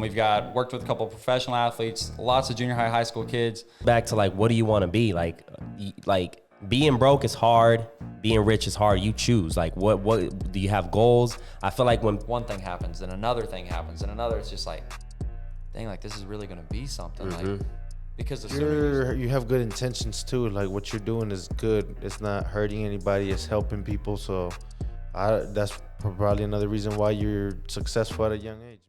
We've worked with a couple of professional athletes, lots of junior high school kids. Back to like, what do you want to be? Like being broke is hard. Being rich is hard. You choose. Like, what do you have goals? I feel like when one thing happens and another thing happens and another, it's just like, dang, like this is really gonna be something. Like, because you have good intentions too. Like what you're doing is good. It's not hurting anybody. It's helping people. So that's probably another reason why you're successful at a young age.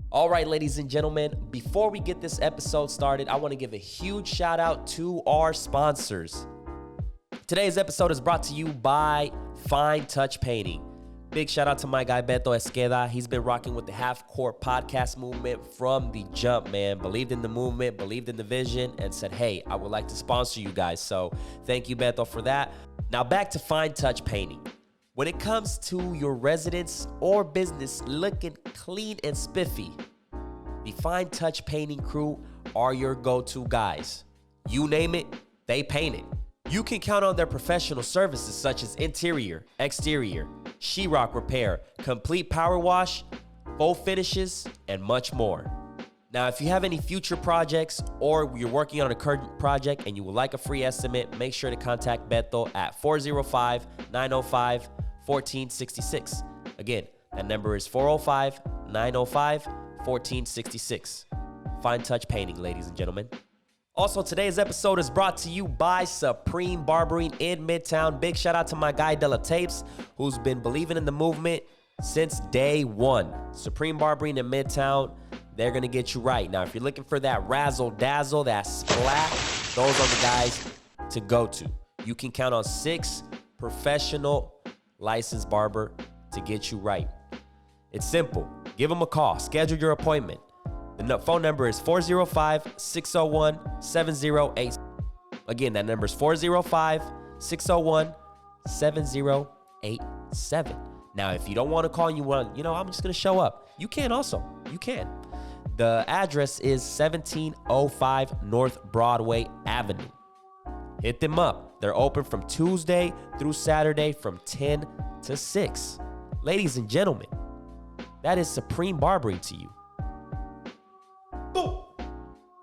All right, ladies and gentlemen, before we get this episode started, I want to give a huge shout out to our sponsors. Today's episode is brought to you by Fine Touch Painting. Big shout out to my guy Beto Esqueda. He's been rocking with the Half Court podcast movement from the jump, man. Believed in the movement, believed in the vision, and said, hey, I would like to sponsor you guys. So thank you, Beto, for that. Now back to Fine Touch Painting. When it comes to your residence or business looking clean and spiffy, the Fine Touch Painting crew are your go-to guys. You name it, they paint it. You can count on their professional services such as interior, exterior, sheetrock repair, complete power wash, full finishes, and much more. Now, if you have any future projects or you're working on a current project and you would like a free estimate, make sure to contact Beto at 405-905-1466. Again, that number is 405-905-1466. Fine Touch Painting, ladies and gentlemen. Also, today's episode is brought to you by Supreme Barbering in Midtown. Big shout out to my guy Della Tapes, who's been believing in the movement since day one. Supreme Barbering in Midtown, they're going to get you right. Now, if you're looking for that razzle dazzle, that splat, those are the guys to go to. You can count on 6 professional licensed barber to get you right. It's simple. Give them a call. Schedule your appointment. The phone number is 405-601-7087. Again, that number is 405-601-7087. Now, if you don't want to call and you want, I'm just going to show up. You can also. You can. The address is 1705 North Broadway Avenue. Hit them up. They're open from Tuesday through Saturday from 10 to 6. Ladies and gentlemen, that is Supreme Barbering to you.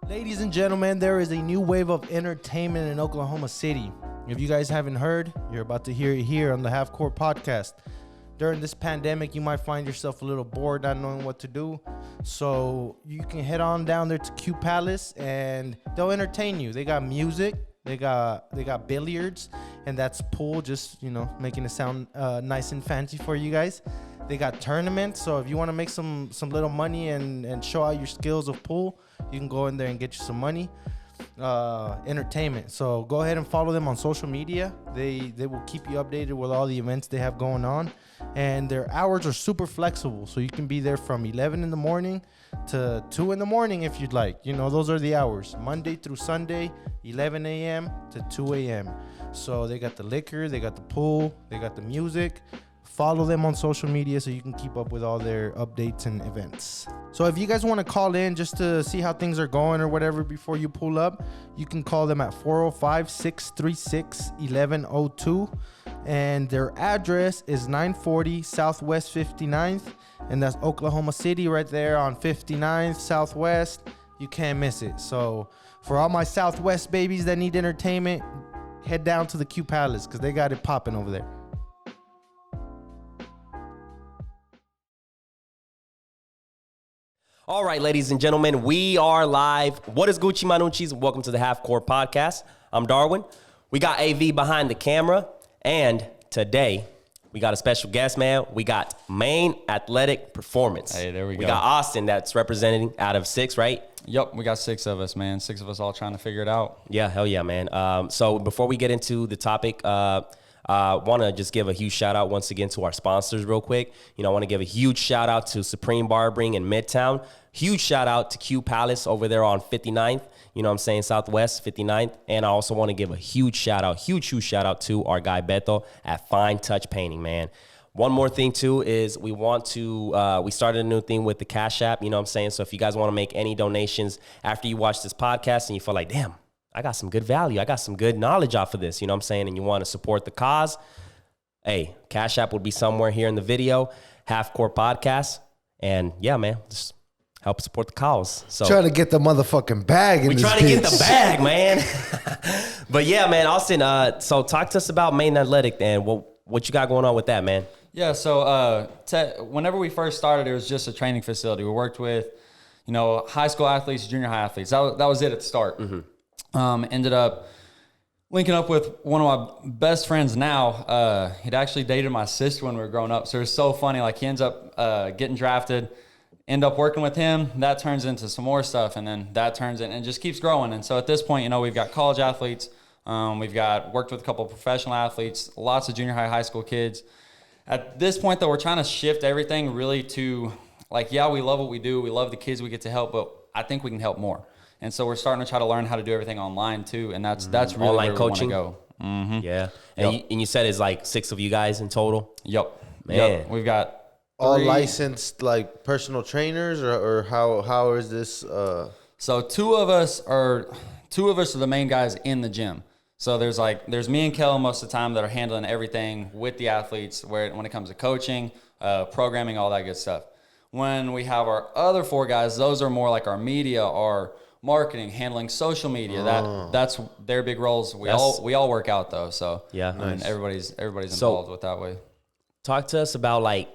Ladies and gentlemen, there is a new wave of entertainment in Oklahoma City. If you guys haven't heard, you're about to hear it here on the Half Court Podcast. During this pandemic, you might find yourself a little bored, not knowing what to do. So you can head on down there to Q Palace and they'll entertain you. They got music, they got billiards, and that's pool, just, making it sound nice and fancy for you guys. They got tournaments, so if you want to make some little money and show out your skills of pool, you can go in there and get you some money. Entertainment. So go ahead and follow them on social media. They will keep you updated with all the events they have going on. And their hours are super flexible, so you can be there from 11 in the morning to 2 in the morning if you'd like. Those are the hours. Monday through Sunday, 11 a.m. to 2 a.m. So they got the liquor, they got the pool, they got the music. Follow them on social media so you can keep up with all their updates and events. So if you guys want to call in just to see how things are going or whatever before you pull up, you can call them at 405-636-1102. And their address is 940 Southwest 59th. And that's Oklahoma City right there on 59th Southwest. You can't miss it. So for all my Southwest babies that need entertainment, head down to the Q Palace because they got it popping over there. All right, ladies and gentlemen, we are live. What is Gucci Manucci's? Welcome to the Half Court Podcast. I'm Darwin. We got AV behind the camera. And today, we got a special guest, man. We got Maine Athletic Performance. Hey, there we go. We got Austin that's representing out of 6, right? Yep, we got 6 of us, man. 6 of us all trying to figure it out. Yeah, hell yeah, man. So before we get into the topic, want to just give a huge shout out once again to our sponsors real quick. I want to give a huge shout out to Supreme Barbering in Midtown. Huge shout out to Q Palace over there on 59th. Southwest 59th. And I also want to give a huge shout out to our guy Beto at Fine Touch Painting, man. One more thing too is we started a new thing with the Cash App, So if you guys want to make any donations after you watch this podcast and you feel like, damn, I got some good value, I got some good knowledge off of this, and you want to support the cause, hey, Cash App would be somewhere here in the video, Half Court Podcast. And yeah, man, just help support the cause. So Trying to get the motherfucking bag in we this trying to get the bitch. bag, man. But yeah, man, Austin. So talk to us about Main Athletic and what you got going on with that, man. Yeah, so whenever we first started, it was just a training facility. We worked with, high school athletes, junior high athletes. That was it at the start. Ended up linking up with one of my best friends now. He'd actually dated my sister when we were growing up, so it was so funny. Like, he ends up getting drafted, end up working with him. That turns into some more stuff, and then that turns in and just keeps growing. And so at this point, we've got college athletes. We've worked with a couple of professional athletes, lots of junior high school kids. At this point, though, we're trying to shift everything really to, like, yeah, we love what we do. We love the kids we get to help, but I think we can help more. And so we're starting to try to learn how to do everything online, too. And that's really Online where coaching? we want to go. Mm-hmm. Yeah. And you said it's like 6 of you guys in total? Yep. Man. Yep. We've got All 3 licensed, like, personal trainers, or how is this? So two of us are the main guys in the gym. So there's me and Kellen most of the time that are handling everything with the athletes when it comes to coaching, programming, all that good stuff. When we have our other 4 guys, those are more like our media, our marketing, handling social media. That's their big roles. We all work out though. So Yeah. I mean, everybody's involved with that way. Talk to us about, like,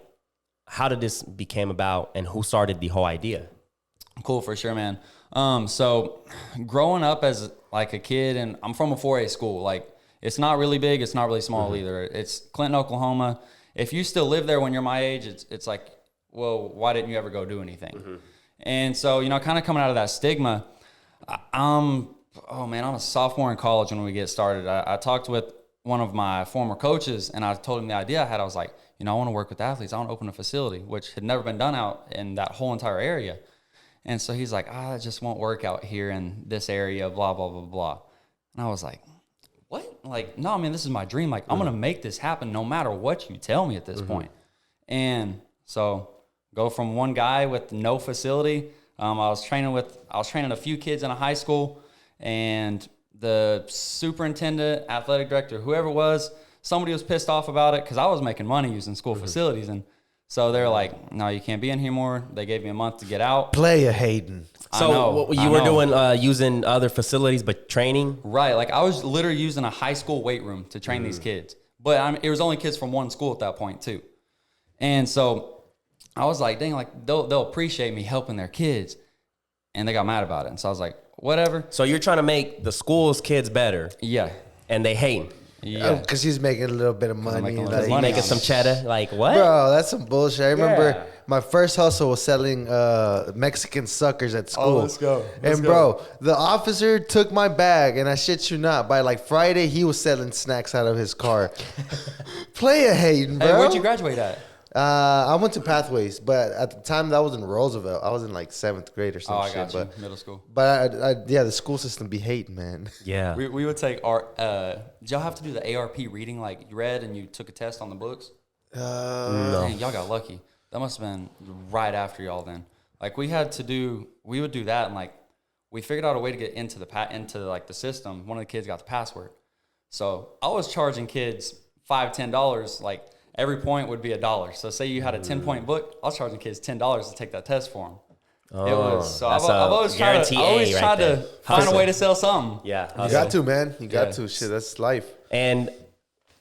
how did this became about and who started the whole idea? Cool, for sure, man. So growing up as like a kid, and I'm from a 4A school, like, it's not really big, it's not really small either. It's Clinton, Oklahoma. If you still live there when you're my age, it's like, well, why didn't you ever go do anything? And so, kind of coming out of that stigma, I'm a sophomore in college when we get started. I talked with one of my former coaches, and I told him the idea I had. I was like, I want to work with athletes. I want to open a facility, which had never been done out in that whole entire area. And so he's like, it just won't work out here in this area, blah, blah, blah, blah. And I was like, what? Like, no, man, this is my dream. Like, I'm going to make this happen no matter what you tell me at this point. And so go from one guy with no facility. I was training a few kids in a high school, and the superintendent, athletic director, whoever it was, somebody was pissed off about it because I was making money using school facilities. And so they're like, no, you can't be in here more. They gave me a month to get out. Play a Hayden. So you were doing using other facilities, but training? Right. Like, I was literally using a high school weight room to train these kids. But it was only kids from one school at that point, too. And so I was like, dang, like, they'll appreciate me helping their kids. And they got mad about it. And so I was like, whatever. So you're trying to make the school's kids better. Yeah. And they hate. Yeah. Because he's making a little bit of money. Making some cheddar. Like, what? Bro, that's some bullshit. I remember Yeah. my first hustle was selling Mexican suckers at school. let's go. Bro, the officer took my bag, and I shit you not, by like Friday, he was selling snacks out of his car. Play a Hayden, bro. Hey, where'd you graduate at? I went to Pathways, but at the time that was in Roosevelt. I was in like 7th grade or some I shit. got you. But Middle school. the school system be hating, man. Yeah. We would take our, did y'all have to do the ARP reading? Like, you read and you took a test on the books? No. Dang, y'all got lucky. That must have been right after y'all then. Like, we would do that, and like, we figured out a way to get into the system. One of the kids got the password. So I was charging kids $5, $10, like, every point would be $1. So say you had a 10-point book, I was charging kids $10 to take that test for them. It was so. I've always tried to find a way to sell something. Yeah. You got to, man. You got to. Shit, that's life. And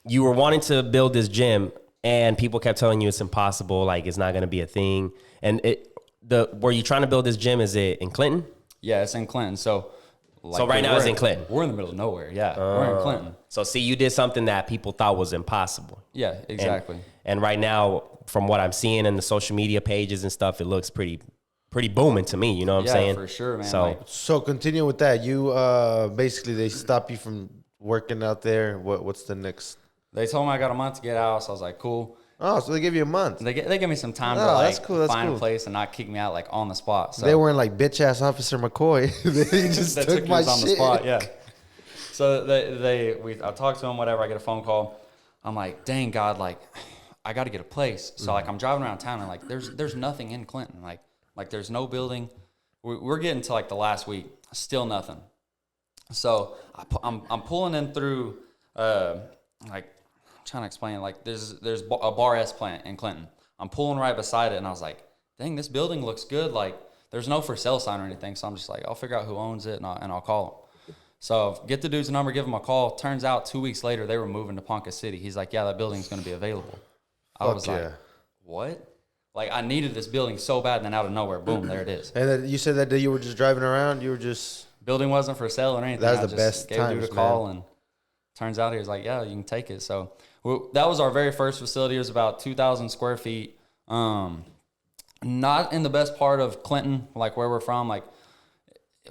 you were wanting to build this gym, and people kept telling you it's impossible, like it's not going to be a thing. And were you trying to build this gym? Is it in Clinton? Yeah, it's in Clinton. So right now it's in Clinton. We're in the middle of nowhere. Yeah, we're in Clinton. So see, you did something that people thought was impossible. Yeah, exactly. And right now, from what I'm seeing in the social media pages and stuff, it looks pretty booming to me. You know what I'm saying? Yeah, for sure, man. So continue with that. You basically they stop you from working out there. What's the next? They told me I got a month to get out, so I was like, cool. Oh, so they give you a month. They give me some time to that's cool, find a place and not kick me out like on the spot. So they weren't like bitch ass Officer McCoy. They just took my us on shit. the spot. Yeah. So I talked to them, whatever. I get a phone call. I'm like, dang God, like I got to get a place. So like I'm driving around town and like there's nothing in Clinton. Like there's no building. We're getting to like the last week, still nothing. So I'm pulling in through like. Trying to explain, like there's a Bar S plant in Clinton. I'm pulling right beside it, and I was like, dang, this building looks good. Like there's no for sale sign or anything. So I'm just like, I'll figure out who owns it and I'll call him. So get the dude's number, give him a call. Turns out 2 weeks later, they were moving to Ponca City. He's like, yeah, that building's going to be available. I was like, what? Like, I needed this building so bad, and then out of nowhere, boom, there it is. And then you said that day you were just driving around. You were just building wasn't for sale or anything. That was the best gave times, dude a call, and turns out he was like, yeah, you can take it. So that was our very first facility. It was about 2,000 square feet. Not in the best part of Clinton, like where we're from. Like,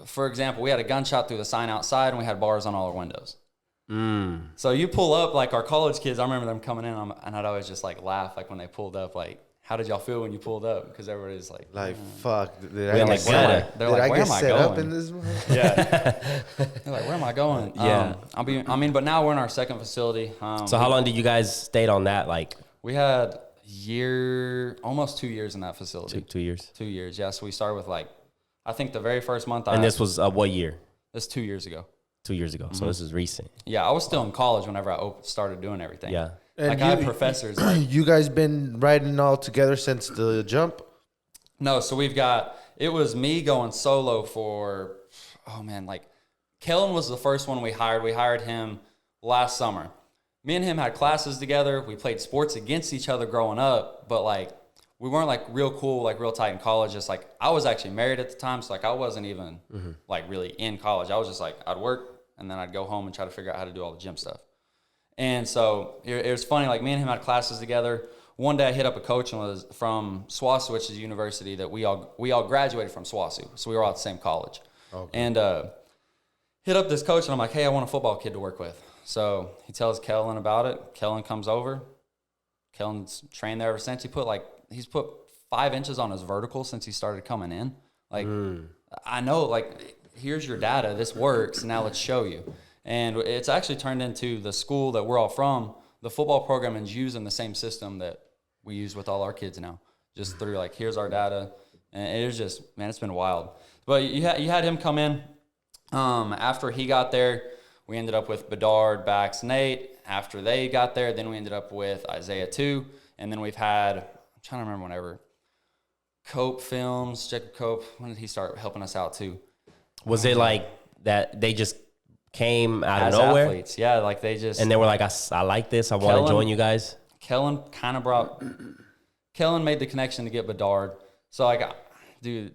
for example, we had a gunshot through the sign outside, and we had bars on all our windows. So you pull up, like our college kids, I remember them coming in, and I'd always just like laugh, like when they pulled up, like, how did y'all feel when you pulled up? Because everybody's like, fuck. Did I get set up in this? Yeah. They're like, where am I going? Yeah. But now we're in our second facility. So how long did you guys stay on that? Like, we had almost 2 years in that facility. 2 years. 2 years. Yeah. So we started with I think the very first month. And this was what year? This 2 years ago. 2 years ago. So this is recent. Yeah. I was still in college whenever I started doing everything. Yeah. And I had professors. You guys been riding all together since the jump? No, so it was me going solo for, Kellen was the first one we hired. We hired him last summer. Me and him had classes together. We played sports against each other growing up, but we weren't real cool, real tight in college. Just I was actually married at the time, so I wasn't even really in college. I was just I'd work and then I'd go home and try to figure out how to do all the gym stuff. And so it was funny, me and him had classes together. One day I hit up a coach and was from SWASU, which is a university that we all graduated from SWASU. So we were all at the same college. Okay. And hit up this coach and I'm like, hey, I want a football kid to work with. So he tells Kellen about it. Kellen comes over. Kellen's trained there ever since. He's put 5 inches on his vertical since he started coming in. I know, here's your data. This works. Now let's show you. And it's actually turned into the school that we're all from. The football program is using the same system that we use with all our kids now, just through here's our data. And it was just, man, it's been wild. But you had him come in. After he got there, we ended up with Bedard, Bax, Nate. After they got there, then we ended up with Isaiah 2. And then we've had, I'm trying to remember whenever, Cope Films, Jacob Cope, when did he start helping us out too? Was it that they just came out as of nowhere? Athletes, yeah, they just... And they were like, I like this, I want to join you guys? Kellen made the connection to get Bedard. So, dude,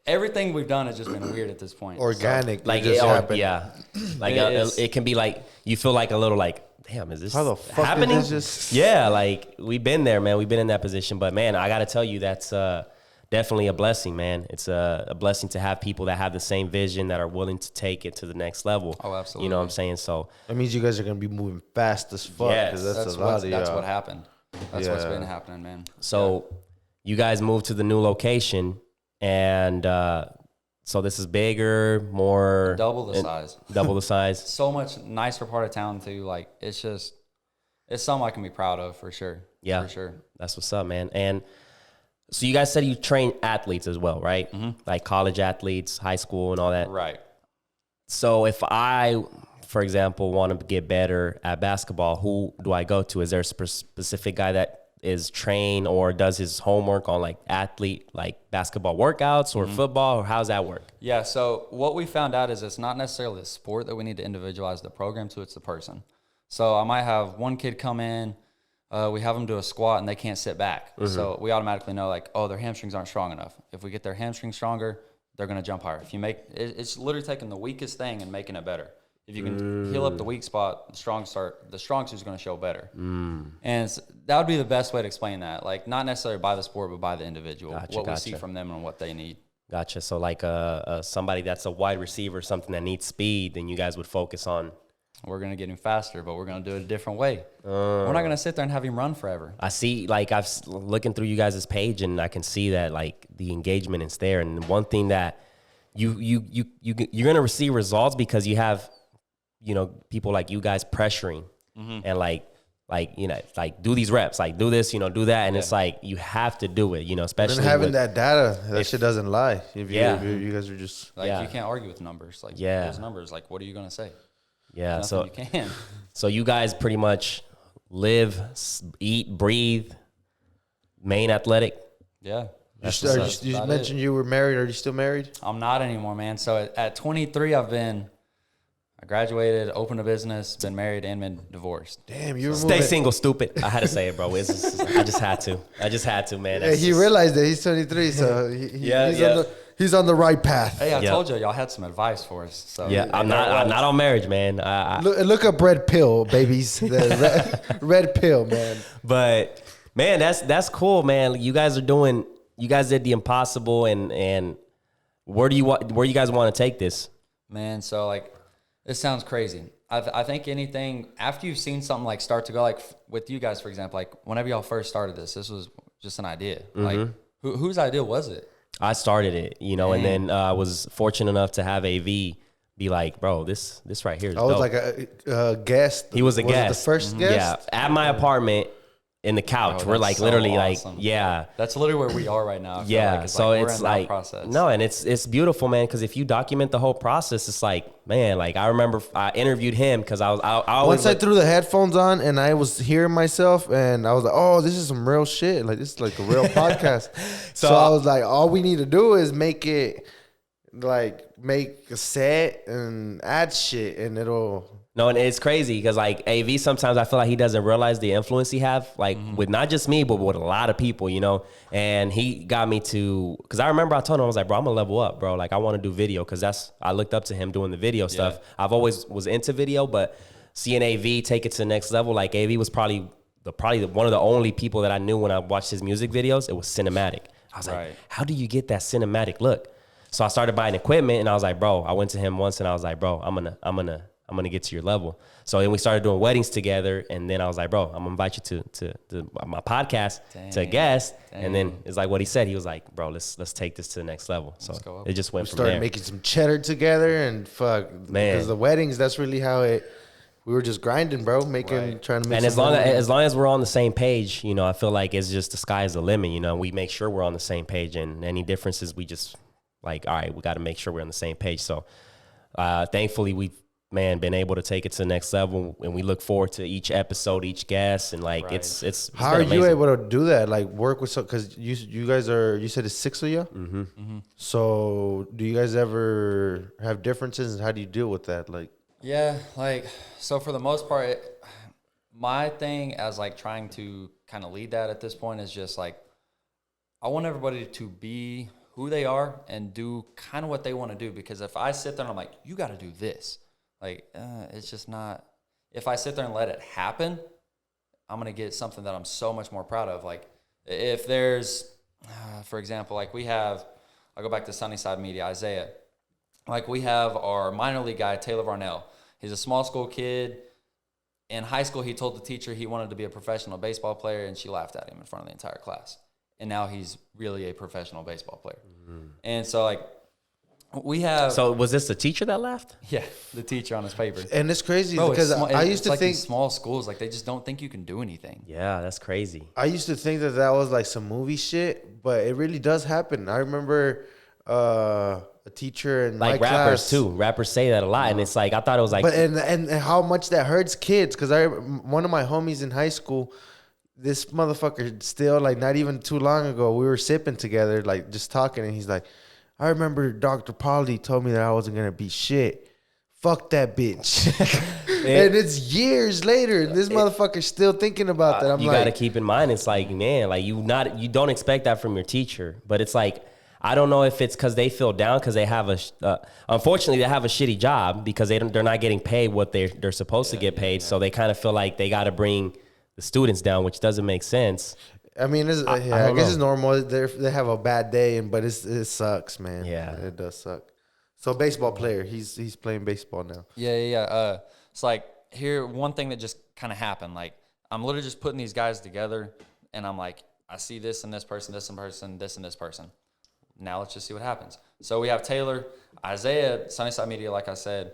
everything we've done has just been weird at this point. Organic. So, it just happened. Yeah. It can be you feel a little damn, is this how the fuck happening? Did this just... Yeah, we've been there, man. We've been in that position. But, man, I got to tell you, that's definitely a blessing, man. It's a blessing to have people that have the same vision, that are willing to take it to the next level. Oh, absolutely. You know what I'm saying? So that means you guys are going to be moving fast as fuck. Yes. That's what happened. That's what's been happening, man. So you guys moved to the new location, and so this is bigger, more... Double the size. Double the size. So much nicer part of town, too. It's something I can be proud of, for sure. Yeah. For sure. That's what's up, man. And so you guys said you train athletes as well, right? Mm-hmm. College athletes, high school and all that. Right. So if I, for example, want to get better at basketball, who do I go to? Is there a specific guy that is trained or does his homework on athlete, basketball workouts or football, or how's that work? Yeah. So what we found out is it's not necessarily the sport that we need to individualize the program to, it's the person. So I might have one kid come in, we have them do a squat and they can't sit back. Mm-hmm. So we automatically know their hamstrings aren't strong enough. If we get their hamstrings stronger, they're going to jump higher. If you it's literally taking the weakest thing and making it better. If you can heal up the weak spot, the strong suit is going to show better. And that would be the best way to explain that. Not necessarily by the sport, but by the individual. Gotcha. We see from them and what they need. Gotcha. So somebody that's a wide receiver, something that needs speed, then you guys would focus on. We're going to get him faster, but we're going to do it a different way. We're not going to sit there and have him run forever. I see, I've looking through you guys' page, and I can see that, the engagement is there. And one thing that you're going to receive results because you have, people like you guys pressuring and do these reps, do this, do that. And it's you have to do it, especially and having that data, that shit doesn't lie. If you guys are just you can't argue with numbers. Those numbers, what are you going to say? Yeah, Nothing so you can. So you guys pretty much live, eat, breathe, main athletic. Yeah. You mentioned you were married. Are you still married? I'm not anymore, man. So at 23, I graduated, opened a business, been married, and been divorced. Damn, you Stay single, stupid. I had to say it, bro. I just had to, man. Yeah, he realized that he's 23, so he's on the right path. Hey, I told y'all had some advice for us. So yeah, I'm not on marriage, man. Look up Red Pill, babies. The red Pill, man. But man, that's cool, man. You guys did the impossible, and where you guys want to take this? Man, so like, this sounds crazy. I think anything after you've seen something like start to go, like with you guys, for example, like whenever y'all first started this was just an idea. Mm-hmm. Like whose idea was it? I started it, and then I was fortunate enough to have AV be like, bro, this right here is dope. I was like a guest. He was a guest. The first guest? Yeah, at my apartment in the couch. We're like literally awesome. like, yeah. That's literally where we are right now. Yeah, so it's like, no, and it's beautiful, man, because if you document the whole process, it's like, man, like I remember I interviewed him because I always... Once I threw the headphones on and I was hearing myself and I was like, oh, this is some real shit. Like, this is like a real podcast. So I was like, all we need to do is make a set and add shit and it'll... No, and it's crazy because like AV, sometimes I feel like he doesn't realize the influence he have, like with not just me, but with a lot of people, and he got me to, because I remember I told him, I was like, bro, I'm gonna level up, bro. Like I want to do video because I looked up to him doing the video stuff. I've always was into video, but seeing AV take it to the next level, like AV was probably one of the only people that I knew when I watched his music videos. It was cinematic. I was like, how do you get that cinematic look? So I started buying equipment and I was like, bro, I went to him once and I was like, bro, I'm gonna get to your level. So then we started doing weddings together, and then I was like, bro, I'm gonna invite you to my podcast to a guest. And then it's like what he said. He was like, bro, let's take this to the next level. So it just went from there. We started making some cheddar together, and fuck, man, because the weddings, that's really how it. We were just grinding, bro, trying to make. And as long as we're on the same page, I feel like it's just the sky is the limit. We make sure we're on the same page, and any differences, we just like, all right, we got to make sure we're on the same page. So thankfully, we've been able to take it to the next level, and we look forward to each episode, each guest, and like it's how are you able to do that? Like work with because you guys are, you said it's 6 of you. Mm-hmm. Mm-hmm. So do you guys ever have differences, and how do you deal with that? Like so for the most part, my thing as like trying to kind of lead that at this point is just like I want everybody to be who they are and do kind of what they want to do, because if I sit there and I'm like, you got to do this. Like, it's just not, if I sit there and let it happen, I'm going to get something that I'm so much more proud of. Like, if there's, for example, like I'll go back to Sunnyside Media, Isaiah. Like, we have our minor league guy, Taylor Varnell. He's a small school kid. In high school, he told the teacher he wanted to be a professional baseball player, and she laughed at him in front of the entire class. And now he's really a professional baseball player. Mm-hmm. And so, like, So was this the teacher that laughed? Yeah, the teacher on his paper. And it's crazy because I used to think these small schools, like they just don't think you can do anything. Yeah, that's crazy. I used to think that was like some movie shit, but it really does happen. I remember a teacher in like my rappers class, too. Rappers say that a lot, and it's like I thought it was like, but and how much that hurts kids. Because one of my homies in high school, this motherfucker still like not even too long ago, we were sipping together, like just talking, and he's like, I remember Dr. Polly told me that I wasn't going to be shit. Fuck that bitch. And it's years later, and this motherfucker's still thinking about that. You got to keep in mind, it's like, man, like you don't expect that from your teacher. But it's like, I don't know if it's because they feel down because they have unfortunately, they have a shitty job because they're not getting paid what they're supposed to get paid. Yeah. So they kind of feel like they got to bring the students down, which doesn't make sense. I mean, I guess it's normal. They have a bad day, but it sucks, man. Yeah, it does suck. So baseball player, he's playing baseball now. Yeah. It's like one thing that just kind of happened. Like I'm literally just putting these guys together, and I'm like, I see this and this person, this and person, this and this person. Now let's just see what happens. So we have Taylor, Isaiah, Sunnyside Media. Like I said,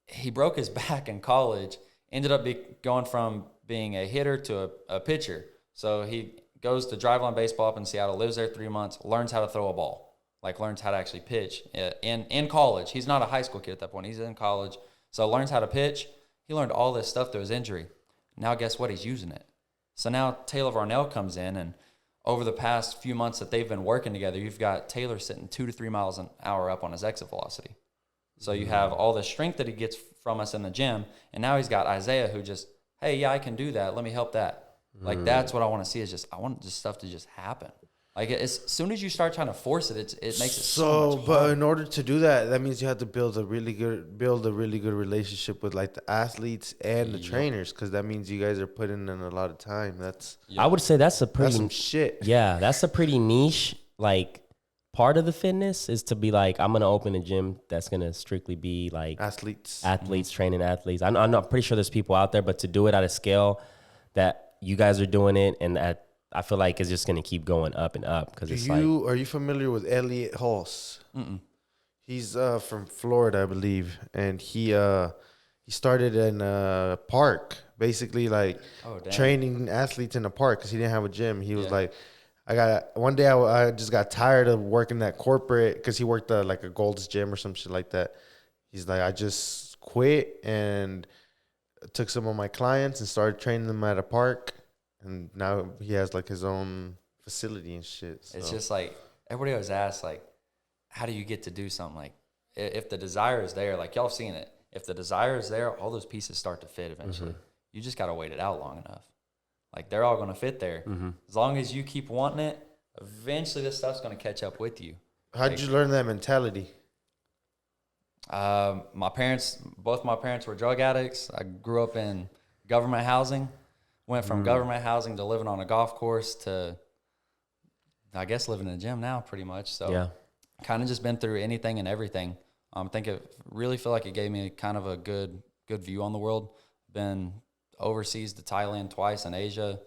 he broke his back in college. Ended up going from being a hitter to a pitcher. So he goes to driveline baseball up in Seattle, lives there 3 months, learns how to throw a ball, like learns how to actually pitch in college. He's not a high school kid at that point. He's in college. So learns how to pitch. He learned all this stuff through his injury. Now guess what? He's using it. So now Taylor Varnell comes in, and over the past few months that they've been working together, you've got Taylor sitting 2 to 3 miles an hour up on his exit velocity. So you have all the strength that he gets from us in the gym, and now he's got Isaiah who just, hey, yeah, I can do that. Let me help that. Like, that's what I want to see, is just, I want this stuff to just happen. Like, as soon as you start trying to force it, it makes it so much but harder. in order to do that, that means you have to build a really good relationship with like the athletes and the trainers, because that means you guys are putting in a lot of time. I would say that's some shit. Yeah, that's a pretty niche like part of the fitness, is to be like, I'm gonna open a gym that's gonna strictly be like Athletes training athletes. I'm not pretty sure there's people out there, but to do it at a scale that you guys are doing it, and I feel like it's just gonna keep going up and up, because it's are you familiar with Elliot Hulse? He's from Florida, I believe, and he started in a park, basically like training athletes in a park, because he didn't have a gym. He was like, one day I just got tired of working that corporate, because he worked at like a Gold's Gym or some shit like that. He's like, I just quit and took some of my clients and started training them at a park. And now he has like his own facility and shit. So. It's just like, everybody always asks, like, how do you get to do something? Like, if the desire is there, like y'all have seen it, if the desire is there, all those pieces start to fit eventually. You just got to wait it out long enough. Like, they're all going to fit there. As long as you keep wanting it, eventually this stuff's going to catch up with you. How'd you learn that mentality? Both my parents were drug addicts. I grew up in government housing. Went from government housing to living on a golf course to, I guess, living in a gym now, pretty much. So, kind of just been through anything and everything. I think really feel like it gave me kind of a good view on the world. Been overseas to Thailand twice, and Asia.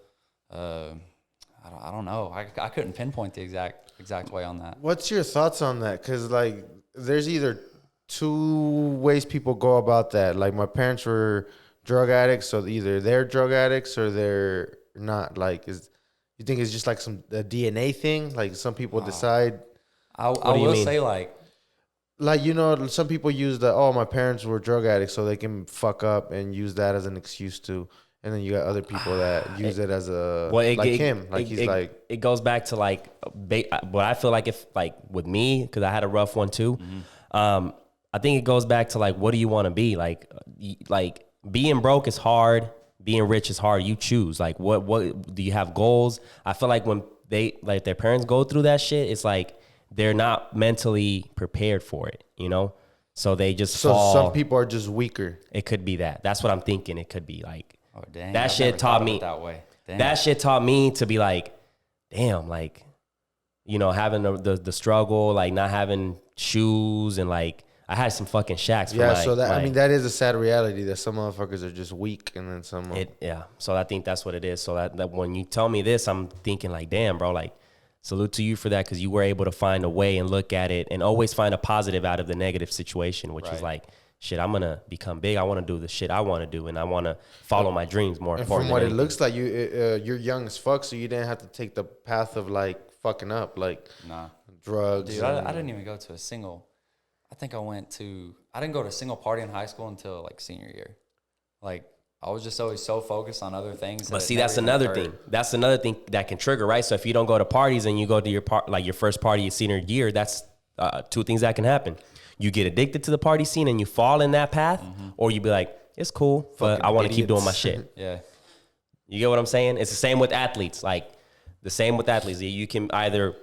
I don't know. I couldn't pinpoint the exact way on that. What's your thoughts on that? Because like, there's either two ways people go about that. Like, my parents were drug addicts, so either they're drug addicts or they're not. Like, you think it's just like a DNA thing? Like, some people decide. I will say, like, you know, some people use my parents were drug addicts, so they can fuck up and use that as an excuse to. And then you got other people that use it as it goes back to like what I feel like, if like with me, because I had a rough one too. I think it goes back to like, what do you want to be? Like being broke is hard. Being rich is hard. You choose. Like, what do you have goals? I feel like when their parents go through that shit, it's like they're not mentally prepared for it, you know? So they just fall. Some people are just weaker. It could be that. That's what I'm thinking. It could be like, oh, dang, that shit taught me that way. Damn. That shit taught me to be like, damn, like, you know, having the struggle, like not having shoes, and like, I had some fucking shacks. That is a sad reality, that some motherfuckers are just weak, and then some. So I think that's what it is. So that when you tell me this, I'm thinking like, damn, bro, like, salute to you for that, because you were able to find a way and look at it and always find a positive out of the negative situation, which is like, shit, I'm gonna become big. I want to do the shit I want to do, and I want to follow my dreams more. And from what it looks like, you're young as fuck, so you didn't have to take the path of like fucking up, like drugs. Dude, I didn't even go to a single. I think I didn't go to a single party in high school until like senior year. Like, I was just always so focused on other things. But see, that's another thing. That's another thing that can trigger, right? So if you don't go to parties and you go to your first party your senior year, that's two things that can happen. You get addicted to the party scene and you fall in that path, or you be like, it's cool, but I want to keep doing my shit. Yeah. You get what I'm saying? It's the same with athletes. Like, the same with athletes. You can either,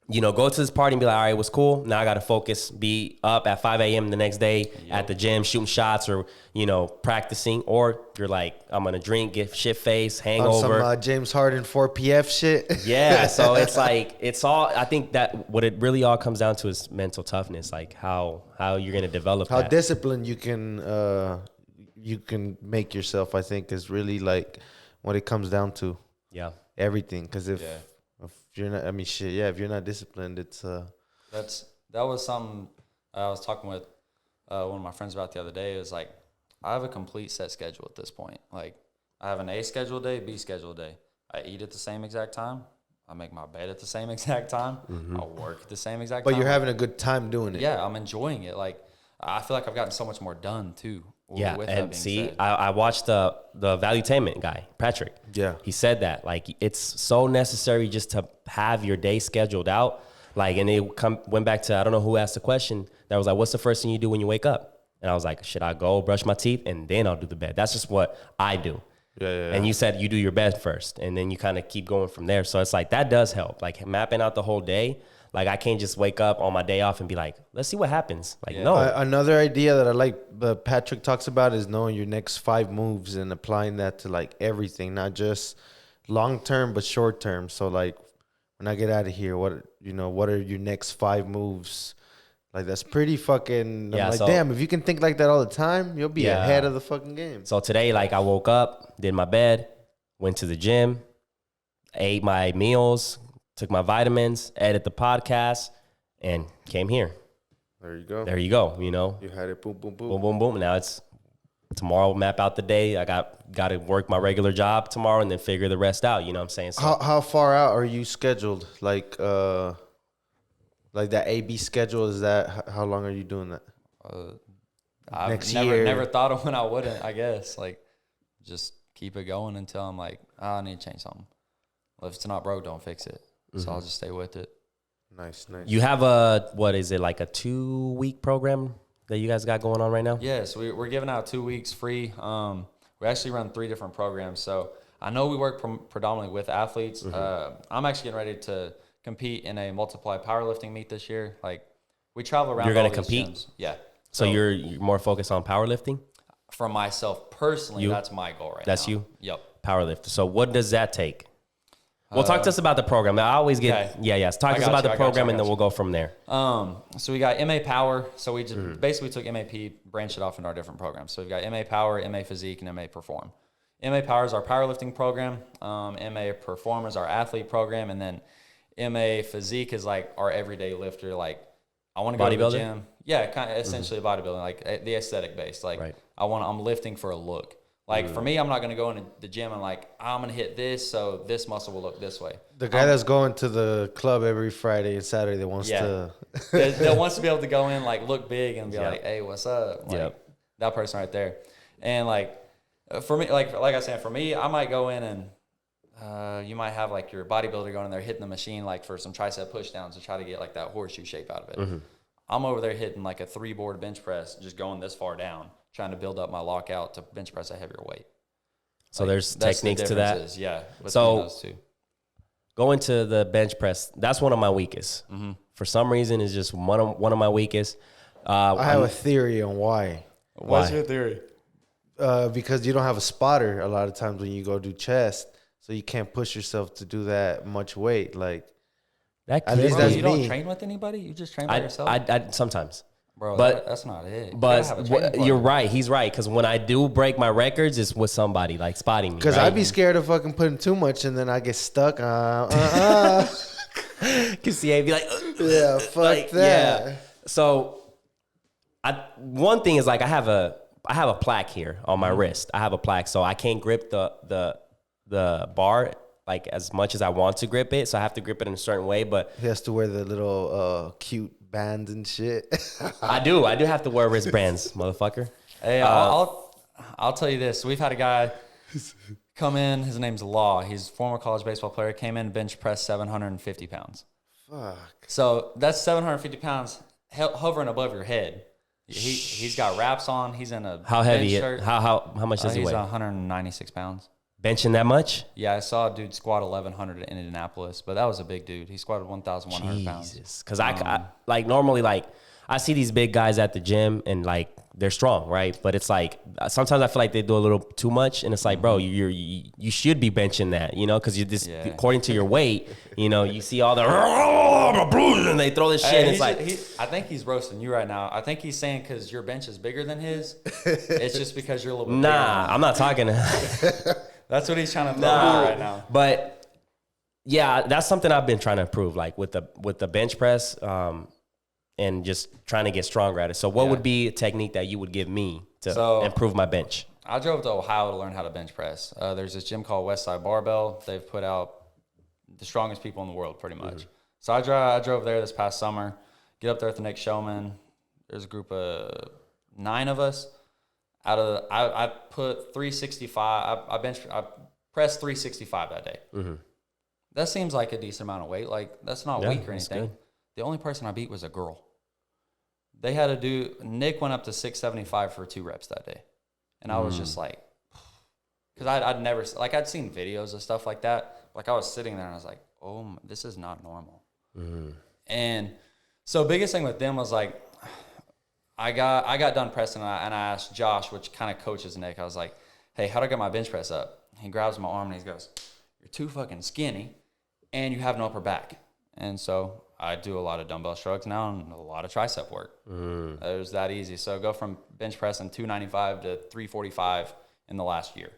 you know, go to this party and be like, all right, it was cool. Now I got to focus, be up at 5 a.m. the next day at the gym, shooting shots, or, you know, practicing. Or you're like, I'm going to drink, get shit-faced, hangover. On some James Harden 4PF shit. Yeah, so it's like, it's all, I think that what it really all comes down to is mental toughness, like how you're going to develop how that. Disciplined you can make yourself, I think, is really like what it comes down to. Yeah. Everything. Because if you're not, if you're not disciplined, it's that was something I was talking with one of my friends about the other day. It was like, I have a complete set schedule at this point. Like, I have an A schedule day, B schedule day. I eat at the same exact time. I make my bed at the same exact time. I work at the same exact time. But you're having a good time doing it. Yeah, I'm enjoying it. Like, I feel like I've gotten so much more done too. Yeah, with and that see, being said. I watched the valuetainment guy, Patrick. Yeah. He said that, like, it's so necessary just to have your day scheduled out. Like, and they went back to, I don't know who asked the question, that was like, what's the first thing you do when you wake up? And I was like, should I go brush my teeth and then I'll do the bed? That's just what I do. Yeah. And you said you do your bed first and then you kind of keep going from there. So it's like, that does help. Like, mapping out the whole day. Like, I can't just wake up on my day off and be like, let's see what happens. Like, no. Another idea that I like, Patrick talks about, is knowing your next 5 moves and applying that to like everything, not just long term, but short term. So like, when I get out of here, what are your next 5 moves? Like, that's pretty fucking, I'm like, damn, if you can think like that all the time, you'll be ahead of the fucking game. So today, like, I woke up, did my bed, went to the gym, ate my meals, took my vitamins, edited the podcast, and came here. There you go. There you go, you know. You had it, boom, boom, boom. Boom, boom, boom. Now it's tomorrow, map out the day. I got to work my regular job tomorrow and then figure the rest out, you know what I'm saying? So, How far out are you scheduled? Like that AB schedule, is that, how long are you doing that? I've never thought of when I wouldn't, I guess. Like, just keep it going until I'm like, I need to change something. Well, if it's not broke, don't fix it. So I'll just stay with it. Nice. you have what is it, like a 2-week program that you guys got going on right now? Yes, we're giving out 2 weeks free. We actually run 3 different programs. So I know we work predominantly with athletes. I'm actually getting ready to compete in a multiply powerlifting meet this year. Like, we travel around. You're going to compete? Gyms. Yeah. So you're more focused on powerlifting? For myself personally, that's my goal right now. That's you? Yep. Powerlift. So what does that take? Well, talk to us about the program. I always get, talk to us about the program and then we'll go from there. So we got MA Power. So we just basically took MAP, branched it off into our different programs. So we've got MA Power, MA Physique, and MA Perform. MA Power is our powerlifting program. MA Perform is our athlete program. And then MA Physique is like our everyday lifter. Like, I want to go to the gym. Yeah, kind of essentially bodybuilding, like the aesthetic base. Like, I'm lifting for a look. Like, for me, I'm not going to go into the gym and like, I'm going to hit this, so this muscle will look this way. The guy that's going to the club every Friday and Saturday that wants to... that wants to be able to go in, like, look big and be like, hey, what's up? Like, that person right there. And, like, for me, like I said, for me, I might go in and you might have, like, your bodybuilder going in there hitting the machine, like, for some tricep push downs to try to get, like, that horseshoe shape out of it. I'm over there hitting, like, a 3-board bench press, just going this far down, trying to build up my lockout to bench press a heavier weight. So like, there's techniques to that. Yeah. So those two. Going to the bench press, that's one of my weakest. For some reason, it's just one of my weakest. I have a theory on why. What's your theory? Because you don't have a spotter a lot of times when you go do chest, so you can't push yourself to do that much weight. Like, that at least that's you me. Don't train with anybody? You just train by yourself? I sometimes. Bro, but that's not it. But you're right. He's right. Because when I do break my records, it's with somebody like spotting me. Because I'd be scared of fucking putting too much and then I get stuck. Cause see, I'd be like, yeah, fuck like, that. Yeah. So, one thing is like I have a plaque here on my wrist. I have a plaque, so I can't grip the bar like as much as I want to grip it. So I have to grip it in a certain way. But he has to wear the little cute bands and shit. I do have to wear wristbands, motherfucker. Hey, I'll tell you this. We've had a guy come in. His name's Law. He's a former college baseball player. Came in, bench press 750 pounds. Fuck. So that's 750 pounds hovering above your head. He's got wraps on. He's in a how heavy? Shirt. How much does he weigh? He's 196 pounds. Benching that much? Yeah, I saw a dude squat 1,100 in Indianapolis, but that was a big dude. He squatted 1,100 pounds. Because I like normally like I see these big guys at the gym and like they're strong, right? But it's like sometimes I feel like they do a little too much, and it's like, bro, you should be benching that, you know, because you just according to your weight, you know, you see all the and they throw this shit. And it's like I think he's roasting you right now. I think he's saying because your bench is bigger than his, it's just because you're a little bit. Nah, I'm not talking. That's what he's trying to throw right now. But yeah, that's something I've been trying to improve, like with the bench press, and just trying to get stronger at it. So what would be a technique that you would give me to improve my bench? I drove to Ohio to learn how to bench press. There's this gym called Westside Barbell. They've put out the strongest people in the world, pretty much. So I drove there this past summer. Get up there at the Nick Showman. There's a group of 9 of us. I put 365. I pressed 365 that day. Mm-hmm. That seems like a decent amount of weight. Like, that's not weak or anything. Good. The only person I beat was a girl. They had to do, Nick went up to 675 for 2 reps that day. And I was just like, because I'd never, like, I'd seen videos of stuff like that. Like, I was sitting there and I was like, oh, this is not normal. And so biggest thing with them was like, I got done pressing and I asked Josh, which kind of coaches Nick. I was like, hey, how do I get my bench press up? He grabs my arm and he goes, you're too fucking skinny and you have no upper back. And so I do a lot of dumbbell shrugs now and a lot of tricep work. It was that easy. So go from bench pressing 295 to 345 in the last year,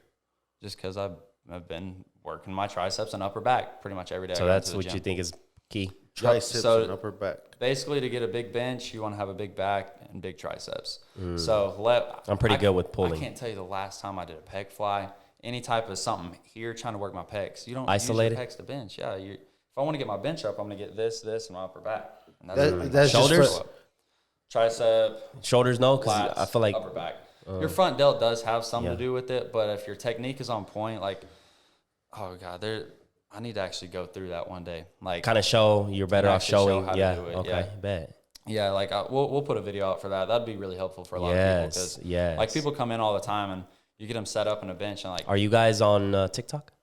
just because I've been working my triceps and upper back pretty much every day. So that's what you think is key? Triceps and upper back. Basically, to get a big bench, you want to have a big back and big triceps. So I'm pretty good with pulling. I can't tell you the last time I did a pec fly. Any type of something here trying to work my pecs. You don't isolate use your pecs to bench. Yeah, if I want to get my bench up, I'm going to get this, and my upper back. And that's shoulders, tricep, shoulders. No, because I feel like upper back. Your front delt does have something to do with it, but if your technique is on point, like, oh god, I need to actually go through that one day. Like, kind of show you're better off showing. Yeah. Okay. Bet. Yeah, like we'll put a video out for that. That'd be really helpful for a lot of people because like people come in all the time and you get them set up in a bench and like. Are you guys on TikTok?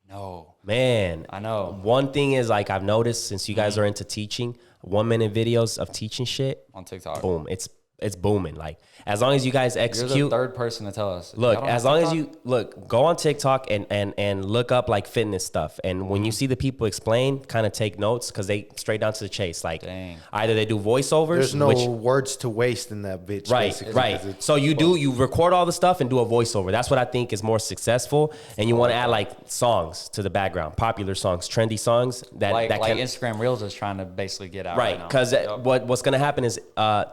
No. Man, I know. One thing is, like, I've noticed since you guys are into teaching, 1-minute videos of teaching shit on TikTok. Boom, it's booming. Like, as long as you guys execute. You're the third person to tell us. Look, as long as you go on TikTok and look up like fitness stuff. And when you see the people explain, kind of take notes because they straight down to the chase. Like, either they do voiceovers. There's no words to waste in that bitch. Right. So you record all the stuff and do a voiceover. That's what I think is more successsuccessful. And you want to add like songs to the background, popular songs, trendy songs that Instagram Reels is trying to basically get out right now. Because what's going to happen is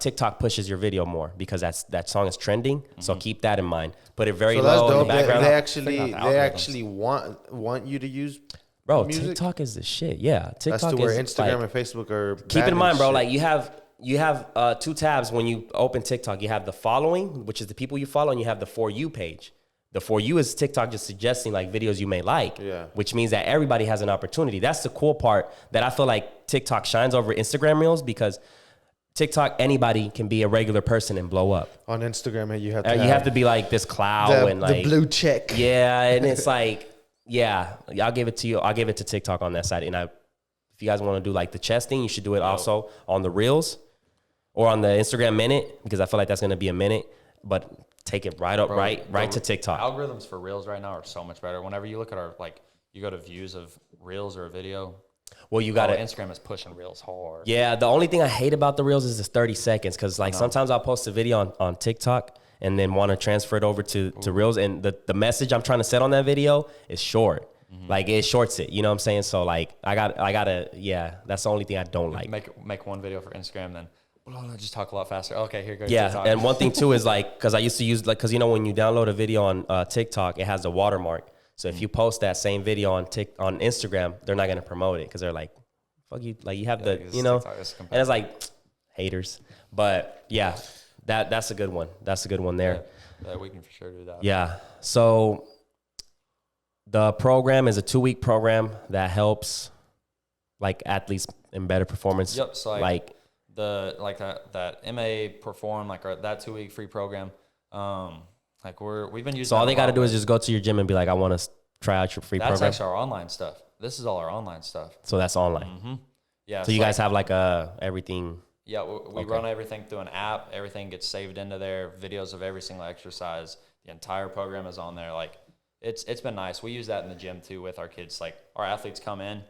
TikTok pushes your video more because that song is trending. So keep that in mind. Put it very low in the background. They actually want you to use music? TikTok is the shit. Yeah, TikTok that's to where Instagram and Facebook are. Keep in mind, bro. Like you have 2 tabs when you open TikTok. You have the following, which is the people you follow, and you have the For You page. The For You is TikTok just suggesting like videos you may like, which means that everybody has an opportunity. That's the cool part that I feel like TikTok shines over Instagram Reels because TikTok, anybody can be a regular person and blow up. On Instagram, you have to be like this cloud and like the blue check. Yeah, and it's like, I'll give it to you. I'll give it to TikTok on that side. And if you guys want to do like the chest thing, you should do it also on the Reels or on the Instagram Minute because I feel like that's going to be a minute. But take it right to TikTok. Algorithms for Reels right now are so much better. Whenever you look at you go to views of Reels or a video. Well, you got Instagram is pushing Reels hard. Yeah, the only thing I hate about the Reels is this 30 seconds because like sometimes I'll post a video on TikTok and then want to transfer it over to Reels, and the message I'm trying to set on that video is short. Like it shorts it, you know what I'm saying? So like I gotta that's the only thing I don't like. Make one video for Instagram, then just talk a lot faster. Okay, here goes TikTok. And one thing too is like because I used to use because when you download a video on TikTok, it has a watermark. So if you post that same video on Instagram, they're not gonna promote it because they're like, "Fuck you!" Like you have and it's like haters. But yeah, that's a good one. That's a good one there. Yeah, we can for sure do that. Yeah. So the program is a 2-week program that helps like athletes in better performance. Yep. So like that MA Perform that 2-week free program. Like we've been using. So all they got to do is just go to your gym and be like, I want to try out your free program. That's actually our online stuff. This is all our online stuff. So that's online. Mm-hmm. Yeah. So you guys have like everything. Yeah, we run everything through an app. Everything gets saved into there. Videos of every single exercise. The entire program is on there. Like it's been nice. We use that in the gym too with our kids. Like our athletes come in.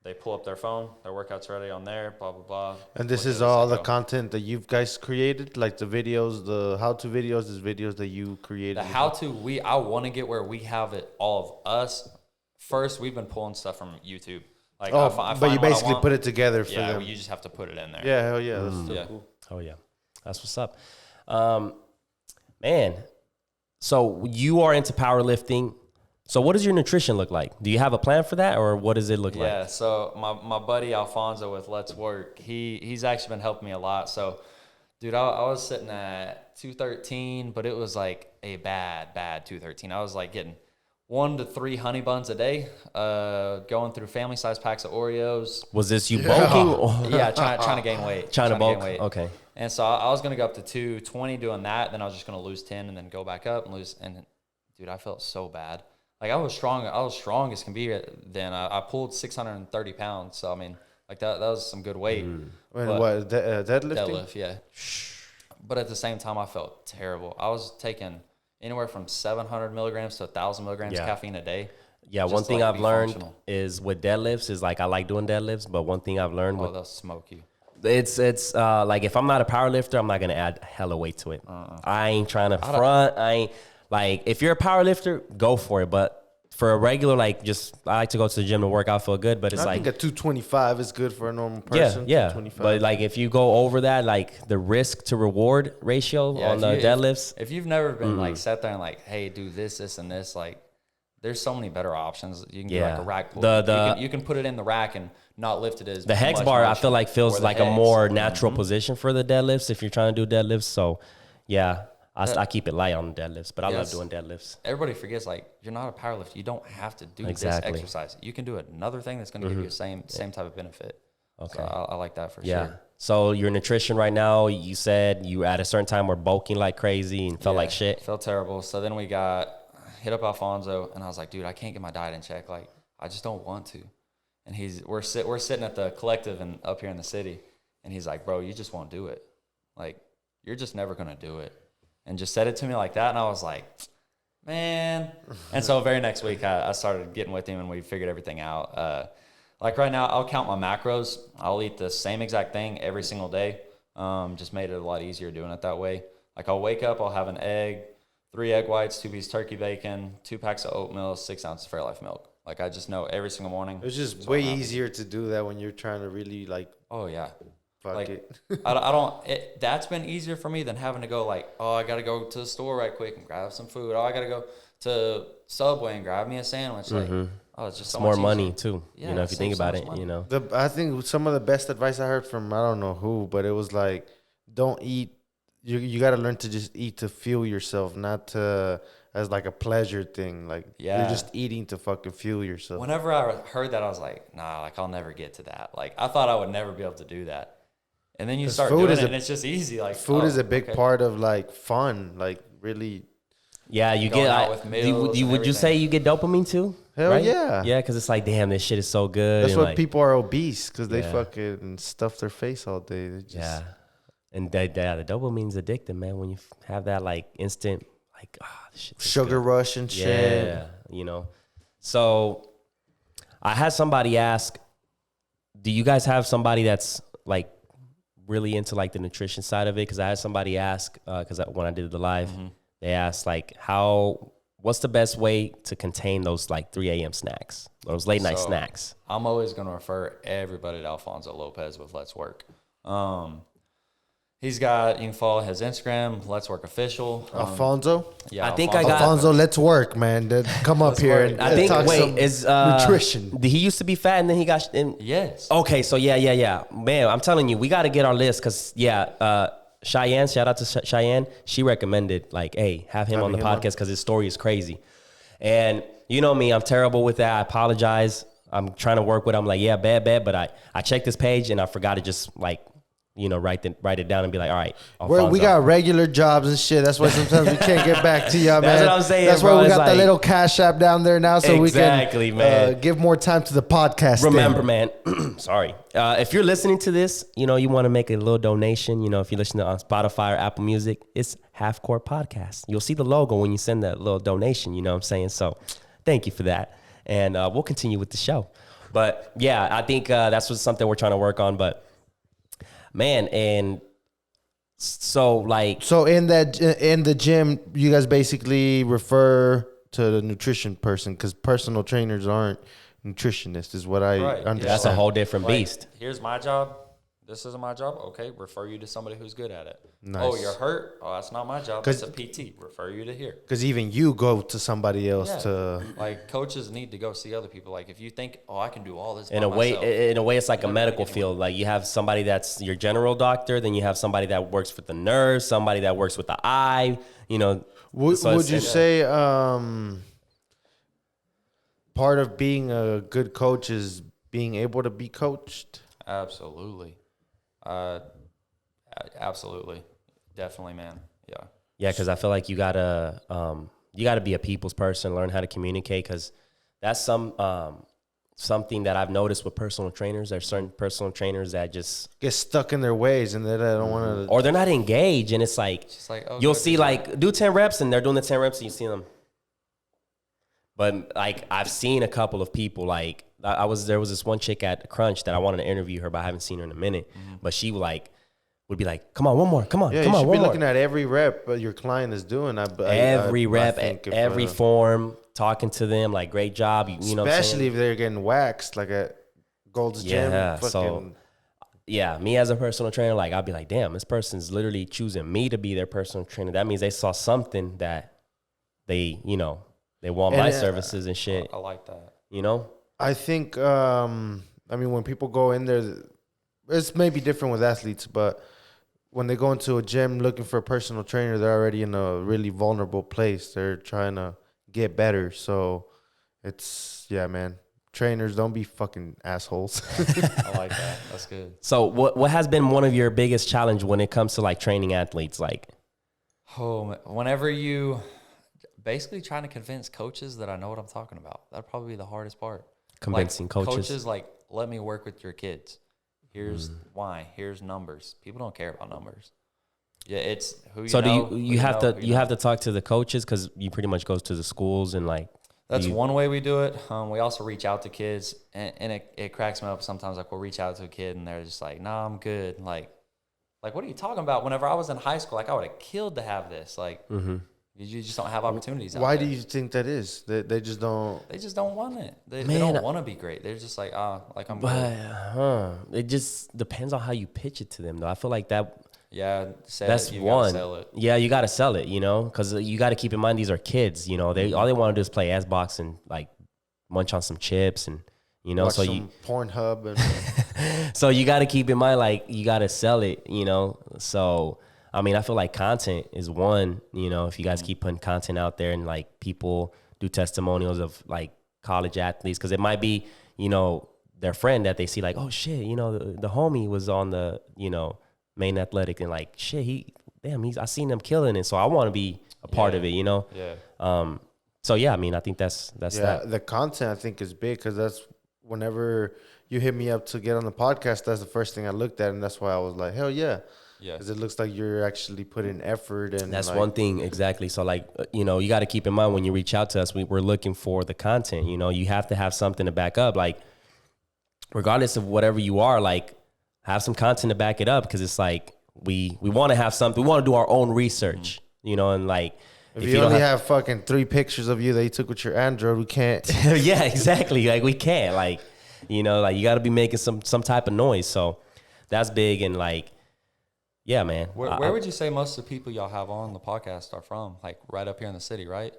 They pull up their phone, their workout's already on there, blah, blah, blah. And this is all the content that you guys created? Like the videos, the how-to videos, is videos that you created? The how-to, I want to get where we have it all of us. First, we've been pulling stuff from YouTube. Like, but you basically put it together for them. Yeah, you just have to put it in there. Yeah, hell yeah. That's still cool. Oh, yeah. That's what's up. Man, so you are into powerlifting. So what does your nutrition look like? Do you have a plan for that, or what does it look like? Yeah, so my buddy Alfonso with Let's Work, he's actually been helping me a lot. So Dude, I was sitting at 213, but it was like a bad 213. I was like getting 1 to 3 honey buns a day, going through family size packs of Oreos. Was this you bulking? Yeah, trying to gain weight. Trying to bulk? gain weight. Okay. And so I was going to go up to 220 doing that. Then I was just going to lose 10 and then go back up and lose. And dude, I felt so bad. Like I was strong as can be. Then I pulled 630 pounds. So I mean, like that was some good weight. What deadlifting? Deadlift, yeah. But at the same time, I felt terrible. I was taking anywhere from 700 milligrams to 1,000 milligrams caffeine a day. Yeah, one thing I've learned is with deadlifts is like I like doing deadlifts, but one thing I've learned they'll smoke you. It's like if I'm not a power lifter, I'm not gonna add hella weight to it. I ain't trying to front. I ain't like if you're a power lifter, go for it. But for a regular, like just I like to go to the gym to work out, feel good. But it's I think a 225 is good for a normal person. Yeah. But like if you go over that, like the risk to reward ratio on the deadlifts. If you've never been like sat there and like, hey, do this, and this, like there's so many better options. You can do like a rack pull. You can put it in the rack and not lift it as the hex bar. I feel like feels like a more natural position for the deadlifts if you're trying to do deadlifts. So yeah. I keep it light on the deadlifts, but I love doing deadlifts. Everybody forgets, like, you're not a powerlifter. You don't have to do this exercise. You can do another thing that's going to give you the same type of benefit. Okay. So I like that for sure. So your nutrition right now, you said you at a certain time were bulking like crazy and felt like shit. Felt terrible. So then we hit up Alfonso, and I was like, dude, I can't get my diet in check. Like, I just don't want to. And we're sitting at the collective and up here in the city, and he's like, bro, you just won't do it. Like, you're just never going to do it. And just said it to me like that, and I was like, man. And so very next week, I started getting with him, and we figured everything out. Like right now, I'll count my macros. I'll eat the same exact thing every single day. Just made it a lot easier doing it that way. Like I'll wake up, I'll have an egg, 3 egg whites, 2 pieces turkey bacon, 2 packs of oatmeal, 6 ounces of Fairlife milk. Like I just know every single morning. It's just way easier to do that when you're trying to really like. Oh yeah. Fuck like, it. That's been easier for me than having to go like, oh, I got to go to the store right quick and grab some food. Oh, I got to go to Subway and grab me a sandwich. Like, oh, it's just so more much money too. Yeah, if you think about it, money. I think some of the best advice I heard from, I don't know who, but it was like, don't eat. You got to learn to just eat to fuel yourself, not to as like a pleasure thing. Like you're just eating to fucking fuel yourself. Whenever I heard that, I was like, nah, like I'll never get to that. Like I thought I would never be able to do that. And then you start doing it, and it's just easy. Like food is a big part of like fun, like really. Yeah, you get. Would you say you get dopamine too? Hell right? Yeah. Yeah, because it's like, damn, this shit is so good. That's why people are obese, because they fucking stuff their face all day. And the dopamine's addictive, man. When you have that like instant, like this shit sugar rush and shit. Yeah, So I had somebody ask, do you guys have somebody that's like really into like the nutrition side of it? Because I had somebody ask, because when I did the live, they asked like, what's the best way to contain those like 3 a.m. snacks, those late night snacks? I'm always going to refer everybody to Alfonso Lopez with Let's Work. You can follow his Instagram, Let's Work Official. Alfonso? Yeah, I think I got Alfonso, Let's Work, man. Come up here and I think talk some nutrition. He used to be fat and then he got yes. Okay, so yeah. Man, I'm telling you, we got to get our list because Cheyenne, shout out to Cheyenne. She recommended like, hey, have him on the podcast because his story is crazy. And you know me, I'm terrible with that. I apologize. I'm trying to work with him. I'm like, yeah, bad. But I checked this page and I forgot to just like, write it down and be like, all right. We got regular jobs and shit. That's why sometimes we can't get back to y'all, man. That's what I'm saying. That's why we got the little Cash App down there now, so we can man. Give more time to the podcast. Remember, man. Sorry. If you're listening to this, you want to make a little donation. If you listen on Spotify or Apple Music, it's Half Court Podcast. You'll see the logo when you send that little donation. You know what I'm saying? So, thank you for that, and we'll continue with the show. But yeah, I think that's something we're trying to work on. But man, and so in the gym, you guys basically refer to the nutrition person because personal trainers aren't nutritionists, is what I understand. That's a whole different beast. Here's my job. this isn't my job. Okay, refer you to somebody who's good at it. Nice. Oh, you're hurt. Oh, that's not my job. It's a PT. Refer you to here. Because even you go to somebody else to. Like coaches need to go see other people. Like if you think, oh, I can do all this In by a way, myself, it's like a medical field. Like you have somebody that's your general doctor, then you have somebody that works with the nerves, somebody that works with the eye. You know, Would you say part of being a good coach is being able to be coached? Absolutely. Absolutely. Definitely, man. Yeah. Yeah, because I feel like you gotta be a people's person, learn how to communicate, because that's something that I've noticed with personal trainers. There's certain personal trainers that just get stuck in their ways and they don't want to, or they're not engaged, and it's like oh, you'll see like do 10 reps and they're doing the 10 reps and you see them. But like I've seen a couple of people, like there was this one chick at Crunch that I wanted to interview her, but I haven't seen her in a minute. But she would be like, come on, one more, come on, yeah, come on, you should one be more. looking at every rep your client is doing. Every rep, every form, talking to them, like great job. You know, especially if they're getting waxed, like at Gold's Gym. So yeah, me as a personal trainer, like I'll be like, damn, this person's literally choosing me to be their personal trainer. That means they saw something that they want my services and shit. I like that. You know? I think, I mean, when people go in there, it's maybe different with athletes, but when they go into a gym looking for a personal trainer, they're already in a really vulnerable place. They're trying to get better. So it's, yeah, man. Trainers, don't be fucking assholes. I like that. That's good. So what has been one of your biggest challenge when it comes to like training athletes? Like, whenever you basically trying to convince coaches that I know what I'm talking about, that'd probably be the hardest part. Convincing coaches like, let me work with your kids. Here's why. Here's numbers. People don't care about numbers. Yeah, it's who you so know. So you have to talk to the coaches, because you pretty much go to the schools and like. That's one way we do it. We also reach out to kids, and it cracks me up sometimes. Like we'll reach out to a kid and they're just like, "Nah, I'm good." Like what are you talking about? Whenever I was in high school, like I would have killed to have this. Like you just don't have opportunities. Why do you think that is? They just don't. They just don't want it. They don't want to be great. They're just like, like I'm good. It just depends on how you pitch it to them, though. I feel like that. Yeah, that's one. Sell it. Yeah, you got to sell it, because you got to keep in mind these are kids. All they want to do is play Xbox and like munch on some chips and watch so some Pornhub and. So you got to keep in mind, like you got to sell it, So I mean, I feel like content is one. If you guys keep putting content out there and like people do testimonials of like college athletes, because it might be their friend that they see like, oh shit, the homie was on the Main Athletic, and like shit, I seen them killing it, so I want to be a part of it, Yeah. So yeah, I mean, I think that's that. The content I think is big, because that's whenever you hit me up to get on the podcast, that's the first thing I looked at, and that's why I was like, hell yeah. Yeah. Because it looks like you're actually putting effort, and that's like, one thing exactly. So like you got to keep in mind when you reach out to us, we're looking for the content. You have to have something to back up, like regardless of whatever you are, like. Have some content to back it up, because it's like we want to have something. We want to do our own research, and like if you only have fucking 3 pictures of you that you took with your Android, we can't. Yeah, exactly. Like we can't. Like like you got to be making some type of noise. So that's big, and like yeah, man. Where would you say most of the people y'all have on the podcast are from? Like right up here in the city, right?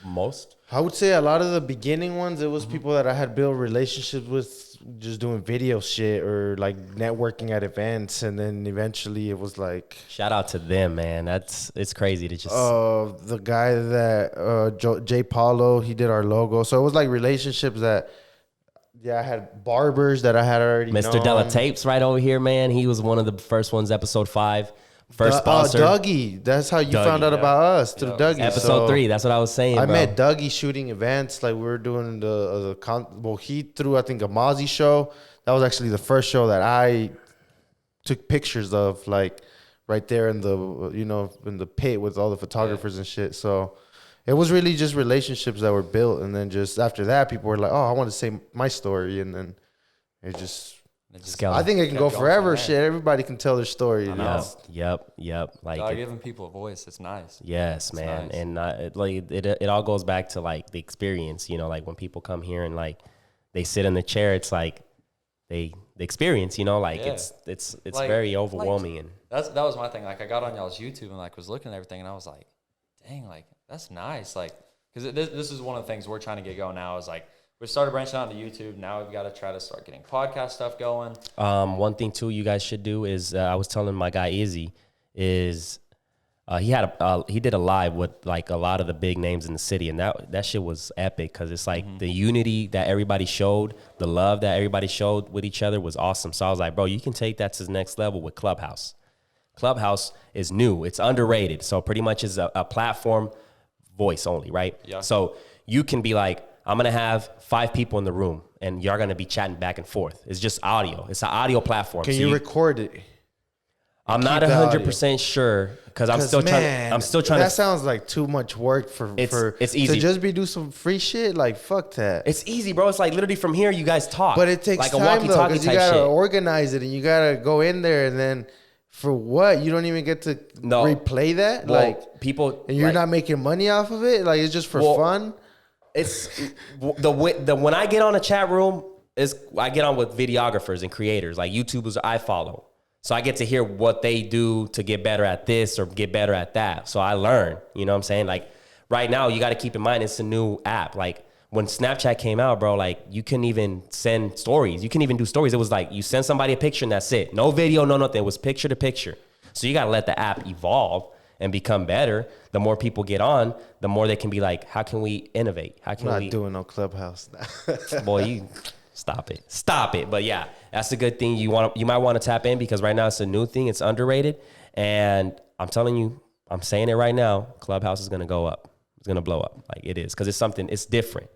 Most. I would say a lot of the beginning ones, it was people that I had built relationships with, just doing video shit or like networking at events, and then eventually it was like shout out to them, man. It's crazy to just the guy that Jay Paulo, he did our logo, so it was like relationships that I had barbers that I had already Mr. known. Della Tapes right over here, man. He was one of the first ones, episode 5. First sponsor. Dougie. That's how you found out about us, through Dougie. Episode 3. That's what I was saying, I met Dougie shooting events. Like we were doing he threw, I think, a Mozzie show. That was actually the first show that I took pictures of, like right there in the, in the pit with all the photographers and shit. So it was really just relationships that were built. And then just after that, people were like, oh, I want to say my story. And then it just... I think it can go forever. Shit, everybody can tell their story. Yep. Like giving people a voice, it's nice. Yes, man, nice. And it all goes back to like the experience. Like when people come here and like they sit in the chair, it's like they experience, you know, like Yeah. it's Like- very overwhelming. And that was my thing. Like I got on y'all's YouTube and like was looking at everything and I was like, dang, like that's nice. Like, cause this is one of the things we're trying to get going now is like, we started branching out into YouTube. Now we've got to try to start getting podcast stuff going. one thing too you guys should do is I was telling my guy Izzy is he did a live with like a lot of the big names in the city, and that shit was epic because it's like the unity that everybody showed, the love that everybody showed with each other was awesome. So I was like, bro, you can take that to the next level with Clubhouse. Clubhouse is new, it's underrated, so pretty much is a platform, voice only, right? Yeah. So you can be like, I'm gonna have 5 people in the room, and you're gonna be chatting back and forth. It's just audio. It's an audio platform. Can So you record it? I'm not keep the audio? 100% sure because I'm still trying. That sounds like too much work for It's easy. to just do some free shit. Like fuck that. It's easy, bro. It's like literally from here, you guys talk. But it takes like time a though, walkie-talkie because you type gotta shit. organize it and you gotta go in there and then for what? You don't even get to No. replay that. Well, like people, and you're like, not making money off of it. Like it's just for fun. It's the when I get on a chat room is I get on with videographers and creators like YouTubers I follow. So I get to hear what they do to get better at this or get better at that. So I learn, you know what I'm saying? Like right now, you got to keep in mind, it's a new app. Like when Snapchat came out, bro, like you couldn't even send stories. You couldn't even do stories. It was like you send somebody a picture and that's it. No video, no nothing. It was picture to picture. So you got to let the app evolve and become better. The more people get on, the more they can be like, how can we innovate? How can I'm we not doing no Clubhouse. Boy, you stop it. But yeah, that's a good thing. You might want to tap in because right now it's a new thing. It's underrated. And I'm telling you, I'm saying it right now, Clubhouse is going to go up. It's going to blow up. Like it is. Because it's different.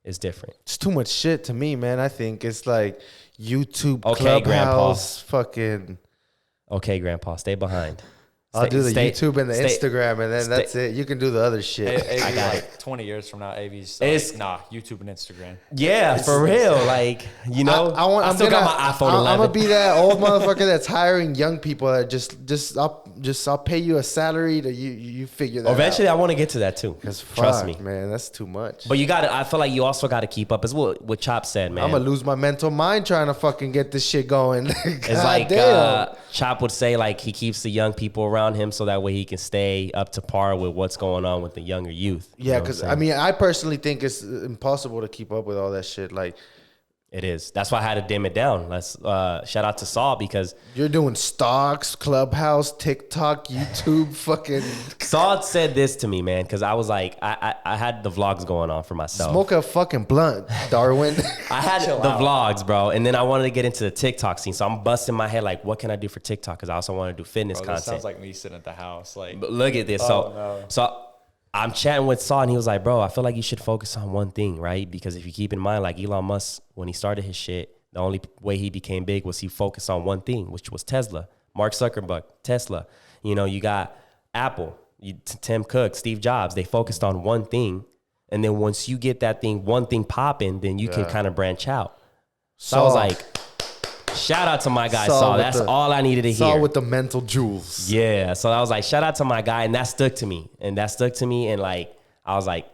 It's different. It's too much shit to me, man. I think it's like YouTube, Okay, Clubhouse, fucking. Okay, Grandpa, stay behind. I'll do the YouTube and the stay- Instagram, and then that's it. You can do the other shit. I got like 20 years from now, AV's It's- like, nah, YouTube and Instagram. Yeah, for real. Like, you know, I still got my iPhone 11. I'm gonna be that old motherfucker that's hiring young people that I'll pay you a salary to you figure that Eventually, out. I want to get to that too. Trust me. man, that's too much. But I feel like you also got to keep up as what Chop said, man. I'm gonna lose my mental mind trying to fucking get this shit going. It's like Chop would say, like he keeps the young people around him so that way he can stay up to par with what's going on with the younger youth. Yeah, because I mean, I personally think it's impossible to keep up with all that shit. Like, it is. That's why I had to dim it down. Let's shout out to Saul because you're doing stocks, Clubhouse, TikTok, YouTube, fucking Saul said this to me, man, because I was like, I had the vlogs going on for myself. smoke a fucking blunt, Darwin. I had the vlogs, bro, and then I wanted to get into the TikTok scene. So I'm busting my head like, what can I do for TikTok? Because I also want to do fitness Bro, content. this sounds like me sitting at the house. Like, But look at this. So I'm chatting with Saul, and he was like, bro, I feel like you should focus on one thing, right? Because if you keep in mind, like Elon Musk, when he started his shit, the only way he became big was he focused on one thing, which was Tesla. Mark Zuckerberg, Tesla. You know, you got Apple, Tim Cook, Steve Jobs. They focused on one thing. And then once you get that thing, one thing popping, then you can kind of branch out. So I was like, shout out to my guy, Saul. That's all I needed to hear. Saul with the mental jewels. Yeah. So I was like, shout out to my guy. And that stuck to me. And like, I was like,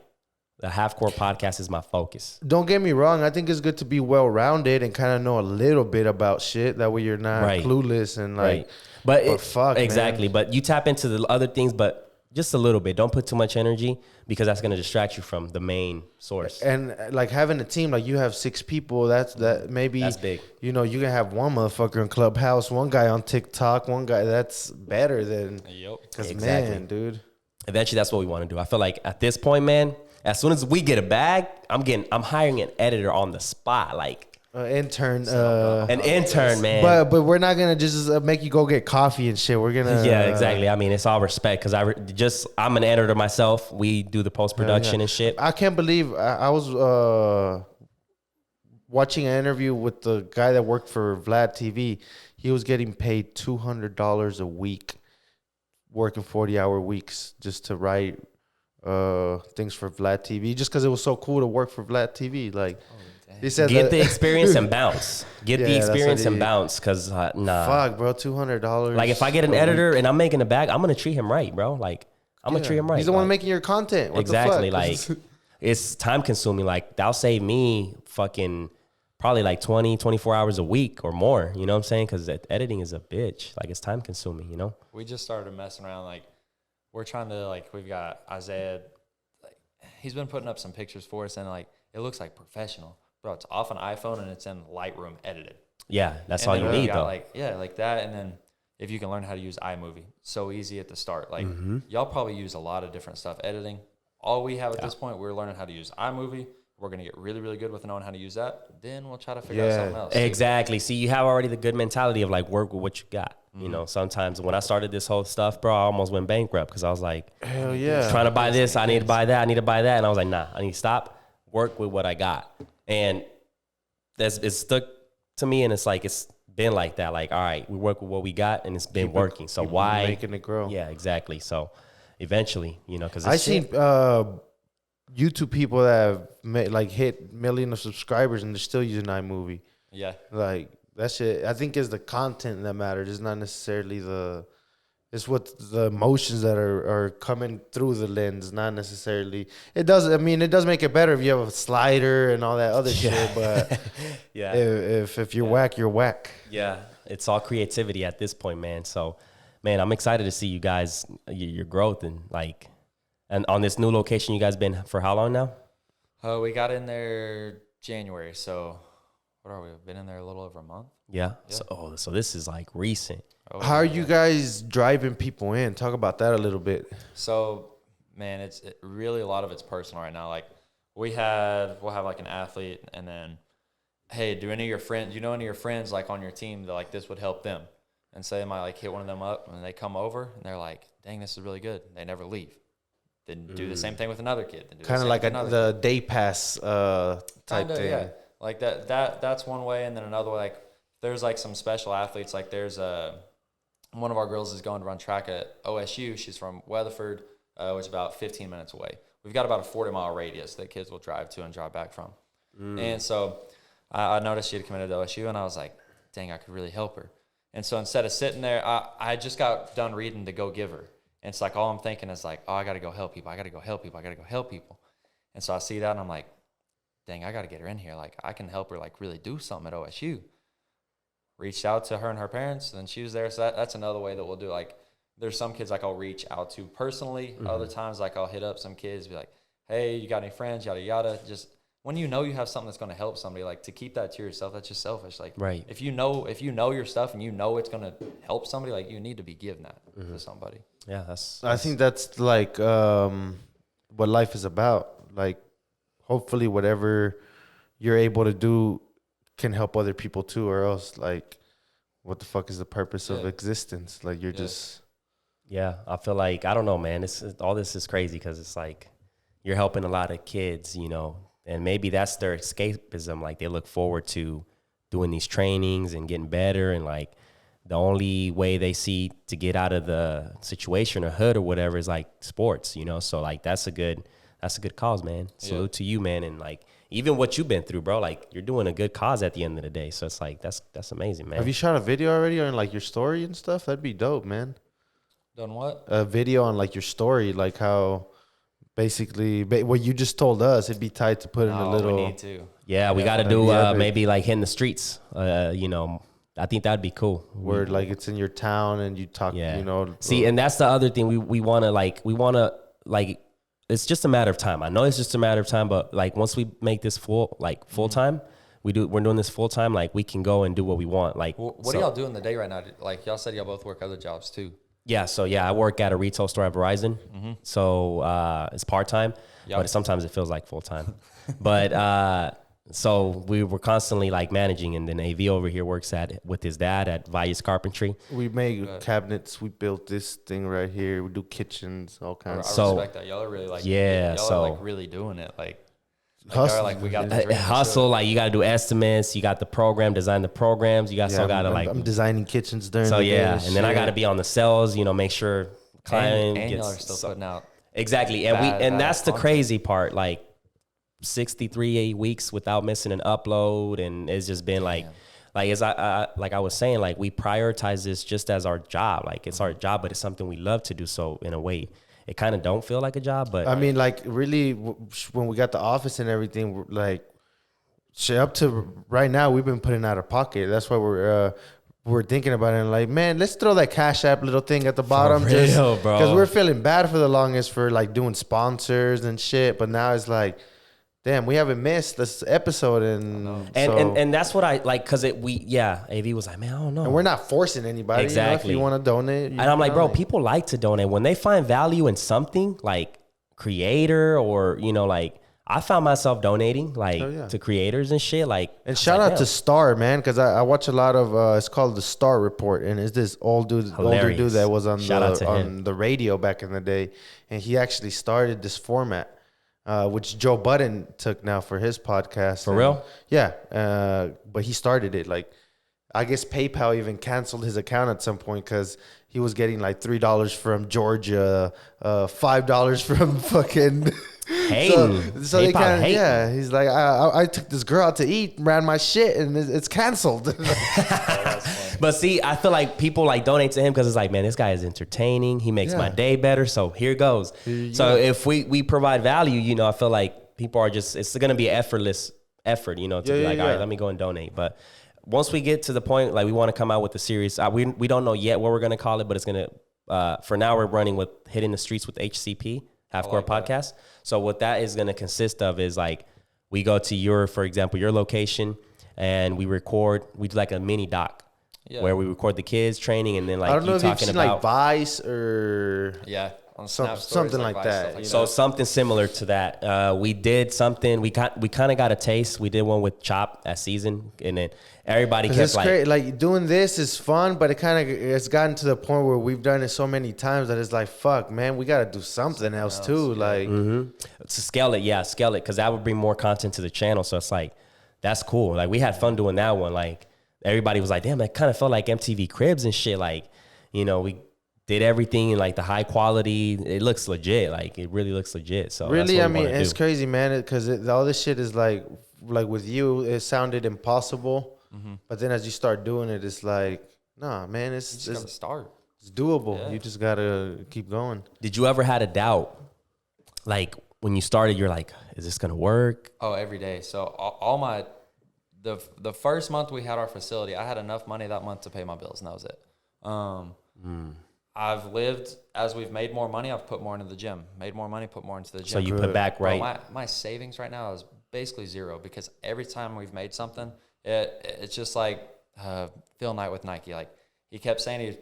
the Half Court Podcast is my focus. Don't get me wrong. I think it's good to be well-rounded and kind of know a little bit about shit. That way you're not clueless and like, But fuck, exactly. man. But you tap into the other things, but just a little bit. Don't put too much energy because that's going to distract you from the main source. And like having a team, like you have 6 people, that's big. You know, you can have one motherfucker in Clubhouse, one guy on TikTok, one guy. That's better than. Yep. Because Exactly. man, dude. Eventually, that's what we want to do. I feel like at this point, man, as soon as we get a bag, I'm hiring an editor on the spot, like Intern. an intern, man. But we're not gonna just make you go get coffee and shit. We're gonna. Yeah, exactly. I mean, it's all respect because I'm an editor myself. We do the post production and shit. I can't believe I was watching an interview with the guy that worked for Vlad TV. He was getting paid $200 a week, working 40-hour weeks just to write things for Vlad TV, just because it was so cool to work for Vlad TV. Like, he said, Get the experience and bounce. Get the Yeah, that's experience what and he- bounce, because nah. fuck, bro, $200. Like if I get an editor and I'm making a bag, I'm gonna treat him right, bro. Like I'm gonna treat him right. He's the one Like, making your content. What exactly. the fuck? Like it's time consuming. Like that'll save me fucking probably like 20, 24 hours a week or more. You know what I'm saying? Because editing is a bitch. Like, it's time consuming, you know? We just started messing around. Like, we're trying to, like, we've got Isaiah. Like, he's been putting up some pictures for us, and, like, it looks like professional. Bro, it's off an iPhone, and it's in Lightroom edited. Yeah, that's And all then you we need, got, though. like, yeah, like that. And then if you can learn how to use iMovie, so easy at the start. Like, y'all probably use a lot of different stuff. Editing, all we have at this point, we're learning how to use iMovie. We're going to get really, really good with knowing how to use that. Then we'll try to figure out something else. Exactly. See, you have already the good mentality of, like, work with what you got. You know, sometimes when I started this whole stuff, bro, I almost went bankrupt because I was like, hell yeah, trying to buy this, I need to buy that, I need to buy that. And I was like, nah, I need to stop, work with what I got. And it's stuck to me, and it's like, it's been like that. Like, all right, we work with what we got, and it's been working. So why? Making it grow. Yeah, exactly. So eventually, you know, because I seen YouTube people that have like hit millions of subscribers and they're still using iMovie. Yeah. Like that shit, I think is the content that matters. It's not necessarily it's what the emotions that are coming through the lens, not necessarily. It does make it better if you have a slider and all that other shit, but yeah, if you're whack, you're whack. Yeah, it's all creativity at this point, man. So, man, I'm excited to see you guys, your growth, and like, and on this new location, you guys been for how long now? We got in there January, so what are we? We've been in there a little over a month. Yeah. So this is like recent. How are you guys driving people in? Talk about that a little bit. So, man, it's really a lot of it's personal right now. Like, we'll have like an athlete, and then, hey, do you know any of your friends like on your team that like this would help them? And say they might like hit one of them up, and they come over, and they're like, dang, this is really good. They never leave. Then do the same thing with another kid. Kind of like the day pass type thing. Yeah. Like that's one way, and then another way, like there's like some special athletes. Like there's one of our girls is going to run track at OSU. She's from Weatherford, which is about 15 minutes away. We've got about a 40-mile radius that kids will drive to and drive back from. And so I noticed she had committed to OSU, and I was like, dang, I could really help her. And so instead of sitting there, I just got done reading To Go Giver. And it's like all I'm thinking is like, oh, I got to go help people. I got to go help people. I got to go help people. And so I see that, and I'm like, dang, I got to get her in here. Like, I can help her, like, really do something at OSU. Reached out to her and her parents, and she was there. So that's another way that we'll do. Like, there's some kids, like, I'll reach out to personally. Other times, like, I'll hit up some kids, be like, hey, you got any friends, yada, yada. Just when you know you have something that's going to help somebody, like, to keep that to yourself, that's just selfish. Like, right. If you know your stuff and you know it's going to help somebody, like, you need to be giving that to somebody. Yeah, I think that's like what life is about. Like, hopefully whatever you're able to do can help other people too, or else like what the fuck is the purpose of existence? Like you're just I feel like, I don't know, man, all this is crazy because it's like you're helping a lot of kids, you know, and maybe that's their escapism. Like they look forward to doing these trainings and getting better, and like the only way they see to get out of the situation or hood or whatever is like sports, you know? So like, that's a good cause, man. Salute to you, man. And like, even what you've been through, bro, like you're doing a good cause at the end of the day. So it's like, that's amazing, man. Have you shot a video already on like your story and stuff? That'd be dope, man. Done what? A video on like your story, like how basically what you just told us, it'd be tight to put in a little. We need to. Yeah, we got to do maybe like hitting the streets, you know. I think that'd be cool. Where like it's in your town and you talk, you know. See, and that's the other thing we want to it's just a matter of time. I know it's just a matter of time, but like once we make this full time, we're doing this full time, like we can go and do what we want. Like, what do y'all do in the day right now? Like y'all said, y'all both work other jobs too. Yeah. So I work at a retail store at Verizon. So it's part-time, but sometimes it feels like full-time. But so we were constantly like managing, and then AV over here works with his dad at Valles Carpentry. We make cabinets. We built this thing right here. We do kitchens, all kinds. I respect that. Y'all are really like, y'all are like really doing it. Like hustle. Like we got the hustle. Like you got to do estimates. You got the program, design the programs. You got I'm designing kitchens during. So the day and then I got to be on the sales. You know, make sure client and gets. Y'all are still putting out exactly, and that's the crazy part. Like 63 weeks without missing an upload, and it's just been like as I was saying, like we prioritize this just as our job. Like it's our job, but it's something we love to do. So in a way, it kind of don't feel like a job. But I mean, like really, when we got the office and everything, like shit, up to right now, we've been putting out of pocket. That's why we're thinking about it. And like, man, let's throw that Cash App little thing at the bottom, real, just bro. because we're feeling bad for the longest for like doing sponsors and shit. But now it's like, damn, we haven't missed this episode, and that's what I like, because AV was like, man, I don't know, and we're not forcing anybody. Exactly. If you want to donate, and I'm like, bro, people like to donate when they find value in something, like creator, or like I found myself donating to creators and shit. Like, and shout out to Star, man, because I watch a lot of it's called the Star Report, and it's this older dude that was on the radio back in the day, and he actually started this format. Which Joe Budden took now for his podcast. For real? Yeah. But he started it. Like, I guess PayPal even canceled his account at some point because he was getting like $3 from Georgia, $5 from fucking... So they kind of, yeah. He's like, I took this girl out to eat, ran my shit, and it's canceled. But see, I feel like people like donate to him because it's like, man, this guy is entertaining. He makes my day better. So here goes. If we provide value, I feel like people are just, it's going to be effortless effort, to be like, all right, let me go and donate. But once we get to the point, like we want to come out with a series, we don't know yet what we're going to call it, but it's going to, for now we're running with Hitting the Streets with HCP, Half Court Podcast. So what that is going to consist of is like, we go to for example, your location, and we do like a mini doc. Yeah. Where we record the kids training, and then like, I don't know if you've seen like Vice or something like that. So something similar to that. We did something. We kind of got a taste. We did one with Chop that season, and then everybody kept like doing this is fun, but it's gotten to the point where we've done it so many times that it's like, fuck, man, we got to do something else too. Like to scale it, because that would bring more content to the channel. So it's like, that's cool. Like, we had fun doing that one. Like, everybody was like, damn, that kind of felt like MTV Cribs and shit. Like, we did everything in like the high quality. It looks legit. Like, it really looks legit. So really, I mean, it's crazy, man, because all this shit is like with you, it sounded impossible. Mm-hmm. But then as you start doing it, it's like, nah, man, it's gotta start. It's doable. Yeah. You just gotta keep going. Did you ever had a doubt? Like, when you started, you're like, is this gonna work? Oh, every day. So the first month we had our facility, I had enough money that month to pay my bills, and that was it. I've lived, as we've made more money, I've put more into the gym. Made more money, put more into the gym. So you put back, right? Bro, my savings right now is basically zero, because every time we've made something, it's just like Phil Knight with Nike. Like, he kept saying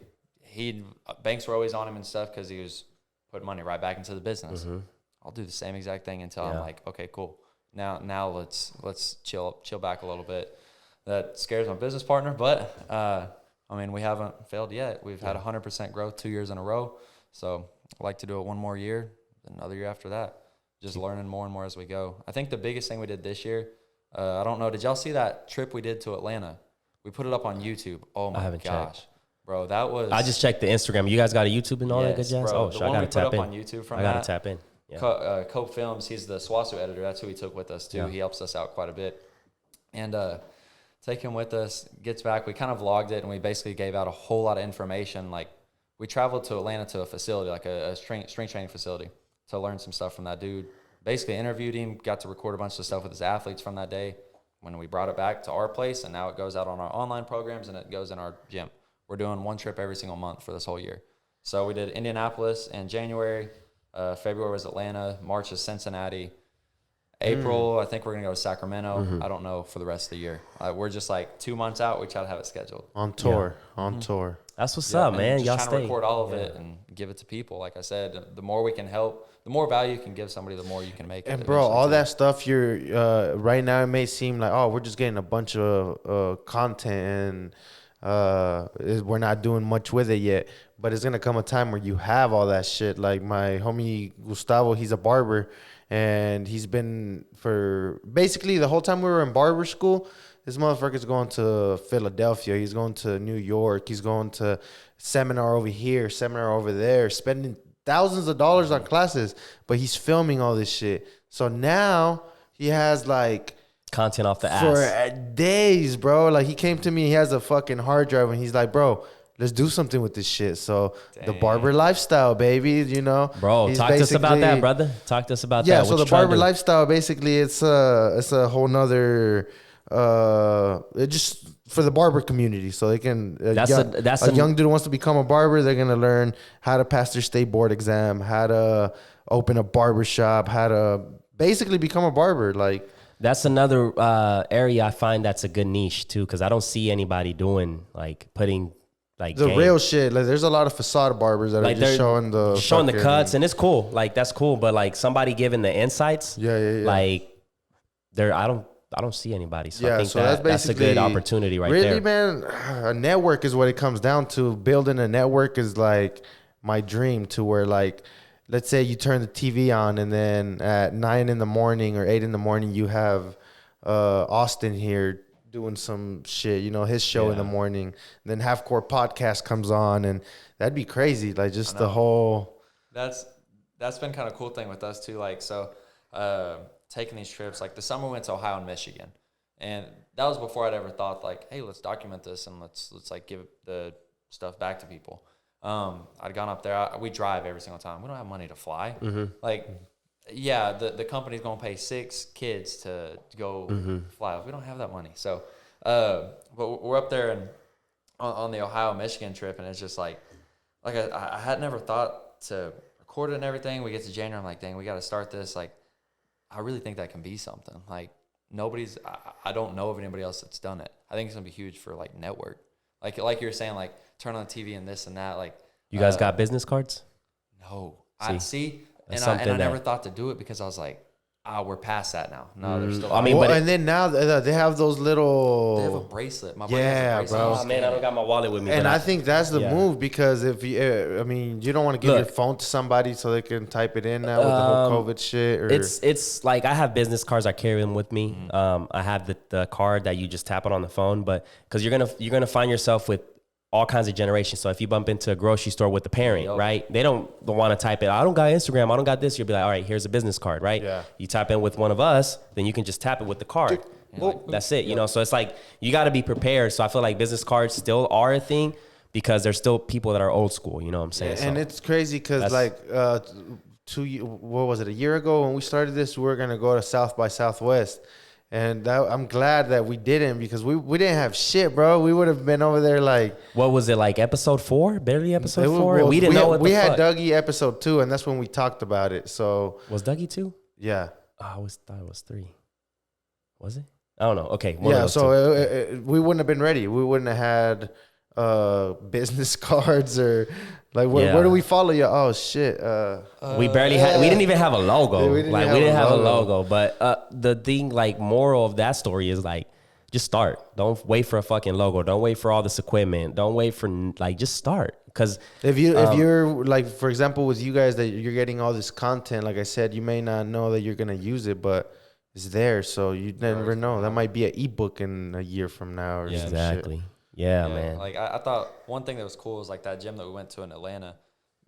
banks were always on him and stuff because he was putting money right back into the business. Mm-hmm. I'll do the same exact thing until I'm like, okay, cool. Now let's chill back a little bit. That scares my business partner, but I mean, we haven't failed yet. We've had 100% growth 2 years in a row. So I'd like to do it one more year, another year after that. Just learning more and more as we go. I think the biggest thing we did this year, I don't know, did y'all see that trip we did to Atlanta? We put it up on YouTube. Oh my gosh. Checked. Bro, that was... I just checked the Instagram. You guys got a YouTube and all that good jazz? Bro, I got to tap in. On YouTube from I got to tap in. Yeah. Cope Films, he's the SWASU editor. That's who he took with us, too. Yeah. He helps us out quite a bit. And take him with us, gets back. We kind of vlogged it, and we basically gave out a whole lot of information. Like, we traveled to Atlanta to a facility, like a strength training facility, to learn some stuff from that dude. Basically interviewed him, got to record a bunch of stuff with his athletes from that day. When we brought it back to our place, and now it goes out on our online programs, and it goes in our gym. We're doing one trip every single month for this whole year. So we did Indianapolis in January. February was Atlanta. March is Cincinnati. April, I think we're going to go to Sacramento. Mm-hmm. I don't know for the rest of the year. We're just like 2 months out. We try to have it scheduled. On tour. That's what's up, man. Y'all trying to record all of it and give it to people. Like I said, the more we can help, the more value you can give somebody, the more you can make. And bro, all that stuff you're right now, it may seem like, oh, we're just getting a bunch of content and we're not doing much with it yet. But it's gonna come a time where you have all that shit. Like my homie Gustavo, he's a barber, and he's been for basically the whole time we were in barber school. This motherfucker's going to Philadelphia. He's going to New York. He's going to seminar over here, seminar over there, spending thousands of dollars on classes. But he's filming all this shit. So now he has like content off the ass for days, bro. Like he came to me, he has a fucking hard drive, and he's like, bro, let's do something with this shit. So the Barber Lifestyle, baby, you know. Bro, talk to us about that, brother. Talk to us about that. So the Barber Lifestyle, basically, it's a whole nother, just for the barber community. So they can, a young dude who wants to become a barber, they're going to learn how to pass their state board exam, how to open a barber shop, how to basically become a barber. Like, that's another area I find that's a good niche too, because I don't see anybody doing putting the real shit. Like, there's a lot of facade barbers that are just showing the cuts, and it's cool. Like, that's cool, but like somebody giving the insights, like I don't see anybody. So I think that's a good opportunity right there. Really, man, a network is what it comes down to. Building a network is like my dream, to where, like, let's say you turn the TV on and then at 9 in the morning or 8 in the morning, you have Austin here doing some shit, you know, his show in the morning. Then Half Court Podcast comes on, and that'd be crazy. Like, just the whole. That's been kind of a cool thing with us too. Like, so taking these trips, like the summer we went to Ohio and Michigan, and that was before I'd ever thought like, hey, let's document this and let's like give the stuff back to people. I'd gone up there. We drive every single time. We don't have money to fly. Like, yeah, the company's gonna pay 6 kids to go fly. We don't have that money. So, but we're up there and on the Ohio Michigan trip, and it's just like I had never thought to record it and everything. We get to January, I'm like, dang, we got to start this. Like, I really think that can be something. Like, I don't know of anybody else that's done it. I think it's gonna be huge for like network. Like you were saying, like turn on the TV and this and that. Like, you guys got business cards? No, I never thought to do it because I was like, we're past that now. No, they're still. I mean, and then now they have those little. They have a bracelet. My buddy has a bracelet. Bro. Oh man, I don't got my wallet with me. And I think that's the move, because if you, you don't want to give your phone to somebody so they can type it in now with the whole COVID shit. Or it's like, I have business cards. I carry them with me. I have the card that you just tap it on the phone, but because you're gonna find yourself with all kinds of generations. So if you bump into a grocery store with the parent, right? They don't want to type it. I don't got Instagram. I don't got this. You'll be like, all right, here's a business card, right? Yeah. You tap in with one of us, then you can just tap it with the card. That's it. You know, so it's like, you got to be prepared. So I feel like business cards still are a thing, because there's still people that are old school. You know what I'm saying? And it's crazy because like a year ago when we started this, we were going to go to South by Southwest. And I'm glad that we didn't, because we didn't have shit, bro. We would have been over there like... What was it, like episode 4? Barely episode 4? We didn't know what the fuck. We had Dougie episode 2, and that's when we talked about it. So... Was Dougie 2? Yeah. Oh, I thought it was 3. Was it? I don't know. Okay. So we wouldn't have been ready. We wouldn't have had business cards or... Like, where do we follow you? Oh, shit. We barely had... We didn't even have a logo. We didn't have a logo. But the thing, like, moral of that story is, like, just start. Don't wait for a fucking logo. Don't wait for all this equipment. Don't wait for... Like, just start. Because... If you're, like, for example, with you guys, that you're getting all this content, like I said, you may not know that you're going to use it, but it's there. So you never know. That might be an ebook in a year from now or some exactly. shit. Yeah, man. Like, I thought one thing that was cool was like that gym that we went to in Atlanta.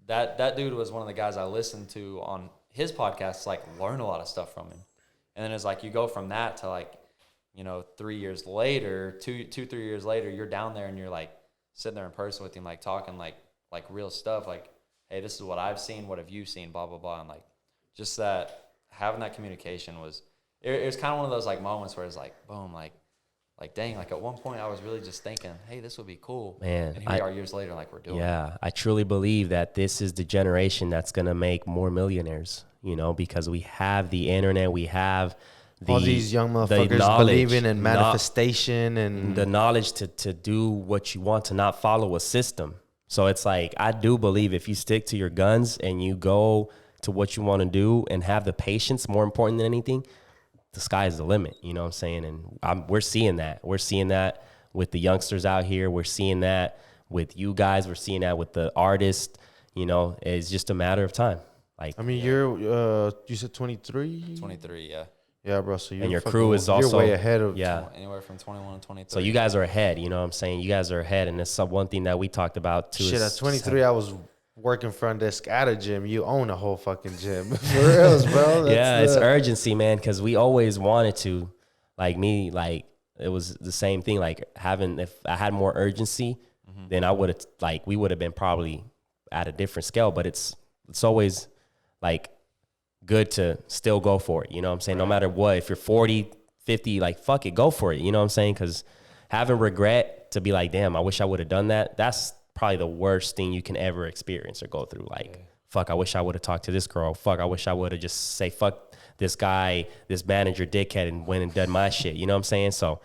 That dude was one of the guys I listened to on his podcast, like learn a lot of stuff from him. And then it's like you go from that to like, 3 years later, 3 years later, you're down there and you're like sitting there in person with him, like talking like real stuff. Like, hey, this is what I've seen. What have you seen? Blah, blah, blah. And like just that, having that communication was, it was kind of one of those like moments where it's like, boom, like dang, like at one point I was really just thinking, hey, this would be cool. Man. And here we are years later, like we're doing it. Yeah, I truly believe that this is the generation that's going to make more millionaires, because we have the internet, we have all these young motherfuckers believing in manifestation and the knowledge to do what you want, to not follow a system. So it's like, I do believe if you stick to your guns and you go to what you want to do and have the patience, more important than anything, the sky is the limit, you know what I'm saying? And we're seeing that. We're seeing that with the youngsters out here. We're seeing that with you guys. We're seeing that with the artists. It's just a matter of time. Like, I mean, you're you said 23? 23, yeah. Yeah, bro. So and your crew is also way ahead of anywhere from 21 to 23. So you guys are ahead. You know what I'm saying? You guys are ahead, and it's one thing that we talked about too. Shit, at 23, I was working front desk at a gym. You own a whole fucking gym. For reals, bro. It's urgency, man, because we always wanted to, like me, like it was the same thing, like if I had more urgency, then I would have like we would have been probably at a different scale. But it's always like good to still go for it. You know what I'm saying? No matter what, if you're 40, 50, like fuck it, go for it. You know what I'm saying? Because having regret to be like, damn, I wish I would have done that. That's probably the worst thing you can ever experience or go through. Like, fuck, I wish I would have talked to this girl. Fuck, I wish I would have just say fuck this guy, this manager dickhead, and went and done my shit. You know what I'm saying? So,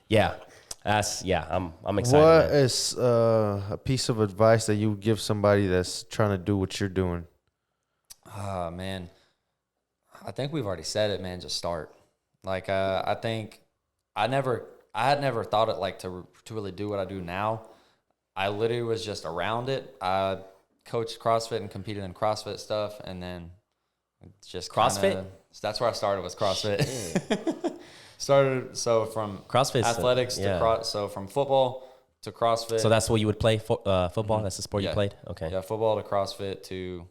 yeah, I'm excited. What is a piece of advice that you would give somebody that's trying to do what you're doing? Man, I think we've already said it, man. Just start. Like, I think I had never thought it like to really do what I do now. I literally was just around it. I coached CrossFit and competed in CrossFit stuff, and then just CrossFit. That's where I started, was CrossFit. Started from CrossFit athletics to so from football to CrossFit. So that's what you would play football. That's the sport you played. Okay. Yeah, football to CrossFit to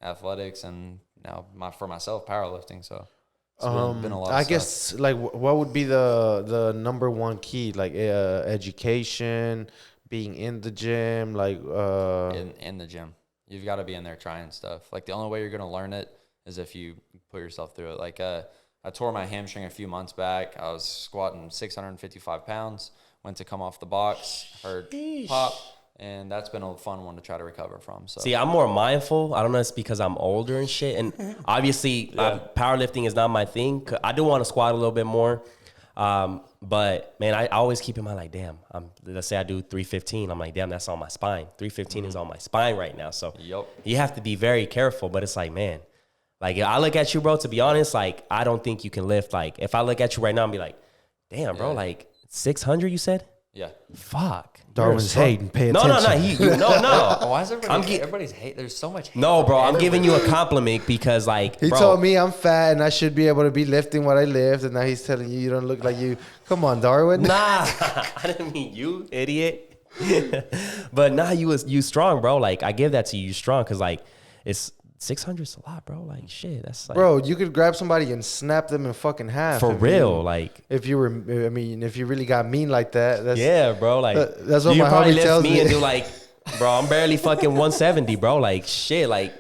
athletics, and now for myself powerlifting. So it's been a lot. I guess like what would be the number one key? Like education, being in the gym, like in the gym. You've got to be in there trying stuff. Like the only way you're gonna learn it is if you put yourself through it. Like I tore my hamstring a few months back. I was squatting 655 pounds. Went to come off the box, heard pop, and that's been a fun one to try to recover from. So see, I'm more mindful. I don't know, it's because I'm older and shit. And obviously, powerlifting is not my thing. I do want to squat a little bit more. But man, I always keep in mind, like, damn, let's say I do 315. I'm like, damn, that's on my spine. 315 is on my spine right now. So you have to be very careful. But it's like, man, like I look at you, bro, to be honest, like, I don't think you can lift. Like, if I look at you right now and be like, damn, bro, like 600, you said? Yeah. Fuck. Darwin's hating. Pay attention. No. Why is everybody's hate? There's so much hate. No, bro, I'm giving you a compliment because, like, he told me I'm fat and I should be able to be lifting what I lift, and now he's telling you don't look like you. Come on, Darwin. Nah, I didn't mean you, idiot. But nah, you strong, bro. Like, I give that to you. You strong because, like, it's 600's a lot, bro. Like, shit, that's like, bro, you could grab somebody and snap them in fucking half. For real, like, if you were, I mean, if you really got mean like that. That's, yeah, bro. Like, that's what my homie tells me. And do like, bro, I'm barely fucking 170, bro. Like, shit, like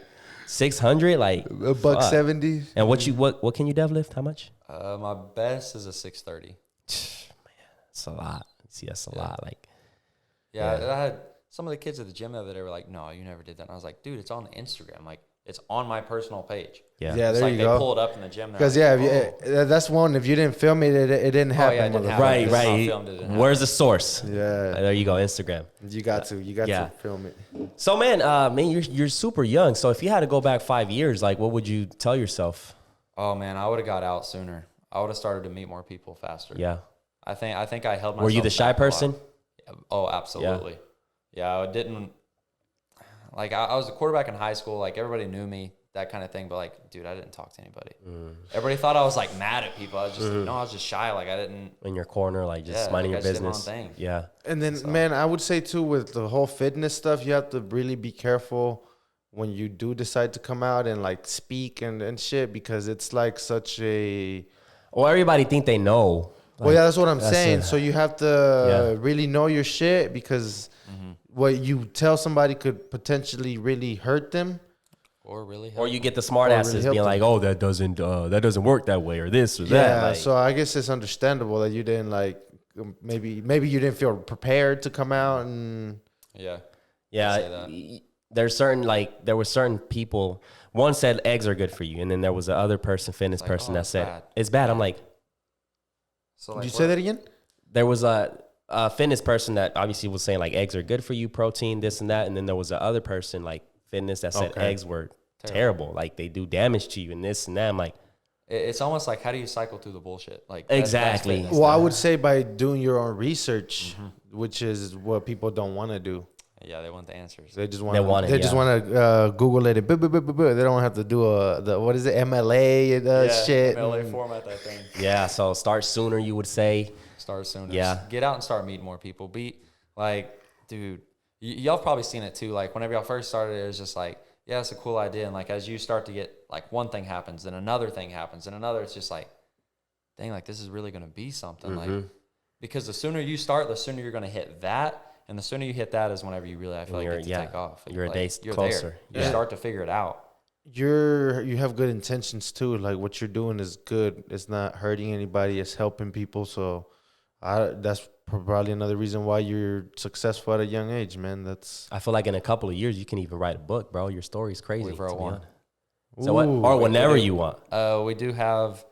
600, like $170. And what can you deadlift? How much? My best is a 630. Man, that's a lot. See, that's a lot. Like, I had some of the kids at the gym the other day were like, "No, you never did that." And I was like, "Dude, it's on Instagram. Like, it's on my personal page." Yeah, it's there like you they go. pull it up in the gym. Because that's one. If you didn't film it, it didn't happen. It didn't right. happen. Where's the source? Yeah, there you go. Instagram. You got to film it. So man, you're super young. So if you had to go back 5 years, like, what would you tell yourself? Oh man, I would have got out sooner. I would have started to meet more people faster. Yeah. I think I held myself. Were you the shy back a person? lot. Oh, absolutely. Yeah, I didn't. Like, I was a quarterback in high school. Like, everybody knew me, that kind of thing. But, like, dude, I didn't talk to anybody. Everybody thought I was, like, mad at people. I was just, I was just shy. Like, I didn't. In your corner, like, just minding your business. Did my own thing. Yeah. And then, man, I would say, too, with the whole fitness stuff, you have to really be careful when you do decide to come out and, like, speak and shit, because it's, like, such a... Well, everybody think they know. Like, well, yeah, that's what I'm saying. So you have to really know your shit, because what you tell somebody could potentially really hurt them, or really help. Or you get the smart asses being like, "Oh, that doesn't work that way," or this or that. Yeah, like, so I guess it's understandable that you didn't like maybe you didn't feel prepared to come out and yeah. There were certain people. One said eggs are good for you, and then there was the other person, fitness person, that said bad. It's bad. I'm like, So did you say that again? There was a fitness person that obviously was saying like eggs are good for you, protein, this and that, and then there was the other person like fitness that said eggs were terrible, like they do damage to you and this and that. I'm like, it's almost like, how do you cycle through the bullshit? Like, exactly. Well, I would say by doing your own research, which is what people don't want to do. Yeah, they want the answers. They just want to Google it. They don't have to do what is it, MLA shit. MLA format that thing. Yeah, so start sooner, you would say. Start sooner. Yeah. Get out and start meeting more people. Be like, dude, y'all probably seen it too. Like, whenever y'all first started, it was just like, yeah, it's a cool idea. And like, as you start to get, like, one thing happens, then another thing happens, and another, it's just like, dang, like, this is really going to be something. Like, because the sooner you start, the sooner you're going to hit that. And the sooner you hit that is whenever you really, I feel like, get to take off. You're like, a day closer. You start to figure it out. You have good intentions too. Like what you're doing is good. It's not hurting anybody. It's helping people. So that's probably another reason why you're successful at a young age, man. I feel like in a couple of years you can even write a book, bro. Your story's crazy. We wrote one. So what? Or whenever you want. We do have.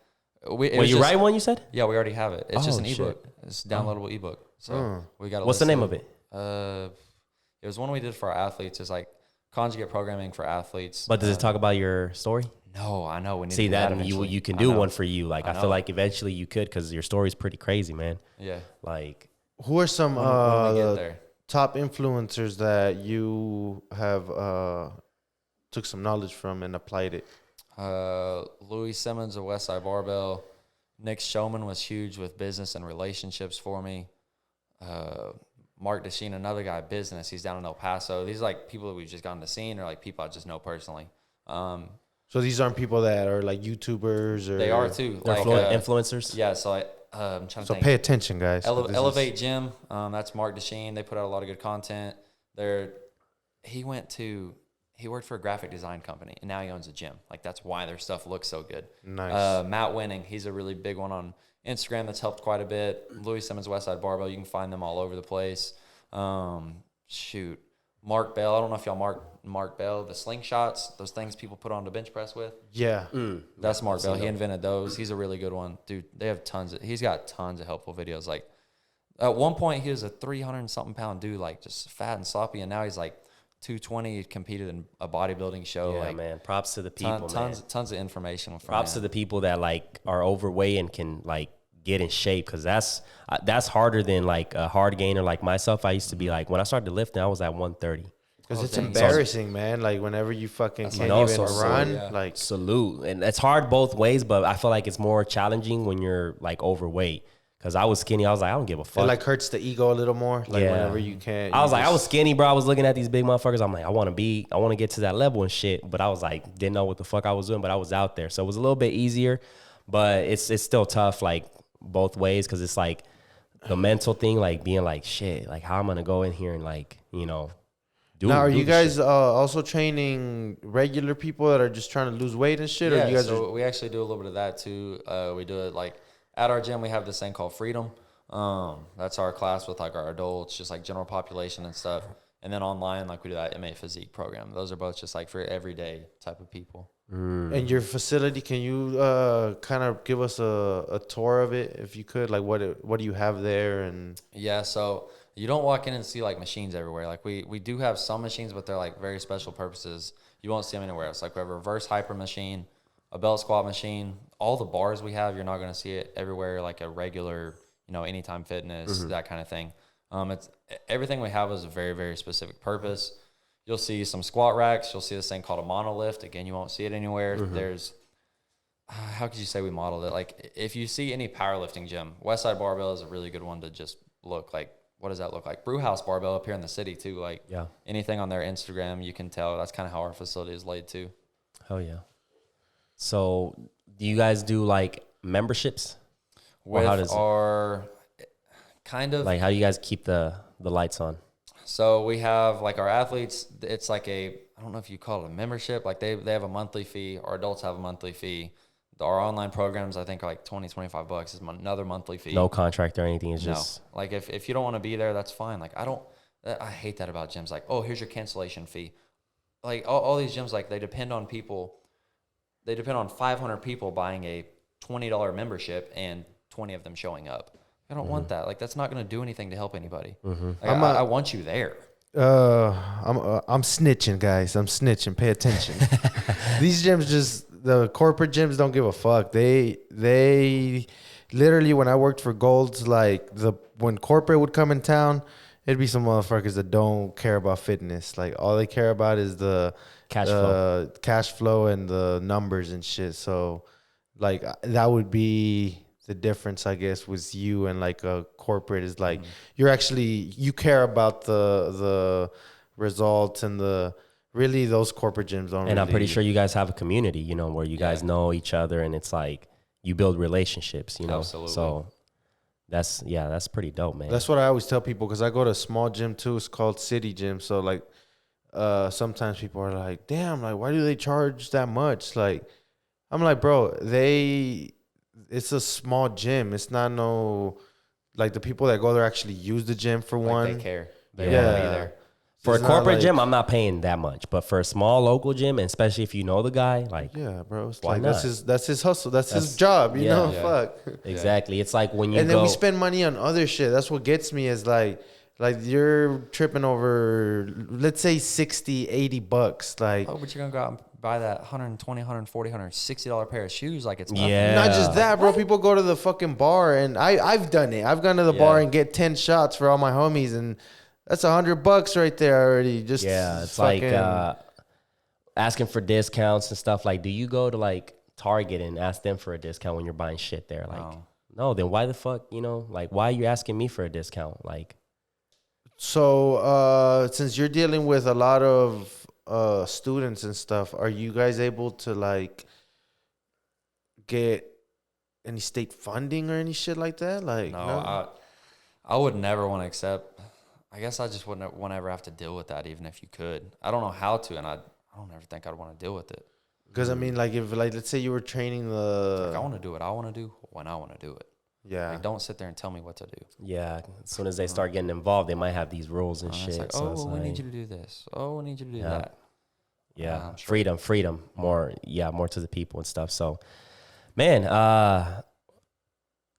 Write one? You said? Yeah, we already have it. It's just an ebook. It's a downloadable ebook. So we got. What's the name of it? It was one we did for our athletes. It's like conjugate programming for athletes. But does it talk about your story? No, I know. We need See to do that, that you can do one for you. Like I feel like eventually you could, because your story's pretty crazy, man. Yeah. Like, who are some when we get there. top influencers that you have took some knowledge from and applied it? Louis Simmons of Westside Barbell. Nick Showman was huge with business and relationships for me. Mark Desheen, another guy, business. He's down in El Paso. These are like people that we've just gotten to see, or like people I just know personally. So these aren't people that are like YouTubers, or they are too. They're like influencers. Yeah. So I'm trying to think. Pay attention, guys. Elevate Gym. That's Mark Desheen. They put out a lot of good content. He worked for a graphic design company, and now he owns a gym. Like, that's why their stuff looks so good. Nice. Matt Winning, he's a really big one on Instagram that's helped quite a bit. Louis Simmons, Westside Barbell, you can find them all over the place. Mark Bell, I don't know if y'all Mark Bell, the slingshots, those things people put on the bench press with. Yeah. That's Mark Bell. He invented those. He's a really good one. Dude, he's got tons of helpful videos. Like, at one point, he was a 300-something pound dude, like, just fat and sloppy, and now he's like 220. He competed in a bodybuilding show. Yeah, like, man. Props to the people, tons of information. Props to the people that like are overweight and can like get in shape, because that's harder than like a hard gainer like myself. I used to be like, when I started lifting, I was at 130. Because it's embarrassing, man. Like whenever you fucking can't even run, like salute. And it's hard both ways, but I feel like it's more challenging when you're like overweight. Because I was skinny. I was like, I don't give a fuck. It like hurts the ego a little more. Like whenever you can't. I was skinny, bro. I was looking at these big motherfuckers. I'm like, I want to get to that level and shit. But I was like, didn't know what the fuck I was doing, but I was out there. So it was a little bit easier, but it's still tough, like both ways. Because it's like the mental thing, like being like, shit, like how I'm going to go in here and like, do now, are you guys also training regular people that are just trying to lose weight and shit? Yeah, or you guys we actually do a little bit of that too. We do it like at our gym. We have this thing called Freedom. That's our class with like our adults, just like general population and stuff. And then online, like we do that MA Physique program. Those are both just like for everyday type of people. And your facility, can you kind of give us a tour of it if you could? Like what do you have there? And yeah, so you don't walk in and see like machines everywhere. Like we do have some machines, but they're like very special purposes. You won't see them anywhere else. Like we have a reverse hyper machine, a belt squat machine. All the bars we have, you're not going to see it everywhere like a regular, Anytime Fitness, that kind of thing. It's everything we have is a very, very specific purpose. You'll see some squat racks. You'll see this thing called a monolift. Again, you won't see it anywhere. There's, how could you say we modeled it? Like if you see any powerlifting gym, Westside Barbell is a really good one to just look like. What does that look like? Brewhouse Barbell up here in the city too. Like anything on their Instagram, you can tell that's kind of how our facility is laid too. Hell yeah. So do you guys do like memberships? With our kind of like, how do you guys keep the lights on? So we have like our athletes, it's like I don't know if you call it a membership. Like they have a monthly fee. Our adults have a monthly fee. Our online programs, I think, are like $20-25 is another monthly fee. No contract or anything. It's just like if you don't want to be there, that's fine. Like I hate that about gyms. Like, oh, here's your cancellation fee. Like all these gyms, like they depend on people. They depend on 500 people buying a $20 membership and 20 of them showing up. I don't want that. Like that's not going to do anything to help anybody. Like, I want you there. I'm snitching, guys. I'm snitching. Pay attention. These gyms the corporate gyms don't give a fuck. They literally, when I worked for Golds, like when corporate would come in town, it'd be some motherfuckers that don't care about fitness. Like all they care about is the cash flow and the numbers and shit. So like that would be the difference, I guess, with you and like a corporate is like you care about the results and really those corporate gyms don't. And I'm pretty sure you guys have a community, where you guys know each other, and it's like you build relationships, Absolutely. So That's pretty dope, man. That's what I always tell people because I go to a small gym too. It's called City Gym. So like, sometimes people are like, "Damn, like why do they charge that much?" Like, I'm like, bro, it's a small gym. It's not like the people that go there actually use the gym for one. They care. They want to be there. For It's a not corporate like- gym, I'm not paying that much. But for a small local gym, and especially if you know the guy, like Yeah, bro. It's Why like not? that's his hustle. That's his job. You know, Yeah. fuck. exactly, it's like when you And go. then we spend money on other shit. That's what gets me is like you're tripping over, let's say 60, 80 bucks. Like, Oh, but you're gonna go out and buy that $120, $140, $160 pair of shoes like it's nothing. Yeah. not just that, bro. People go to the fucking bar, and I've done it. I've gone to the bar and get 10 shots for all my homies, and that's $100 right there already. Just it's fucking, like asking for discounts and stuff. Like, do you go to like Target and ask them for a discount when you're buying shit there? Like, no, then why the fuck, like, why are you asking me for a discount? Like, So, since you're dealing with a lot of students and stuff, are you guys able to like get any state funding or any shit like that? Like, No, I would never want to accept. I guess I just wouldn't want to ever have to deal with that, even if you could. I don't know how to, and I don't ever think I'd want to deal with it. Because I mean, like, if like let's say you were training Like, I want to do what I want to do when I want to do it. yeah. Like, don't sit there and tell me what to do. yeah, as soon as they start getting involved, they might have these rules and It's shit. like, so it's we like, need you to do this. Oh, we need you to do Yeah. that. yeah, I'm sure. freedom, more to the people and stuff. So, man,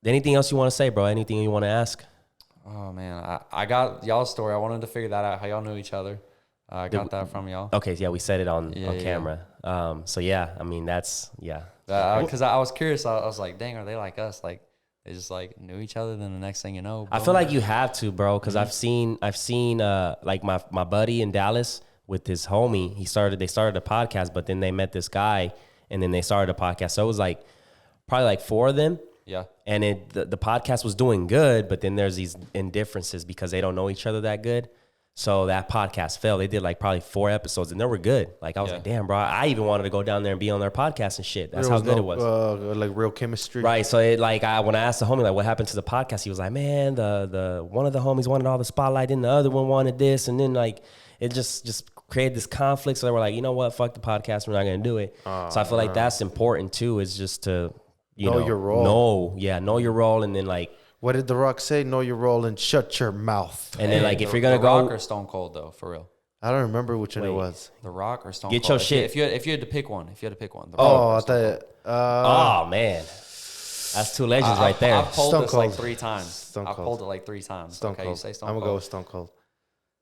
anything else you want to say, bro? Anything you want to ask? Oh man, I got y'all's story. I wanted to figure that out. How y'all knew each other. I got that from y'all. Okay, yeah, we said it on Yeah. camera. So yeah, I mean that's Because I was curious. I was like, dang, are they like us? Like they just like knew each other. Then the next thing you know, I feel like you have to, bro, because I've seen like my buddy in Dallas with his homie. They started a podcast, but then they met this guy, and then they started a podcast. So it was like probably like 4 of them. Yeah. And the podcast was doing good, but then there's these indifferences because they don't know each other that good. So that podcast failed. They did like probably 4 episodes, and they were good. Like I was like, damn, bro, I even wanted to go down there and be on their podcast and shit. That's how good it was. Like real chemistry. Right. So it when I asked the homie like what happened to the podcast, he was like, man, the one of the homies wanted all the spotlight, and the other one wanted this, and then like it just created this conflict. So they were like, you know what, fuck the podcast, we're not gonna do it. So I feel like that's important too. Is just to know your role. Know your role, and then like. What did The Rock say? Know your role and shut your mouth. And then like if you're gonna The go, Rock or Stone Cold though, for real. I don't remember which one it was. The Rock or Stone Get Cold. your If shit. If you had to pick one, The Rock Oh, or I Stone Cold. thought. oh man, that's 2 legends right there. I've pulled Stone this like Cold. 3 times. Stone I've Cold. pulled it like 3 times. Stone okay, Cold. you say Stone I'm Cold. gonna go with Stone Cold.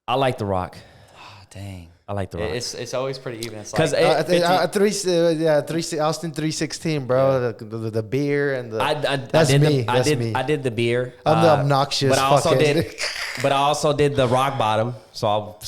I like The Rock. Oh, dang. I like The Rock. It's always pretty even. It's 'Cause like Austin 316, bro. The beer and the. That's did me. The, That's I did. me. I did the beer. I'm the obnoxious. But I also fucking- but I also did the rock bottom. So I'll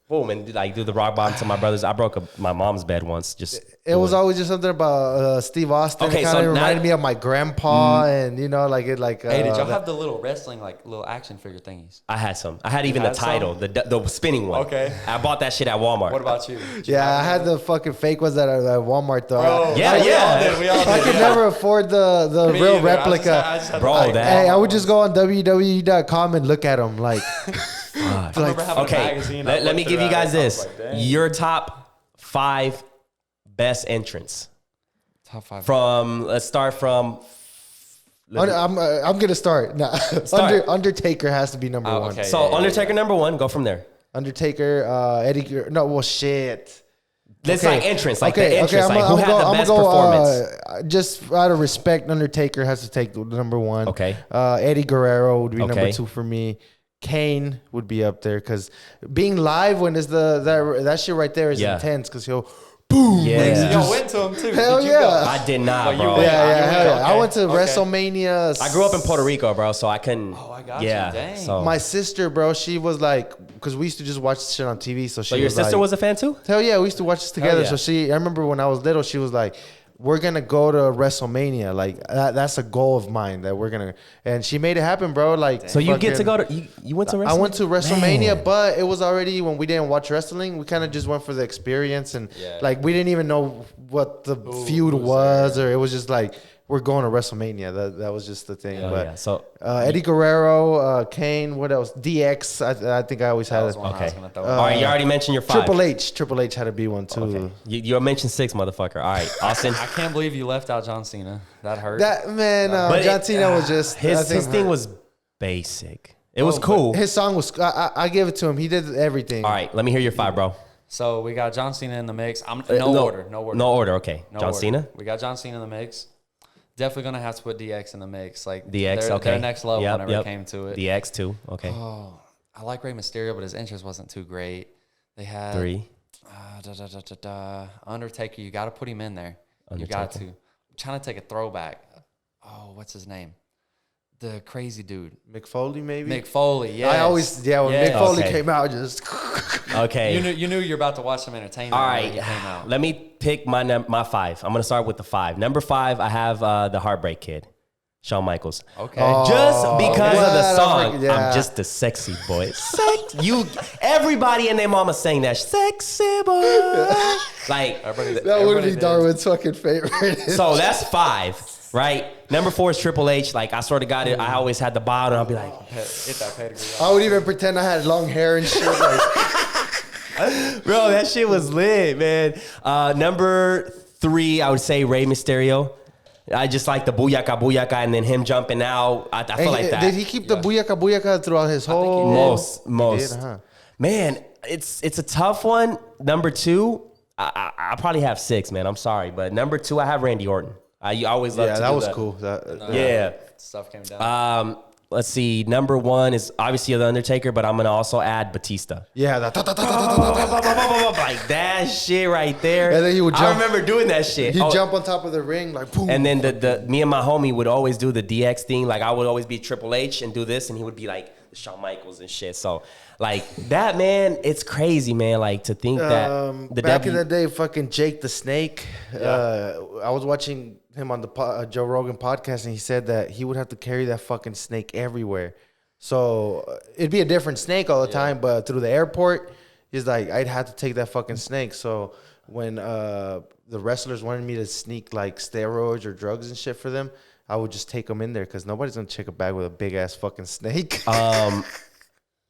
boom and like do the rock bottom to my brothers. I broke my mom's bed once. Just It was always just something about Steve Austin. Okay, It kind so of now- reminded me of my grandpa, and you know, like it, like. hey, did y'all have the little wrestling, like little action figure thingies? I had some. I had even the had title, the spinning one. Okay. I bought that shit at Walmart. What about you? Yeah, I had the fucking fake ones at Walmart though. Bro, Yeah, we yeah. all did. We all did. I could never afford the Me real either. replica. I just had Bro, the- that- Hey, I would just go on www.com and look at them. Like, I remember having a Okay, magazine. I let me looked give you through guys it. I was this. like, dang. Your top 5 best entrants. Top 5. Let's start from. I'm gonna start. Nah. Start. Undertaker has to be number Oh, one. okay. So yeah, Undertaker number 1. Go from there. Undertaker, Eddie. No, well, shit. Let's like entrance, like the entrance, I'm like who had the best performance. Just out of respect, Undertaker has to take the number 1. Okay. Eddie Guerrero would be number Okay. 2 for me. Kane would be up there because being live when is that shit right there is Yeah. intense because he'll boom. Yeah. Y'all went to him too. Hell Did you yeah. go? I did not, Oh, you bro. went. Yeah, hell yeah. I Okay. went to Okay. WrestleMania. I grew up in Puerto Rico, bro, so I couldn't. Oh, I got you. yeah, Dang. So, My sister, bro, she was like, because we used to just watch shit on TV. So she so your was sister like, was a fan too? hell yeah, we used to watch this together. yeah. So I remember when I was little, she was like, we're gonna go to WrestleMania. Like that's a goal of mine that we're gonna, and she made it happen, bro. Like, So you get to fucking- go to you went to I wrestling? went to WrestleMania, Man. but it was already when we didn't watch wrestling. We kind of just went for the experience, and Yeah. like we didn't even know what the feud was, or it was just like we're going to WrestleMania. That was just the thing. Oh, but yeah. So Eddie Guerrero, Kane, what else? DX. I think I always had it. okay. All right, you already mentioned your 5. Triple H had to be one too. Okay. You mentioned 6, motherfucker. All right, Austin. I can't believe you left out John Cena. That hurt. That man, But John Cena was just his thing was basic. It was cool. His song was. I give it to him. He did everything. All right, let me hear your 5, bro. So we got John Cena in the mix. No order. No order. Okay. No John order. Cena. We got John Cena in the mix. Definitely gonna have to put DX in the mix. Like DX. Okay. Their next level whenever it came to it. DX 2. Okay. Oh, I like Rey Mysterio, but his entrance wasn't too great. They had 3. Undertaker. You got to put him in there. You got to. I'm trying to take a throwback. Oh, what's his name? The crazy dude. Mick Foley, maybe. Mick Foley. Yeah. When Mick Foley came out, just Okay. You knew you're about to watch some entertainment. All when right. he came out. Let me pick my 5. I'm gonna start with the 5. Number 5, I have the Heartbreak Kid, Shawn Michaels. Okay. Just because of the song, yeah. I'm just a sexy boy. Everybody and their mama sang that sexy boy. Like that would be Darwin's fucking favorite. So that's 5. Right? Number 4 is Triple H. Like, I sort of got it. I always had the bottom. I'll be like, hit that pedigree. I would even pretend I had long hair and shit. Like, bro, that shit was lit, man. Number 3, I would say Rey Mysterio. I just like the booyaka and then him jumping out. I feel like that. Did he keep the booyaka throughout his whole? Most. He did, huh? Man, it's a tough one. Number 2, I probably have 6, man. I'm sorry, but number 2, I have Randy Orton. I always loved. Yeah, that was cool. Yeah, stuff came down. Let's see. Number 1 is obviously the Undertaker, but I'm gonna also add Batista. Yeah, Like that shit right there. And then he would jump. I remember doing that shit. He'd jump on top of the ring like boom. And then me and my homie would always do the DX thing. Like I would always be Triple H and do this, and he would be like Shawn Michaels and shit. So like that, man, it's crazy, man. Like to think that back in the day, fucking Jake the Snake. I was watching him on the Joe Rogan podcast, and he said that he would have to carry that fucking snake everywhere. So it'd be a different snake all the time, but through the airport, he's like, I'd have to take that fucking snake. So when the wrestlers wanted me to sneak like steroids or drugs and shit for them, I would just take them in there because nobody's gonna check a bag with a big ass fucking snake.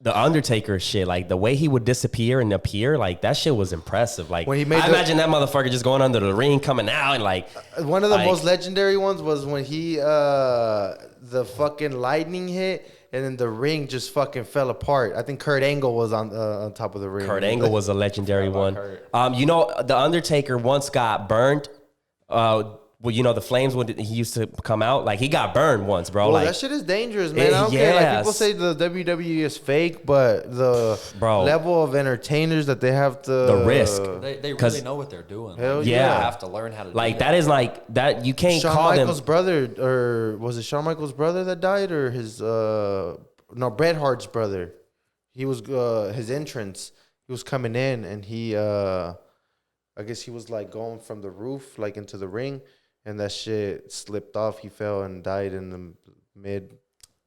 The Undertaker shit, like the way he would disappear and appear, like that shit was impressive. Like when he made I imagine that motherfucker just going under the ring, coming out, and like one of the most legendary ones was when he the fucking lightning hit and then the ring just fucking fell apart. I think Kurt Angle was on top of the ring. Kurt Angle was a legendary one. You know, the Undertaker once got burned. Well, you know, the flames when he used to come out, like he got burned once, bro. Well, like that shit is dangerous, man. I don't care. Like people say the WWE is fake, but the level of entertainers that they have to the risk. They really know what they're doing. Hell like, yeah. You have to learn how to like do that is like that you can't Shawn call Michaels' them brother, or was it Shawn Michaels' brother that died, or his no, Bret Hart's brother. He was his entrance. He was coming in, and he I guess he was like going from the roof like into the ring. And that shit slipped off. He fell and died in the mid.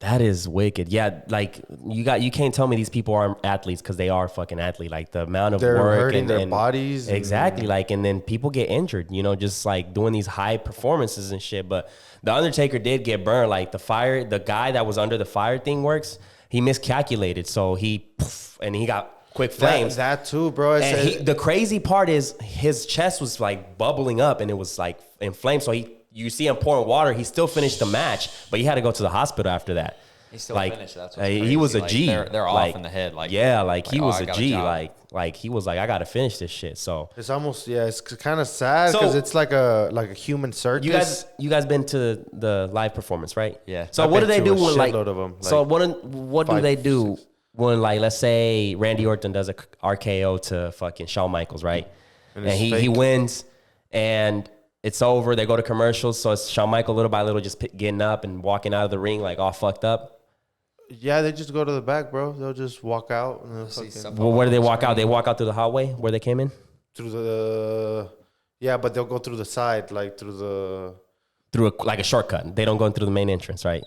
That is wicked. Yeah, like you can't tell me these people aren't athletes because they are fucking athletes. Like the amount of They're work hurting and their bodies. Exactly. Like and then people get injured, you know, just like doing these high performances and shit. But the Undertaker did get burned. Like the guy that was under the fire thing works, he miscalculated. So he got quick flames. That too, bro. And the crazy part is his chest was like bubbling up and it was like inflamed. So you see him pouring water. He still finished the match, but he had to go to the hospital after that. He still finished. That's what's he crazy. was a like, G. They're off in the head. Like he was a G. Job. Like he was like, I gotta finish this shit. So it's almost it's kind of sad because it's like a human circus. You guys been to the live performance, right? Yeah. So what do they do when like? Of them, so what do they do when like let's say Randy Orton does a RKO to fucking Shawn Michaels, right? And he wins and it's over. They go to commercials. So it's Shawn Michaels little by little just getting up and walking out of the ring like all fucked up. Yeah, they just go to the back, bro. They'll just walk out. And well, where do they walk out? They walk out through the hallway where they came in? But they'll go through the side, like through a shortcut. They don't go in through the main entrance, right?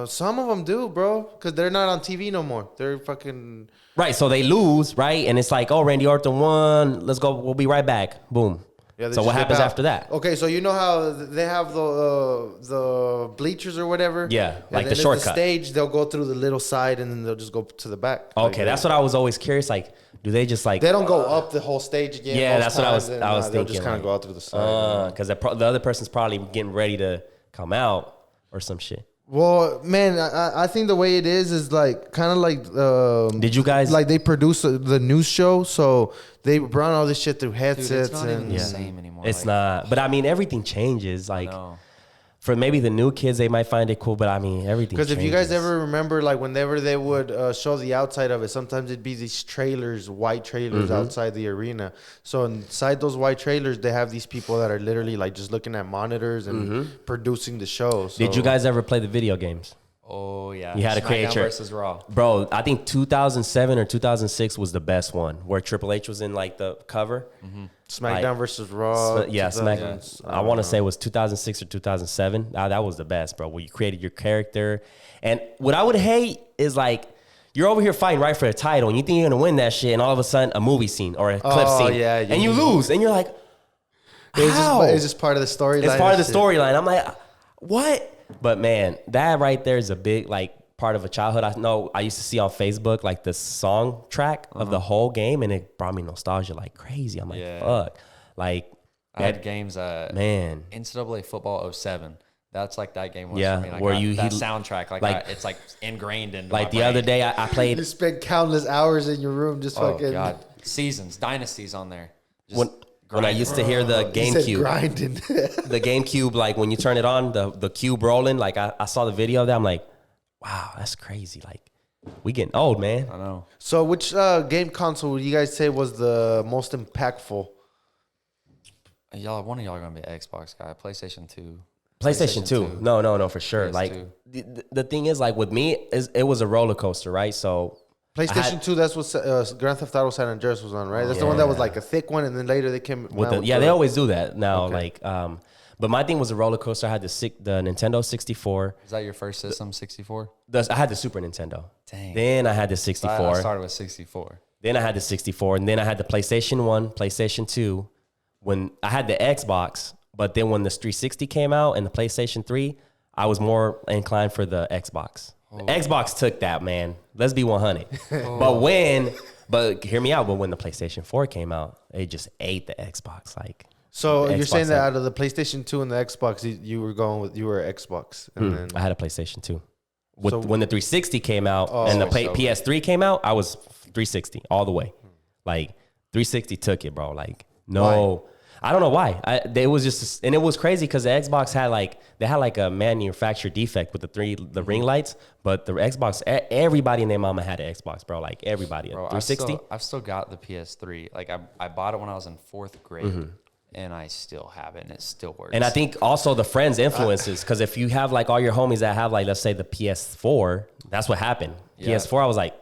Some of them do, bro, because they're not on TV no more. They're fucking... Right, so they lose, right? And it's like, oh, Randy Orton won. Let's go. We'll be right back. Boom. Yeah, So what happens after that? Okay, so you know how they have the bleachers or whatever? Yeah, like and the then shortcut. The stage, they'll go through the little side and then they'll just go to the back. Okay, that's what I was always curious. Like, do they just like... They don't go up the whole stage again. Yeah, that's what I was They'll thinking. just kind of go out through the side. Because the other person's probably getting ready to come out or some shit. Well, man, I think the way it is like kind of like did you guys like they produce the news show, so they run all this shit through headsets. Dude, it's not even the Yeah. same anymore. It's not, but I mean everything changes. Like No. for maybe the new kids, they might find it cool, but I mean everything. Because if you guys ever remember, like whenever they would show the outside of it, sometimes it'd be these trailers, white trailers outside the arena. So inside those white trailers, they have these people that are literally like just looking at monitors and producing the show. So. Did you guys ever play the video games? Oh yeah. You had to create SmackDown your versus Raw. Bro, I think 2007 or 2006 was the best one, where Triple H was in like the cover. SmackDown Like, versus Raw? Yeah, SmackDown. 2000s, I want to say it was 2006 or 2007. That was the best, bro. Where you created your character, and what I would hate is like you're over here fighting right for a title, and you think you're gonna win that shit, and all of a sudden a movie scene or a clip scene, yeah, and you lose, and you're like, how? It's just part of the storyline. It's part of the storyline. I'm like, what? But man, that right there is a big like part of a childhood. I know I used to see on Facebook like the song track of the whole game, and it brought me nostalgia like crazy. I'm like, fuck. Like I had games man. NCAA football 07. That's like that game was Yeah, for me. Like where that soundtrack, it's like ingrained in like my the brain. other day I played You spent countless hours in your room just Oh fucking god, seasons, dynasties on there. Just when I used to hear the He said GameCube. grinding. The GameCube, like when you turn it on, the cube rolling, like I saw the video of that. I'm like, wow, that's crazy. Like we getting old, man. I know. So which game console would you guys say was the most impactful? One of y'all are gonna be an Xbox guy. PlayStation 2. PlayStation 2. No, for sure. PS2. Like the thing is, like with me, it was a roller coaster, right? So PlayStation 2, that's what Grand Theft Auto San Andreas was on, right? That's the one that was like a thick one, and then later they came with out with they always do that now. Like, but my thing was a roller coaster. I had the Nintendo 64. Is that your first system, 64? I had the Super Nintendo. Dang. Then I had the 64. I started with 64. Then I had the 64, and then I had the PlayStation 1, PlayStation 2. When I had the Xbox, but then when the 360 came out and the PlayStation 3, I was more inclined for the Xbox. The Xbox took that, man. Let's be 100. But hear me out. But when the PlayStation 4 came out, they just ate the Xbox. Like, So the you're Xbox saying that had- out of the PlayStation 2 and the Xbox, you were Xbox. And then, I had a PlayStation 2. So- When the 360 came out and the PS3 came out, I was 360 all the way. Like 360 took it, bro. Like no. I don't know why. It was just, and it was crazy because the Xbox had like a manufacturer defect with the ring lights, but the Xbox, everybody and their mama had an Xbox, bro. Like everybody, Bro, 360. I've still got the PS3. Like I bought it when I was in 4th grade, and I still have it, and it still works. And I think also the friends influences, because if you have like all your homies that have like, let's say the PS4, that's what happened. Yeah. PS4, I was like,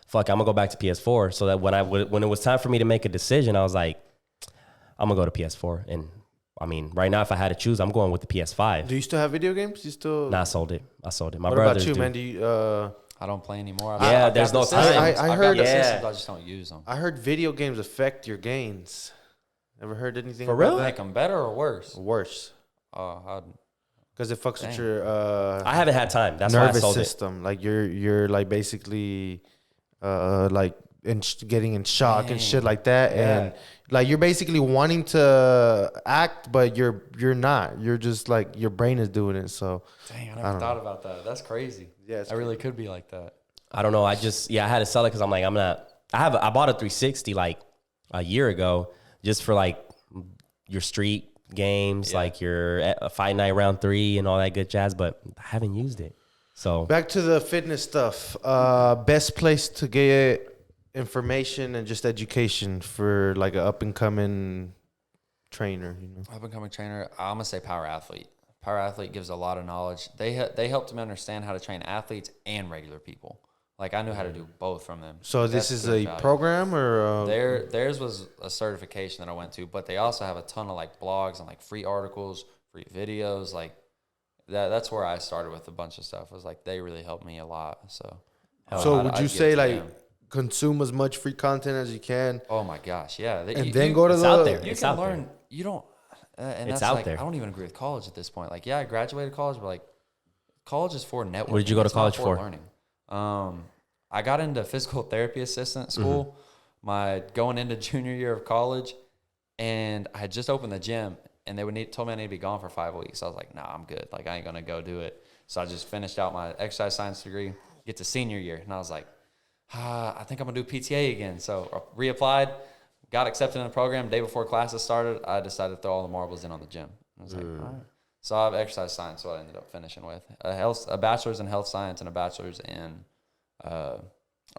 fuck, I'm gonna go back to PS4. So that when it was time for me to make a decision, I was like, I'm gonna go to PS4. And I mean, right now, if I had to choose, I'm going with the PS5. do you still have video games? You still? Nah, I sold it. My What brothers about you, do. man? Do you? I don't play anymore. Yeah, I've there's got no the time. systems. I I've heard- got the Yeah. systems, I just don't use them. I heard video games affect your gains. Ever heard anything For about real? Make them better or worse? Worse, Oh, because it fucks with Dang. your I haven't had time. That's why I nervous sold it. system. Like you're like basically like getting in shock and shit like that, and like you're basically wanting to act, but you're not. You're just like your brain is doing it. So dang, I never thought about that. That's crazy. Yeah, it's I really could be like that. I don't know. I had to sell it because I'm like, I'm not. I bought a 360 like a year ago just for like your street games, like your Fight Night Round 3 and all that good jazz, but I haven't used it. So back to the fitness stuff. Best place to get information and just education for like an up and coming trainer. You know, Up and coming trainer. I'm gonna say Power Athlete. Power Athlete gives a lot of knowledge. They helped me understand how to train athletes and regular people. Like I knew how to do both from them. so this That's is good a value. program or Theirs was a certification that I went to, but they also have a ton of like blogs and like free articles, free videos, like that's where I started with a bunch of stuff. Was like they really helped me a lot. So would you say like consume as much free content as you can, oh my gosh, yeah. and then go to it's the out there. You It's can out there. learn you don't. And It's that's out like, there. I don't even agree with college at this point. Like, yeah, I graduated college, but like, college is for networking. What did you go to It's not college for? Learning. I got into physical therapy assistant school. My going into junior year of college, and I had just opened the gym, and they told me I need to be gone for 5 weeks. I was like, nah, I'm good. Like, I ain't gonna go do it. So I just finished out my exercise science degree. Get to senior year, and I was like, I think I'm gonna do PTA again. So I reapplied, got accepted in the program. Day before classes started, I decided to throw all the marbles in on the gym. I was like, all right. So I have exercise science, so I ended up finishing with a bachelor's in health science and a bachelor's in, or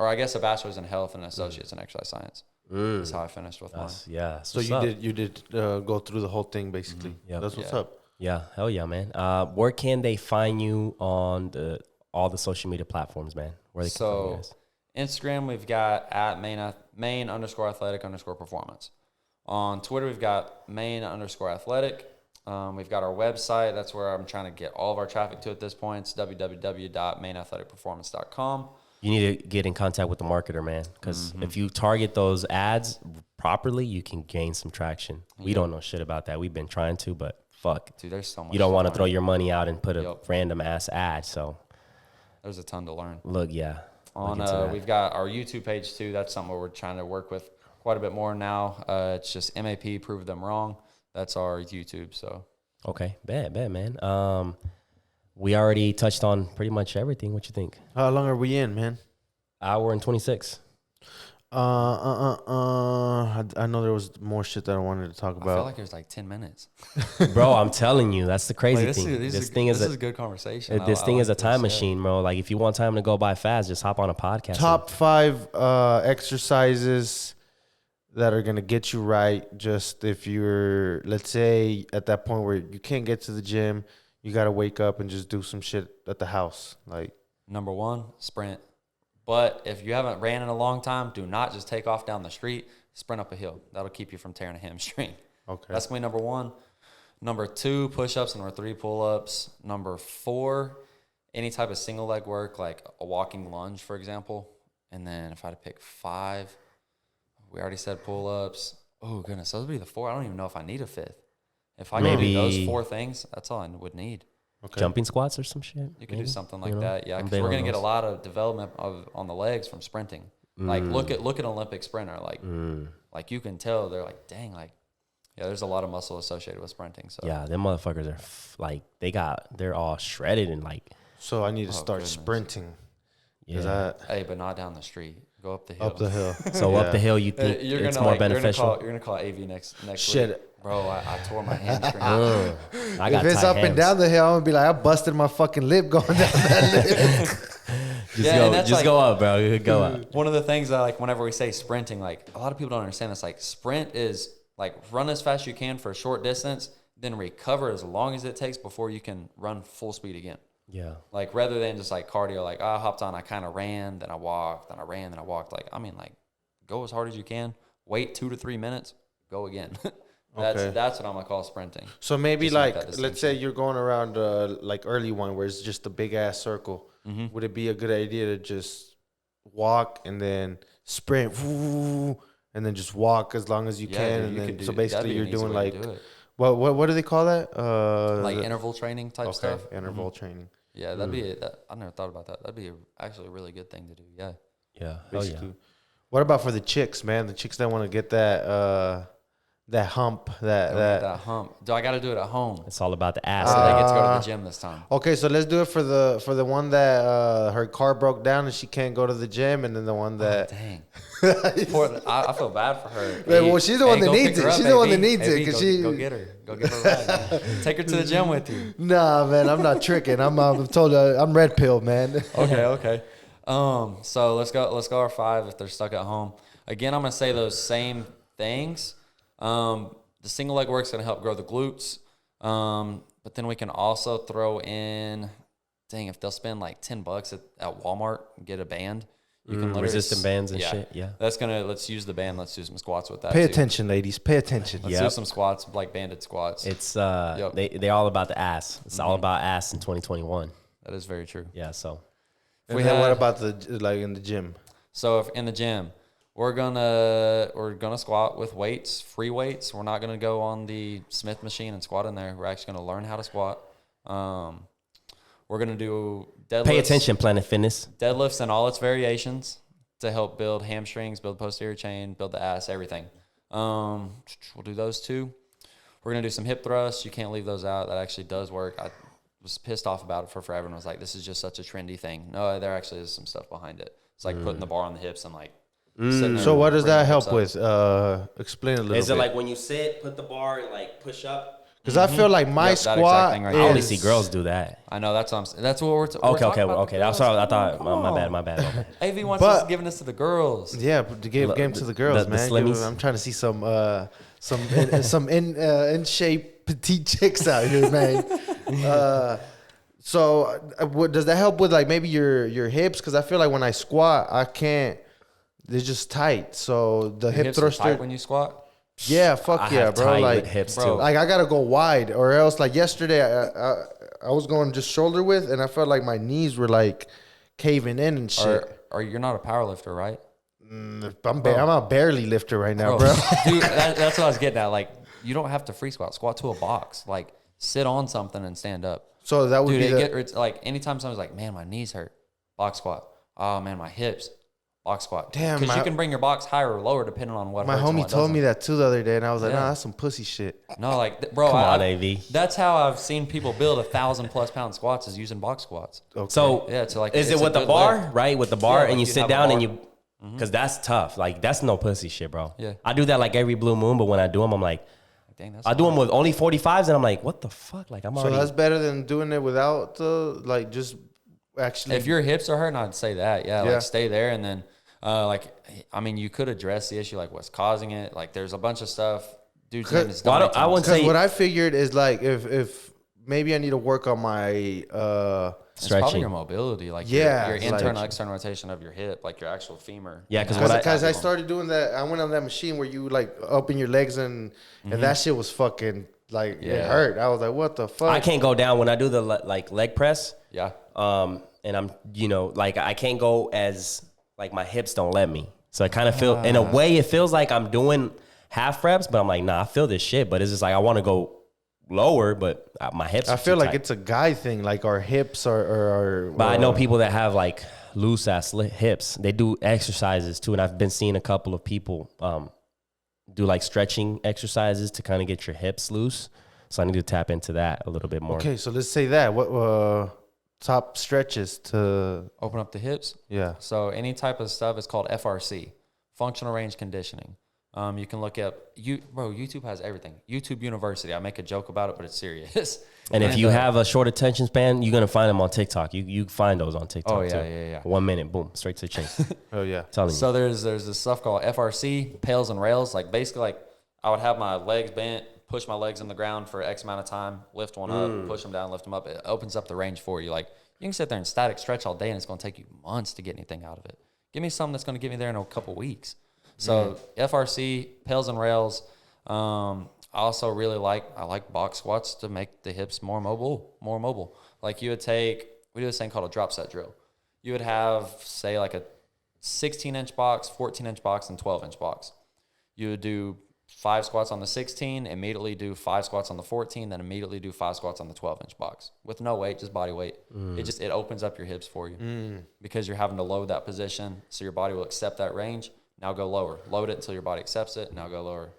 I guess a bachelor's in health and an associate's in exercise science. That's how I finished with mine. Yeah. So you did go through the whole thing basically. Yep. That's what's up. Yeah, hell yeah, man. Where can they find you on all the social media platforms, man? Where they can find you guys? Instagram, we've got at main_athletic_performance. On Twitter, we've got main_athletic. We've got our website. That's where I'm trying to get all of our traffic to at this point. It's www.mainathleticperformance.com. You need to get in contact with the marketer, man, because if you target those ads properly, you can gain some traction. We don't know shit about that. We've been trying to, but fuck. Dude, there's so much. You don't want to throw your money out and put a random ass ad. So there's a ton to learn. look, yeah. We've got our YouTube page too. That's something where we're trying to work with quite a bit more now. It's just MAP, prove them wrong. That's our YouTube. So Okay, bad, man. We already touched on pretty much everything. What you think? How long are we in, man? Hour and 26. I know there was more shit that I wanted to talk I about. feel like there's like 10 minutes. Bro, I'm telling you, that's the crazy Like, thing. This is a good conversation. This thing is a time this, machine, bro. Like, if you want time to go by fast, just hop on a podcast. Top 5 exercises that are gonna get you right. Just if you're, let's say, at that point where you can't get to the gym, you gotta wake up and just do some shit at the house. Like, Number 1, sprint. But if you haven't ran in a long time, do not just take off down the street. Sprint up a hill. That'll keep you from tearing a hamstring. okay, That's going to be number 1. Number 2, push-ups. Number 3, pull-ups. Number 4, any type of single leg work, like a walking lunge, for example. And then if I had to pick 5, we already said pull-ups. Oh, goodness. Those would be the 4. I don't even know if I need a 5th. If I could do those 4 things, that's all I would need. okay. Jumping squats or some shit. You could do something like that, yeah. Because I'm we're big gonna on get a those. lot of development on the legs from sprinting. Like look at Olympic sprinter. Like you can tell they're like, dang, like there's a lot of muscle associated with sprinting. So Yeah, them motherfuckers are they're all shredded and like. So I need to start goodness. sprinting. Yeah. hey, but not down the street. Go up the hill. Up the hill. So up the hill, you think it's more beneficial? You're gonna call AV next Shit. week. Bro, I tore my hamstring. I got If it's tight up and hands. down the hill, I'm gonna be like, I busted my fucking lip going down that lip. Just go up, bro. Go up. One of the things that, like, whenever we say sprinting, like, a lot of people don't understand this. Like, sprint is, like, run as fast as you can for a short distance, then recover as long as it takes before you can run full speed again. Yeah. Like, rather than just, like, cardio, like, I hopped on, I kind of ran, then I walked, then I ran, then I walked. Like, I mean, like, go as hard as you can, wait 2 to 3 minutes, go again. That's what I'm going to call sprinting. So maybe Just like, make that let's say you're going around like early one where it's just a big ass circle. Would it be a good idea to just walk and then sprint, and then just walk as long as you can, dude, and you then could so do- basically that'd be you're an easy doing way to like do it. what do they call that? Like interval training type stuff. Interval training. Yeah, that'd be I never thought about that. That'd be actually a really good thing to do. Yeah. Yeah. Basically. What about for the chicks, man? The chicks that want to get that hump, That hump. Do I got to do it at home? It's all about the ass. So they get to go to the gym this time. Okay, so let's do it for the one that her car broke down and she can't go to the gym, and then the one that Dang. I feel bad for her. Yeah, well, she's the one that go needs pick her it. up, She's the one that AB. needs it, AB, 'cause go get her. Go give her a ride. Man. Take her to the gym with you. Nah, man, I'm not tricking. I'm told you I'm red pill, man. Okay. So let's go our 5 if they're stuck at home. Again, I'm gonna say those same things. The single leg work's gonna help grow the glutes. But then we can also throw in, dang, if they'll spend like $10 at Walmart and get a band, you can literally resistant bands and shit. Yeah. Let's use the band. Let's do some squats with that. Pay too. attention, ladies. Pay attention. Let's do some squats, like banded squats. It's they're all about the ass. It's all about ass in 2021. That is very true. Yeah. So And then what about the like in the gym? So if in the gym, We're gonna squat with weights, free weights. We're not gonna go on the Smith machine and squat in there. We're actually gonna learn how to squat. We're gonna do deadlifts. Pay attention, Planet Fitness. Deadlifts and all its variations to help build hamstrings, build posterior chain, build the ass, everything. We'll do those 2. We're gonna do some hip thrusts. You can't leave those out. That actually does work. I was pissed off about it for forever and was like, this is just such a trendy thing. No, there actually is some stuff behind it. It's like putting the bar on the hips and like. So what does that help with? Explain a little bit. Is it like when you sit, put the bar and like push up? Because I feel like my squat thing right I only see girls do that. I know, that's what I'm saying. That's what we're Okay. That's what I thought. My bad. AV wants us giving this to the girls. Yeah, to give game to the girls, the man. slimmies. I'm trying to see some in shape petite chicks out here, man. So what does that help with, like maybe your hips? Because I feel like when I squat, I can't. They're just tight. So the hip thruster tight when you squat. Yeah, fuck yeah, bro. Like hips bro. too. Like I gotta go wide, or else like yesterday I was going just shoulder width, and I felt like my knees were like caving in and shit. Or you're not a power lifter, right? I'm a barely lifter right now, bro. Dude, that's what I was getting at. Like, you don't have to free squat. Squat to a box. Like, sit on something and stand up. So that would Dude, be it's like anytime someone's like, man, my knees hurt, box squat. Oh man, my hips, box squat. Damn, because you can bring your box higher or lower depending on what. my hurts and homie what told doesn't. me that too the other day, and I was like, Yeah. nah, that's some pussy shit. No, like, bro, Come on, AV. That's how I've seen people build 1,000+ pound squats is using box squats. Okay. So Yeah, so like, is it it's a with the good bar, lift. right? With the bar, Yeah, and you like sit have a down and bar. you, because that's tough. Like that's no pussy shit, bro. Yeah. I do that like every blue moon, but when I do them, I'm like, Dang, that's I do them with only 45s, and I'm like, what the fuck? Like I'm So already. that's better than doing it without the like just actually. If your hips are hurting, I'd say that. Yeah, Yeah. like stay there, and then I mean, you could address the issue, like what's causing it. Like there's a bunch of stuff. Dude's name is Well, I wouldn't Because say what I figured is like if maybe I need to work on my It's probably stretching. your mobility, like Yeah, your it's internal like- external rotation of your hip, like your actual femur. Yeah, 'cause You know, because I started doing that. I went on that machine where you like open your legs and that shit was fucking like it Yeah. hurt. I was like, what the fuck? I can't go down when I do the like leg press. Yeah. And I'm, like I can't go as like my hips don't let me. So I kind of feel in a way it feels like I'm doing half reps, but I'm like, nah, I feel this shit. But it's just like I want to go lower, but my hips. I are feel too like tight. it's a guy thing. Like our hips are But I know people that have like loose ass hips. They do exercises too, and I've been seeing a couple of people do like stretching exercises to kind of get your hips loose. So I need to tap into that a little bit more. Okay, so let's say that. What top stretches to Open up the hips. yeah. So any type of stuff is called FRC, functional range conditioning. You can look up YouTube has everything. YouTube University. I make a joke about it, but it's serious. And if you have a short attention span, you're gonna find them on TikTok. You find those on TikTok. Oh, yeah, too. yeah. 1 minute, boom, straight to the chase. Oh yeah. Telling you. So there's this stuff called FRC, pails and rails. Like basically, like I would have my legs bent, push my legs in the ground for X amount of time, lift one up, push them down, lift them up. It opens up the range for you. Like you can sit there and static stretch all day, and it's going to take you months to get anything out of it. Give me something that's going to get me there in a couple weeks. So FRC, pails and rails. I also really like box squats to make the hips more mobile. Like we do this thing called a drop set drill. You would have, say, like a 16-inch box, 14-inch box, and 12-inch box. You would do 5 squats on the 16, immediately do 5 squats on the 14, then immediately do 5 squats on the 12-inch box with no weight, just body weight. It opens up your hips for you because you're having to load that position, so your body will accept that range. Now go lower. Load it until your body accepts it. Now go lower.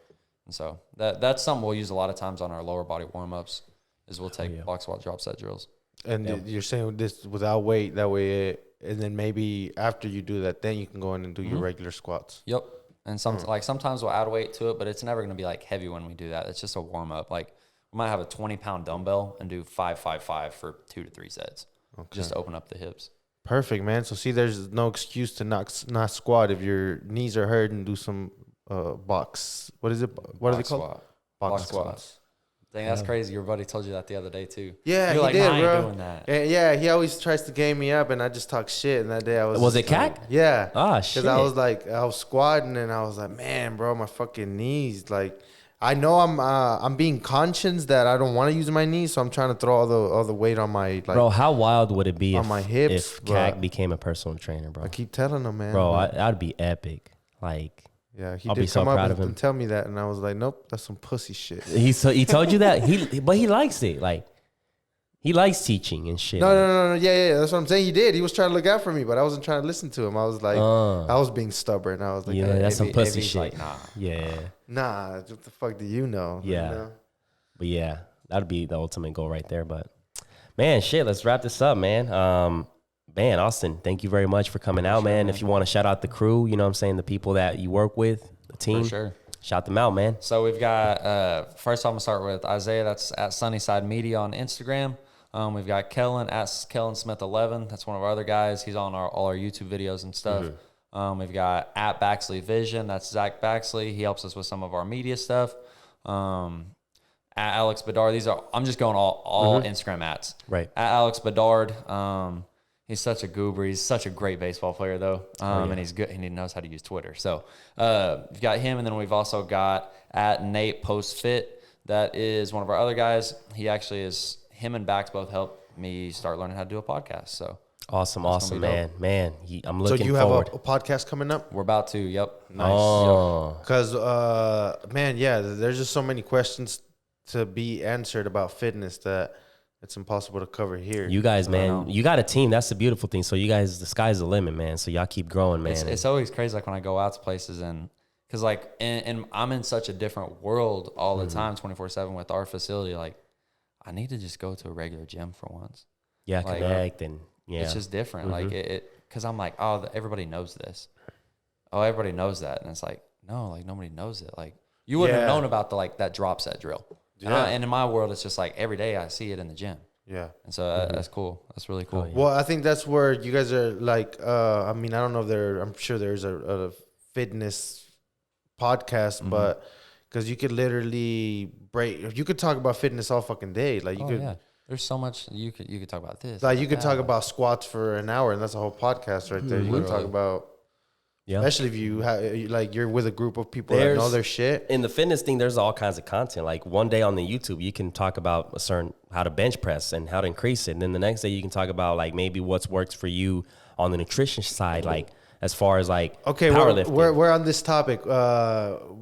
And so that's something we'll use a lot of times on our lower body warm-ups is we'll take box squat drop set drills. And you're saying this without weight, that way, and then maybe after you do that, then you can go in and do your regular squats. Yep. And sometimes we'll add weight to it, but it's never going to be like heavy when we do that. It's just a warm-up. Like we might have a 20-pound dumbbell and do 5-5-5 for 2 to 3 sets. Okay. Just to open up the hips. Perfect, man. So see, there's no excuse to not squat if your knees are hurt and do some box. What is it? What are they called? Squat. Box squats. Dang, that's crazy. Your buddy told you that the other day too. Yeah, You're he like, did, nah, I bro. ain't doing that. And yeah, he always tries to game me up, and I just talk shit. And that day I was. Was it just like, CAC? Yeah. Ah, shit. Because I was squatting, and I was like, man, bro, my fucking knees. Like, I know I'm being conscious that I don't want to use my knees, so I'm trying to throw all the weight on my like. Bro, how wild would it be on if my hips, if bro. CAC became a personal trainer, bro? I keep telling him, man. Bro, that'd be epic. Like, Yeah, he I'll did be so come up proud of him. and tell me that, and I was like, nope, that's some pussy shit. he told you that? But he likes it. Like, he likes teaching and shit. No. Yeah. That's what I'm saying. He did. He was trying to look out for me, but I wasn't trying to listen to him. I was like, I was being stubborn. I was like, Yeah, that's some pussy shit. Like, nah. Yeah. Nah, what the fuck do you know? Yeah. You know? But yeah, that'd be the ultimate goal right there. But man, shit, let's wrap this up, man. Man, Austin, thank you very much for coming out, man. man. If you want to shout out the crew, you know what I'm saying, the people that you work with, the team. For sure. Shout them out, man. So we've got, first I'm going to start with Isaiah. That's at Sunnyside Media on Instagram. We've got Kellen at Kellen Smith 11. That's one of our other guys. He's on all our YouTube videos and stuff. We've got at Baxley Vision. That's Zach Baxley. He helps us with some of our media stuff. At Alex Bedard. I'm just going all Instagram @. Right. At Alex Bedard. He's such a goober. He's such a great baseball player, though. And he's good. And he knows how to use Twitter. So we've got him. And then we've also got at Nate Post Fit. That is one of our other guys. He actually is, him and Bax both helped me start learning how to do a podcast. So awesome, man. dope. Man, I'm looking So you forward. have a podcast coming up? we're about to, yep. Nice. Oh, Because, man, yeah, there's just so many questions to be answered about fitness that it's impossible to cover here. you guys, man, you got a team. That's the beautiful thing. So you guys, the sky's the limit, man. So y'all keep growing, man. It's always crazy, like when I go out to places and, because like, and I'm in such a different world all the time, 24/7 with our facility. Like, I need to just go to a regular gym for once. Yeah, like, connect and yeah. It's just different. Like because I'm like, oh, everybody knows this. Oh, everybody knows that, and it's like, no, like nobody knows it. Like you wouldn't have known about the like that drop set drill. Yeah. And in my world, it's just like every day I see it in the gym. Yeah. And so that's cool. That's really cool. Oh, yeah. Well, I think that's where you guys are like, I mean, I don't know if I'm sure there's a fitness podcast, but because you could literally you could talk about fitness all fucking day. Like you could, yeah. There's so much you could talk about this. like you could that. talk about squats for an hour, and that's a whole podcast right there. You could talk about, especially if you like you're with a group of people that know their shit. In the fitness thing, there's all kinds of content. Like one day on the YouTube, you can talk about a certain how to bench press and how to increase it. And then the next day you can talk about like maybe what's works for you on the nutrition side, like as far as like powerlifting. We're on this topic.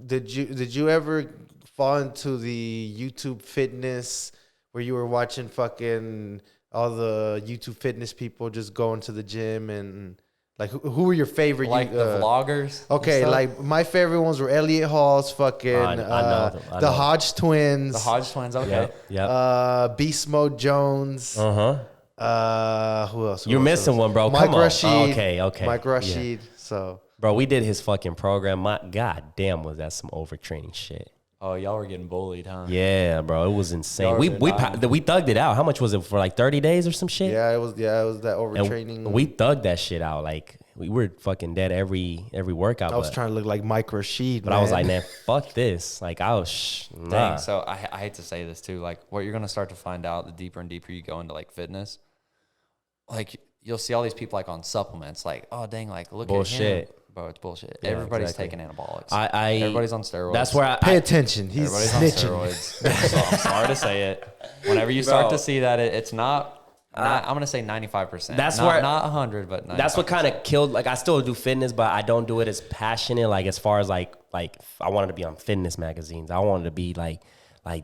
Did you ever fall into the YouTube fitness where you were watching fucking all the YouTube fitness people just going to the gym and like who were your favorite? Like the vloggers? Okay, like my favorite ones were Elliot Hall's fucking I know them. the Hodge twins. The Hodge twins, okay. Yeah. Beast Mode Jones. Who else? You're missing one, bro. Mike Come on. Rashid. Okay. Mike Rashid. Yeah. So, bro, we did his fucking program. My goddamn, was that some overtraining shit? Oh, y'all were getting bullied, huh? Yeah, bro, it was insane. Y'all We were thugged it out. How much was it for? Like 30 days or some shit? yeah, it was that And overtraining. we thugged that shit out. Like we were fucking dead every workout. I was trying to look like Mike Rashid, but I was like, man, fuck this. Like I was nah. Dang, so I hate to say this too. Like what you're gonna start to find out the deeper and deeper you go into like fitness, like you'll see all these people like on supplements. Like, oh dang, like look Bullshit. at him. Bro, it's bullshit. Yeah, Everybody's exactly. taking anabolics. Everybody's on steroids. That's where pay attention. He's Everybody's snitching. on steroids. So I'm sorry to say it. Whenever you start to see that, it's not. I'm gonna say 95%. That's not, where not 100, but 95%. that's what kind of killed. Like I still do fitness, but I don't do it as passionate. Like as far as like I wanted to be on fitness magazines. I wanted to be like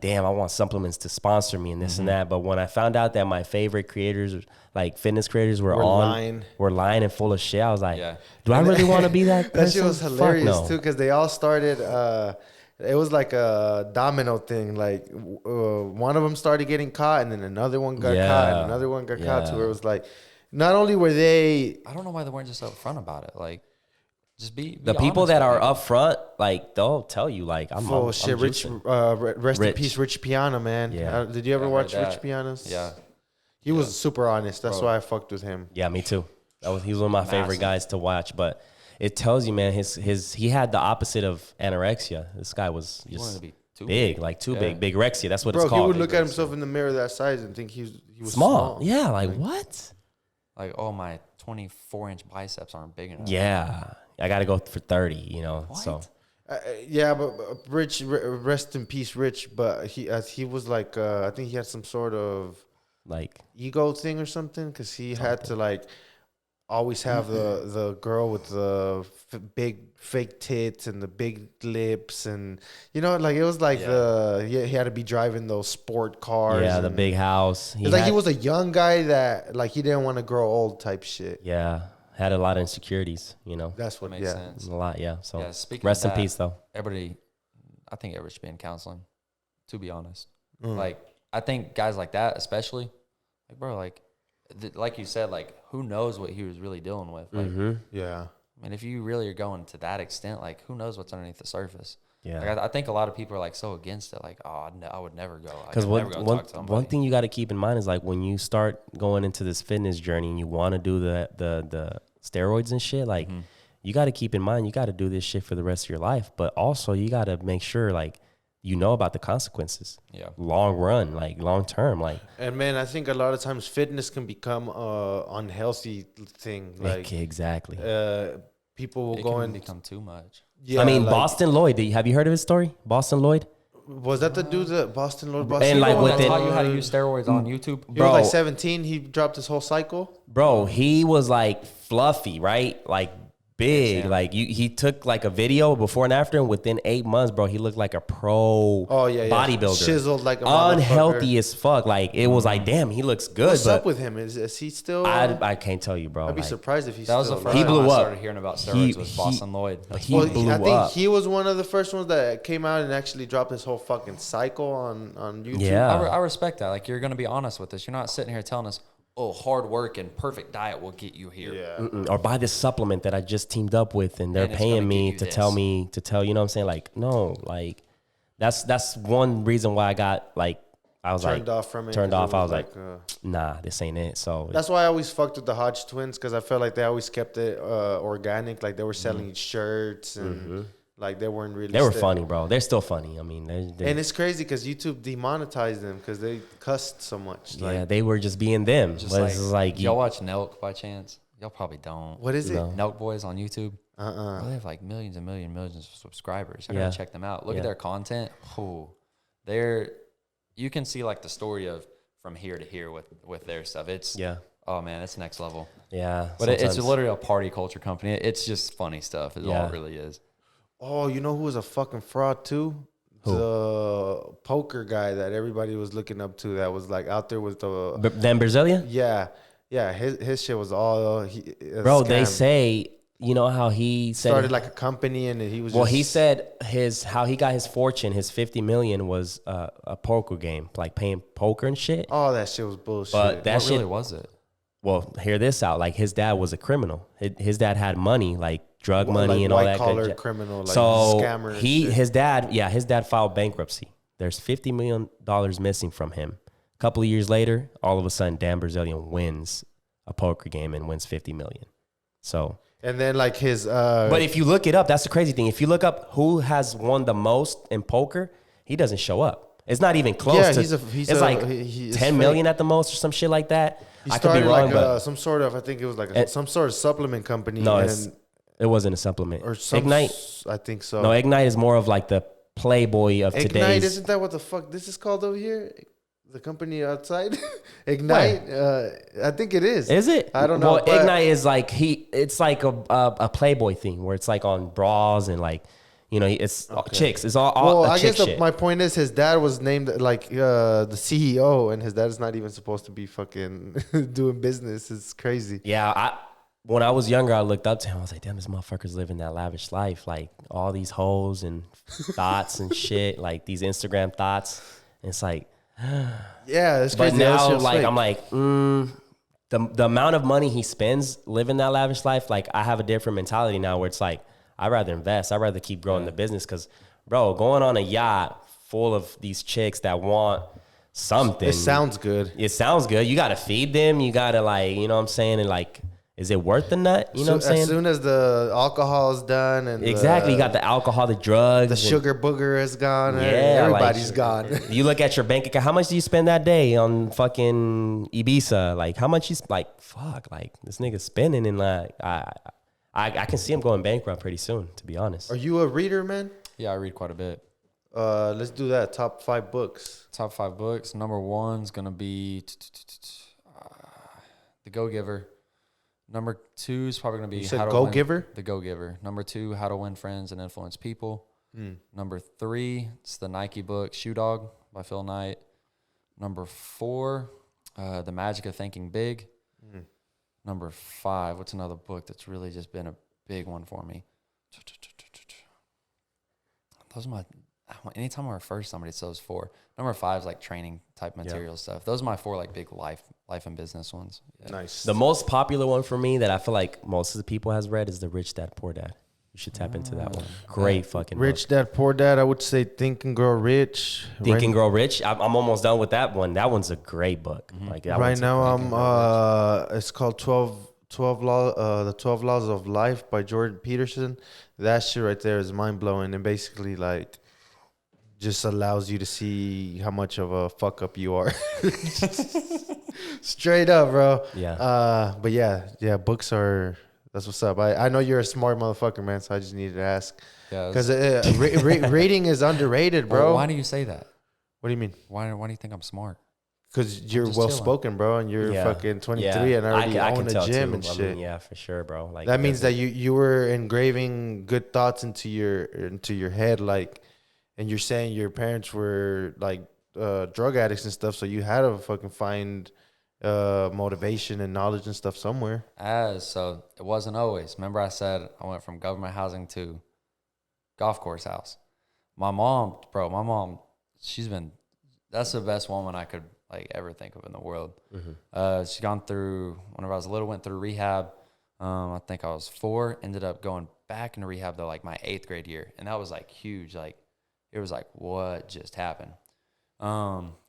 damn, I want supplements to sponsor me and this and that. But when I found out that my favorite creators, like fitness creators, were lying and full of shit, I was like, do I really want to be that person? That shit was hilarious Fuck no. too, because they all started. It was like a domino thing. Like one of them started getting caught, and then another one got caught, and another one got caught. To where it was like, not only were they, I don't know why they weren't just upfront about it. Like, just be the people that are up front, like they'll tell you, like I'm. oh I'm shit, juicing. rest in peace, Rich Piana, man. Yeah. Did you ever watch that. Rich Piana's? Yeah. He was super honest. That's why I fucked with him. Yeah, me too. He was one of my favorite guys to watch. But it tells you, man, he had the opposite of anorexia. This guy was just big, like too big, bigorexia. That's what it's called. He would look at himself in the mirror that size and think he was small. Yeah, like what? Like, oh, my 24-inch biceps aren't big enough. Yeah, I got to go for 30. You know, What? so. Yeah, but Rich, rest in peace, Rich. But he was like, I think he had some sort of like ego thing or something, because he had to like always have the girl with the big fake tits and the big lips, and like it was like he had to be driving those sport cars. Yeah, the big house. He was a young guy that like he didn't want to grow old type shit. Yeah, had a lot of insecurities. That's what makes sense. A lot. Yeah. So speaking rest of in peace, though. I think everybody should be in counseling. To be honest, like I think guys like that, especially, like bro, like you said, like who knows what he was really dealing with? Like, yeah. I mean, if you really are going to that extent, like who knows what's underneath the surface? Yeah. Like, I think a lot of people are like so against it. Like, oh, I would never go. Because one thing you got to keep in mind is like when you start going into this fitness journey and you want to do the steroids and shit, like you got to keep in mind you got to do this shit for the rest of your life. But also you got to make sure like about the consequences. Yeah. Long run, like long term, like. And man, I think a lot of times fitness can become a unhealthy thing. Like exactly. People will become too much. Yeah. I mean, like, Boston Lloyd. Have you heard of his story? Boston Lloyd. Was that the dude that Boston Lloyd? And like within taught you how to use steroids on YouTube. He was like 17. He dropped his whole cycle. Bro, he was like fluffy, right? Like big. Like he took like a video before and after, and within 8 months, bro, he looked like a pro bodybuilder. Chiseled like a unhealthy as fuck. Like it was like, damn, he looks good. What's up with him? Is he still? I can't tell you, bro. I'd be surprised if he's that still. Was the first he blew time up. I started hearing about steroids with Boston Lloyd. He blew up. I think he was one of the first ones that came out and actually dropped his whole fucking cycle on YouTube. Yeah, I respect that. Like you're gonna be honest with us. You're not sitting here telling us, oh, hard work and perfect diet will get you here. Yeah. Or buy this supplement that I just teamed up with and they're paying me to tell, you know what I'm saying? Like, no, like that's one reason why I got like, I was turned off from it. Turned off. I was like, nah, this ain't it. So that's why I always fucked with the Hodge twins, because I felt like they always kept it organic. Like they were selling shirts and like they weren't really. They were funny, bro. They're still funny. I mean, they're and it's crazy because YouTube demonetized them because they cussed so much. Yeah, like, they were just being them. Just like y'all watch Nelk by chance? Y'all probably don't. What is it? Nelk Boys on YouTube. Well, they have like millions and millions of subscribers. I gotta check them out. Look at their content. You can see like the story of from here to here with their stuff. It's oh man, it's next level. Yeah, but it's literally a party culture company. It's just funny stuff. Is all it really is. Oh, you know who was a fucking fraud too? Who? The poker guy that everybody was looking up to, that was like out there with the Dan Brazilian. Yeah. His shit was all bro. Scam. They say, you know how he started like a company and he was. Well, he said how he got his fortune, his 50 million was a poker game, like paying poker and shit. Oh, that shit was bullshit. But that what shit really was it? Well, hear this out. Like his dad was a criminal. His dad had money, like drug money like and all that. White-collar criminal, like so scammer. His dad filed bankruptcy. There's $50 million missing from him. A couple of years later, all of a sudden, Dan Brazilian wins a poker game and wins $50 million. So. And then like his. But if you look it up, that's the crazy thing. If you look up who has won the most in poker, he doesn't show up. It's not even close. Yeah, it's like 10 million at the most or some shit like that. He started, I could be wrong, but some sort of, I think it was like some sort of supplement company. No, it wasn't a supplement. Or Ignite. I think so. No, Ignite is more of like the Playboy of today's. Ignite, isn't that what the fuck this is called over here? The company outside? Ignite? I think it is. Is it? I don't know. Well, Ignite is like it's like a Playboy thing where it's like on bras and like, you know, it's chicks. It's all well, I guess shit. My point is his dad was named like the CEO, and his dad is not even supposed to be fucking doing business. It's crazy. Yeah, when I was younger, I looked up to him. I was like, damn, this motherfucker's living that lavish life. Like all these hoes and thoughts and shit, like these Instagram thoughts. And it's like, yeah, it's crazy. But now, like, I'm like, the amount of money he spends living that lavish life, like I have a different mentality now where it's like, I'd rather invest. I'd rather keep growing the business because, bro, going on a yacht full of these chicks that want something. It sounds good. It sounds good. You got to feed them. You got to, like, you know what I'm saying? And, like, is it worth the nut? You know what I'm saying? As soon as the alcohol is done. And exactly. You got the alcohol, the drugs. The sugar booger is gone. Yeah. Everybody's gone. You look at your bank account. How much do you spend that day on fucking Ibiza? Like, how much like, fuck, like, this nigga's spending and, like, I can see him going bankrupt pretty soon, to be honest. Are you a reader, man? Yeah, I read quite a bit. Let's do that. Top 5 books. Top 5 books. Number 1's going to be The Go-Giver. Number 2 is probably going to be You said Go Giver? The Go Giver. Number 2, How to Win Friends and Influence People. Number 3, it's the Nike book, Shoe Dog by Phil Knight. Number 4, The Magic of Thinking Big. Number 5, what's another book that's really just been a big one for me? Those are my, anytime I refer to somebody, it's those 4. Number 5 is like training type material stuff. Those are my 4 like big life and business ones. Yeah. Nice. The most popular one for me that I feel like most of the people has read is the Rich Dad Poor Dad. You should tap into that one. Great fucking Rich book. Dad Poor Dad. I would say Think and Grow Rich. Think and Grow Rich. I'm almost done with that one. That one's a great book. Like that Right now, I'm. It's called 12 Law. The 12 Laws of Life by Jordan Peterson. That shit right there is mind blowing, and basically like just allows you to see how much of a fuck up you are. Straight up, bro. Yeah. But yeah, books are. That's what's up. I know you're a smart motherfucker, man. So I just needed to ask. Yeah. Because reading is underrated, bro. Well, why do you say that? What do you mean? Why do you think I'm smart? Because you're just well chilling. spoken, bro, and you're fucking 23 and already own a gym and shit. I mean, yeah, for sure, bro. Like that means that you were engraving good thoughts into your head, like, and you're saying your parents were like drug addicts and stuff, so you had to fucking find motivation and knowledge and stuff somewhere. So it wasn't always. Remember I said I went from government housing to golf course house. My mom, that's the best woman I could like ever think of in the world. She's gone through, whenever I was little, went through rehab. I think I was 4, ended up going back into rehab though, like my 8th grade year. And that was like huge. Like it was like, what just happened?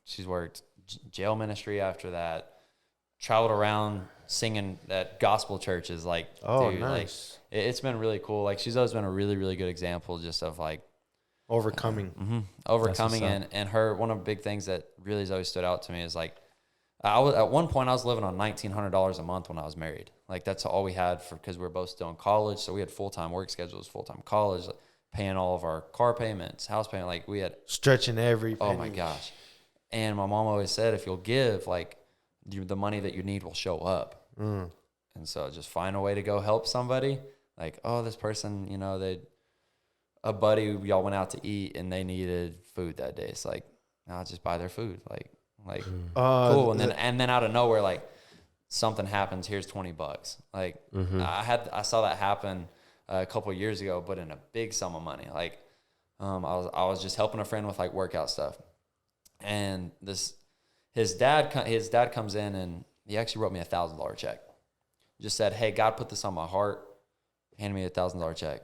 She's worked jail ministry after that, traveled around singing at gospel churches. Like, dude, nice. Like it's been really cool. Like she's always been a really, really good example just of like overcoming. Overcoming. And her, one of the big things that really has always stood out to me is like, at one point I was living on $1,900 a month when I was married. Like that's all we had because we were both still in college. So we had full-time work schedules, full-time college, like, paying all of our car payments, house payment. Like we had stretching every penny. Oh my gosh. And my mom always said, if you'll give, like the money that you need will show up. And so just find a way to go help somebody. Like, oh, this person, you know, a buddy, y'all went out to eat and they needed food that day. It's like, I'll just buy their food. Like cool. And then out of nowhere, like something happens. Here's $20. Like I saw that happen a couple of years ago, but in a big sum of money. Like I was just helping a friend with like workout stuff, and his dad comes in and he actually wrote me a $1,000 check. Just said, hey, God put this on my heart. Handed me a $1,000 check.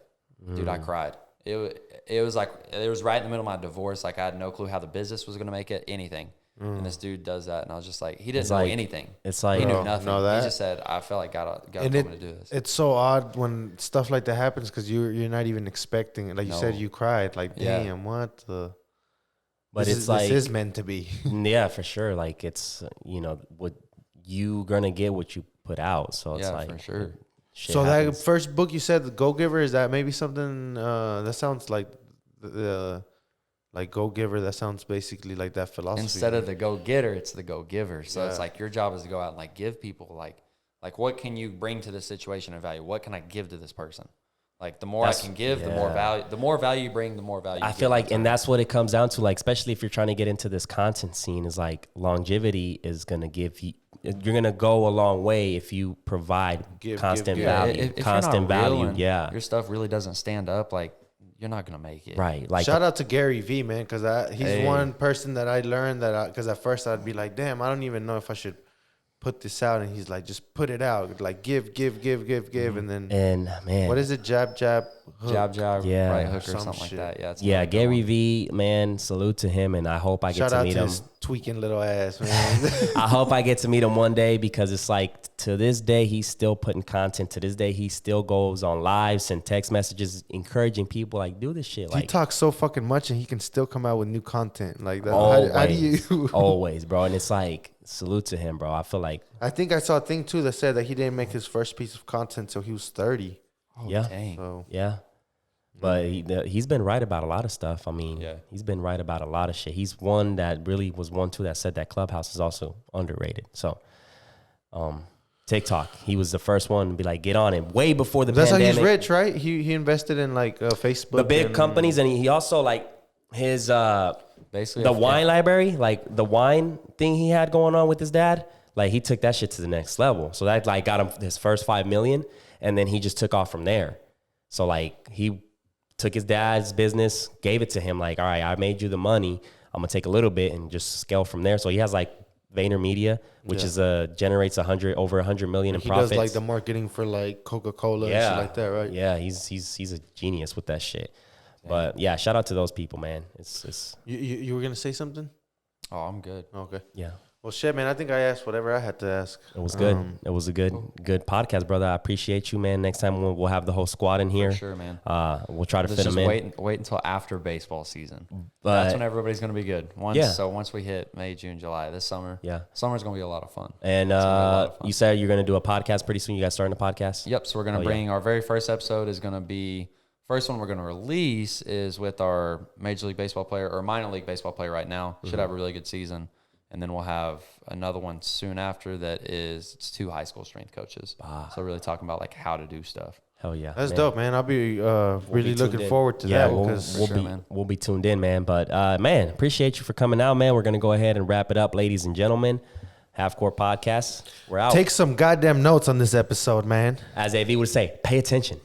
Dude, I cried. It was like, it was right in the middle of my divorce. Like I had no clue how the business was going to make it, anything. And this dude does that. And I was just like, he didn't know anything. It's like, he knew nothing. That. He just said, I felt like God told me to do this. It's so odd when stuff like that happens because you're not even expecting it. Like you said, you cried. Like, damn, what the? But this is meant to be. Yeah, for sure. Like it's, you know, what you gonna get what you put out. So it's like, for sure. So happens. That first book you said, The Go Giver, is that maybe something that sounds like like Go Giver? That sounds basically like that philosophy. Instead of the go getter, it's the go giver. So it's like your job is to go out and like give people like what can you bring to this situation of value? What can I give to this person? Like the more I can give, the more value. The more value you bring, the more value. I feel like, and that's what it comes down to. Like, especially if you're trying to get into this content scene, is like longevity is gonna give you. You're gonna go a long way if you provide constant value. If constant you're not value, real and your stuff really doesn't stand up. Like you're not gonna make it. Right. Like shout out to Gary V, man, because he's one person that I learned that because at first I'd be like, damn, I don't even know if I should put this out, and he's like, just put it out, like give, and then man, what is it? Jab, hook. jab, right hook or something shit. like that. Yeah, Gary V, man, salute to him, and I hope I get to meet him. His tweaking little ass, man. I hope I get to meet him one day because it's like to this day he's still putting content. To this day he still goes on lives and text messages encouraging people like do this shit. Like he talks so fucking much and he can still come out with new content like that. Always, how do you? Always, bro. And it's like salute to him, bro. I feel like I think I saw a thing too that said that he didn't make his first piece of content till he was 30. Oh, yeah, dang. So. Yeah. But he's been right about a lot of stuff. I mean, he's been right about a lot of shit. He's one that really was one too that said that Clubhouse is also underrated. So, TikTok. He was the first one to be like, get on it way before the That's pandemic. how he's rich, right? He invested in like Facebook. The big companies, and he also like his Basically, the wine library, like the wine thing he had going on with his dad. Like he took that shit to the next level. So that like got him his first $5 million, and then he just took off from there. So like he took his dad's business, gave it to him. Like, all right, I made you the money. I'm gonna take a little bit and just scale from there. So he has like VaynerMedia, which is generates over 100 million in profits. He does like the marketing for like Coca-Cola and shit like that, right? Yeah, he's a genius with that shit. But yeah, shout out to those people, man. It's You were gonna say something? Oh, I'm good. Okay. yeah. Well, shit, man. I think I asked whatever I had to ask. It was good. It was a good podcast, brother. I appreciate you, man. Next time we'll have the whole squad in here. For sure, man. We'll try to Let's fit them just in. wait until after baseball season. But That's when everybody's gonna be good. Once we hit May, June, July, this summer. Yeah. Summer's gonna be a lot of fun. And It's gonna be a lot of fun. you said you're gonna do a podcast pretty soon. You guys starting a podcast? Yep. So we're gonna bring our very first episode is gonna be first one we're gonna release is with our Major League Baseball player or minor league baseball player right now. Should have a really good season. And then we'll have another one soon after that is it's 2 high school strength coaches. So really talking about like how to do stuff. Hell yeah. That's dope, man. I'll be really looking forward to Yeah, that. we'll be tuned in, man. But man, appreciate you for coming out, man. We're gonna go ahead and wrap it up, ladies and gentlemen. Half Court Podcast. We're out. Take some goddamn notes on this episode, man. As AV would say, pay attention.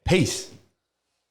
Peace.